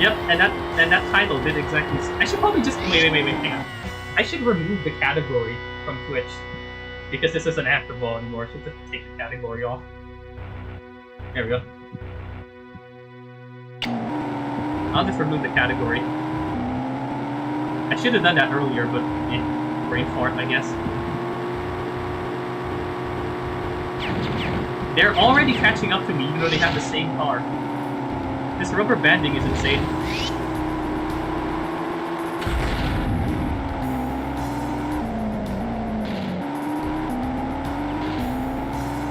Yep, and that title did exactly. I should probably just wait, hang on. I should remove the category from Twitch because this isn't Hamsterball anymore. I should just take the category off. There we go. I'll just remove the category. I should have done that earlier, but brain fart, I guess. They're already catching up to me, even though they have the same car. This rubber banding is insane.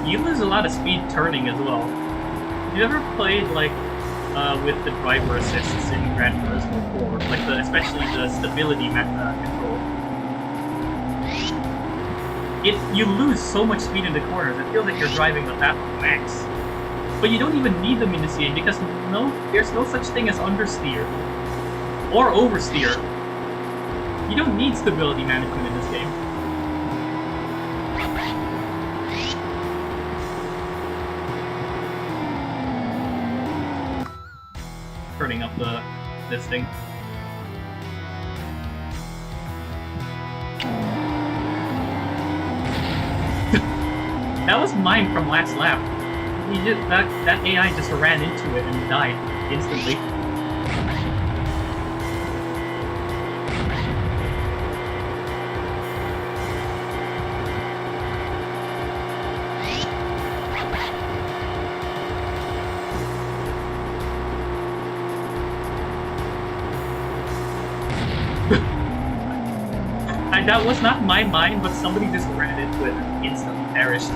You lose a lot of speed turning as well. Have you ever played, like, with the driver assists in Gran Turismo 4? Like, especially the stability control. You lose so much speed in the corners, it feels like you're driving the lap max. But you don't even need them in this game because there's no such thing as understeer or oversteer. You don't need stability management in this game. Turning up this thing. That was mine from last lap. That AI just ran into it and died instantly. That was not my mind, but somebody just ran into it and instantly perished.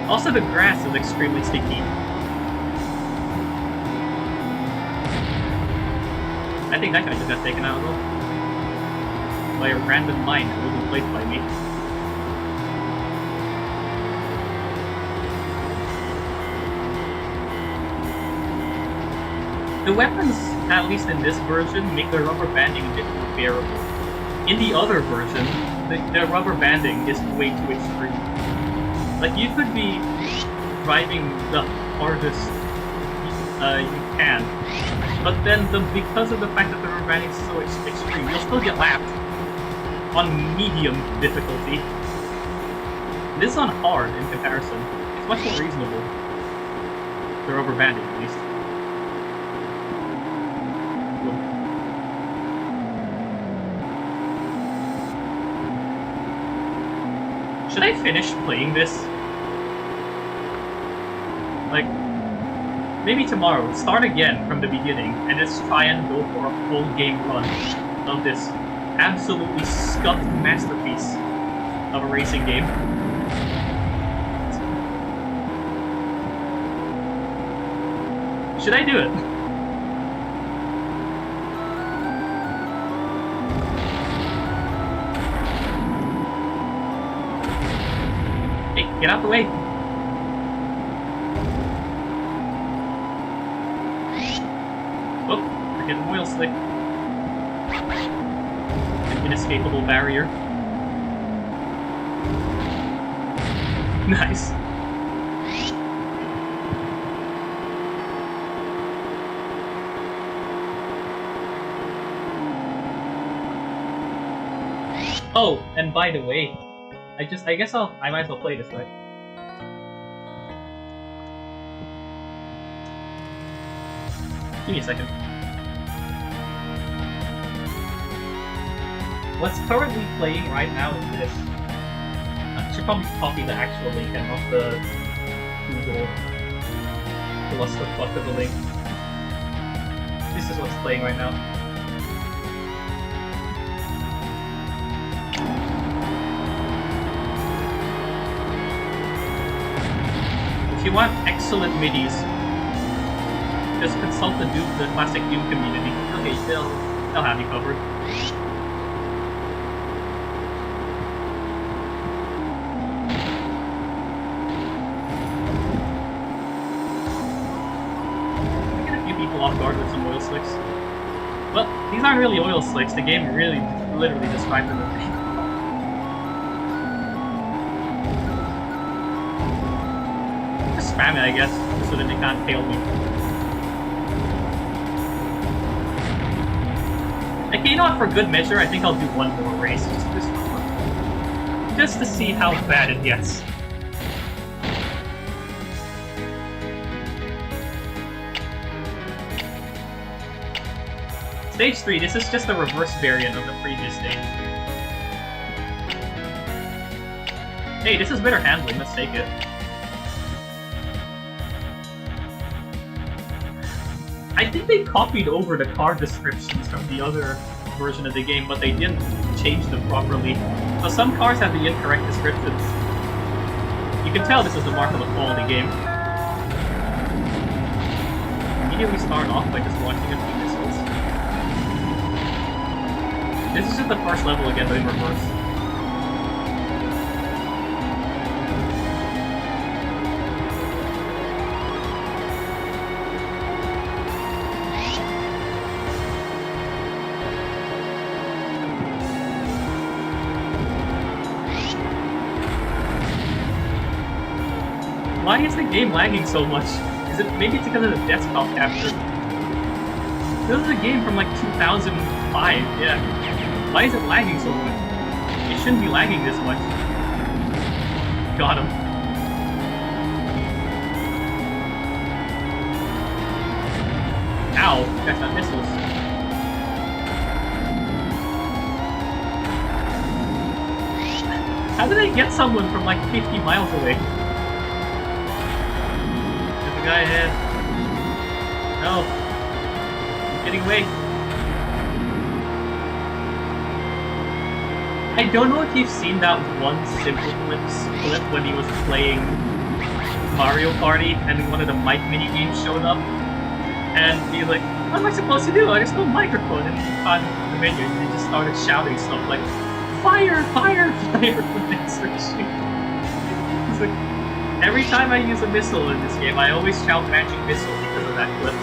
Also, the grass is extremely sticky. I think that guy just got taken out as well. By a random mine that wasn't placed by me. The weapons, at least in this version, make the rubber banding a bit more bearable. In the other version, the rubber banding is way too extreme. Like, you could be driving the hardest you can, but then because of the fact that the rubber banding is so extreme, you'll still get lapped on medium difficulty. This is on hard in comparison. It's much more reasonable. The rubber banding, at least. Should I finish playing this? Like, maybe tomorrow, start again from the beginning, and just try and go for a full game run of this absolutely scuffed masterpiece of a racing game. Should I do it? Get out the way! Oh, we're getting oil slick. An inescapable barrier. Nice. Oh, and by the way, I guess I might as well play this way. Give me a second. What's currently playing right now is this. I should probably copy the actual link and not the Google clusterfuck of the link. This is what's playing right now. If you want excellent midis, just consult the classic Doom community. Okay, they'll have you covered. I get a few people off guard with some oil slicks. Well, these aren't really oil slicks. The game really, literally described them as spam it, I guess, so that they can't tail me. Okay, you know what, for good measure, I think I'll do one more race, just to see how bad it gets. Stage 3, this is just a reverse variant of the previous stage. Hey, this is better handling, let's take it. I think they copied over the car descriptions from the other version of the game, but they didn't change them properly. So some cars have the incorrect descriptions. You can tell this is the mark of a quality game. Immediately start off by just launching a few missiles. This is just the first level again, but in reverse. Why is the game lagging so much? Is it maybe it's because of the desktop capture? This is a game from like 2005, yeah. Why is it lagging so much? It shouldn't be lagging this much. Got him. Ow, that's not missiles. How did I get someone from like 50 miles away? Guy ahead. No. I'm getting away. I don't know if you've seen that one simple clip when he was playing Mario Party and one of the mic mini games showed up. And he's like, what am I supposed to do? There's no microphone. And on the menu, he just started shouting stuff like, fire, fire, fire when they start shooting. He's like, every time I use a missile in this game, I always shout magic missile because of that clip.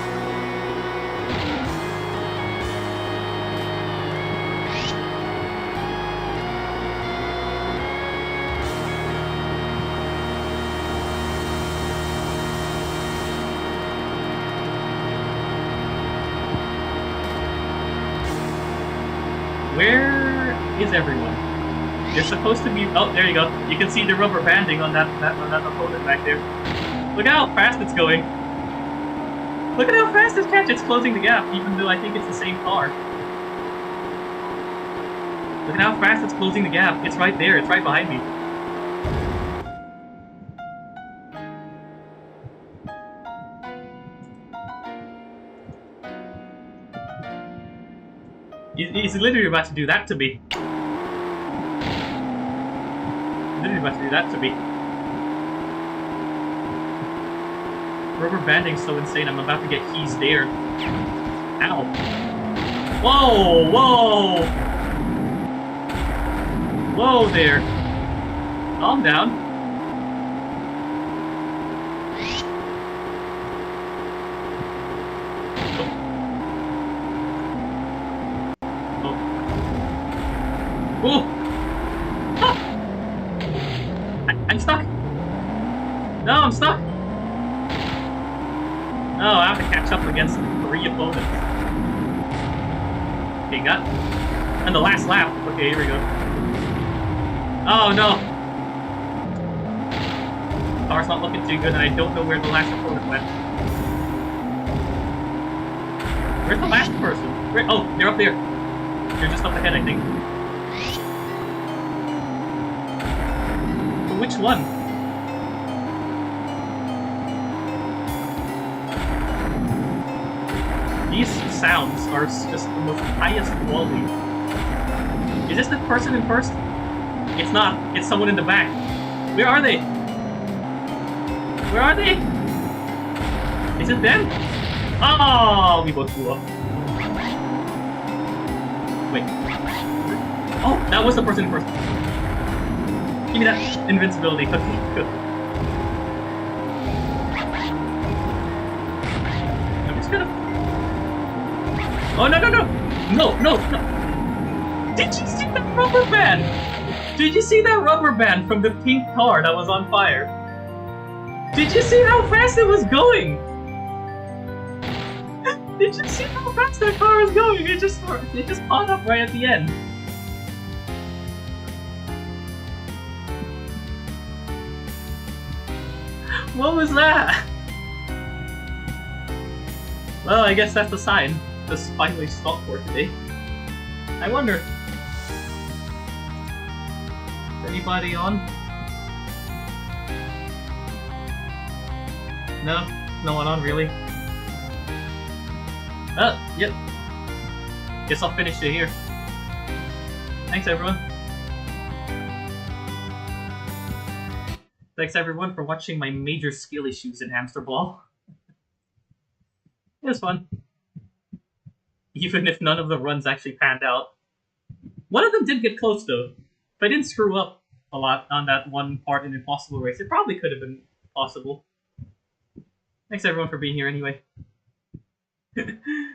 Where is everyone? You're supposed to be... Oh, there you go. You can see the rubber banding on that opponent back there. Look how fast it's going. Look at how fast this catch. It's closing the gap, even though I think it's the same car. Look at how fast it's closing the gap. It's right there. It's right behind me. He's literally about to do that to me. Literally about to do that to me. Rubber banding's so insane, I'm about to get keys there. Ow. Whoa! Whoa! Whoa there. Calm down. Oh! Ah! I'm stuck! No, I'm stuck! No, I have to catch up against 3 opponents. Okay, got... And the last lap. Okay, here we go. Oh, no! Car's not looking too good, and I don't know where the last opponent went. Where's the last person? Where... Oh, they're up there. They're just up ahead, I think. Which one? These sounds are just the most highest quality. Is this the person in first? It's not. It's someone in the back. Where are they? Where are they? Is it them? Oh, we both blew up. Wait. Oh, that was the person in first. Give me that invincibility. Okay, good. I'm just gonna... Oh, no, no, no! No, no, no! Did you see that rubber band? Did you see that rubber band from the pink car that was on fire? Did you see how fast it was going? Did you see how fast that car was going? It just caught up right at the end. What was that? Well, I guess that's the sign. Just finally stopped for today. I wonder. Is anybody on? No? No one on, really? Yep. Guess I'll finish it here. Thanks, everyone. Thanks, everyone, for watching my major skill issues in Hamsterball. It was fun. Even if none of the runs actually panned out. One of them did get close, though. If I didn't screw up a lot on that one part in Impossible Race, it probably could have been possible. Thanks, everyone, for being here anyway.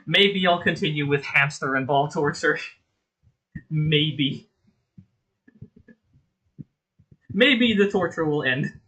Maybe I'll continue with hamster and ball torture. Maybe. Maybe the torture will end.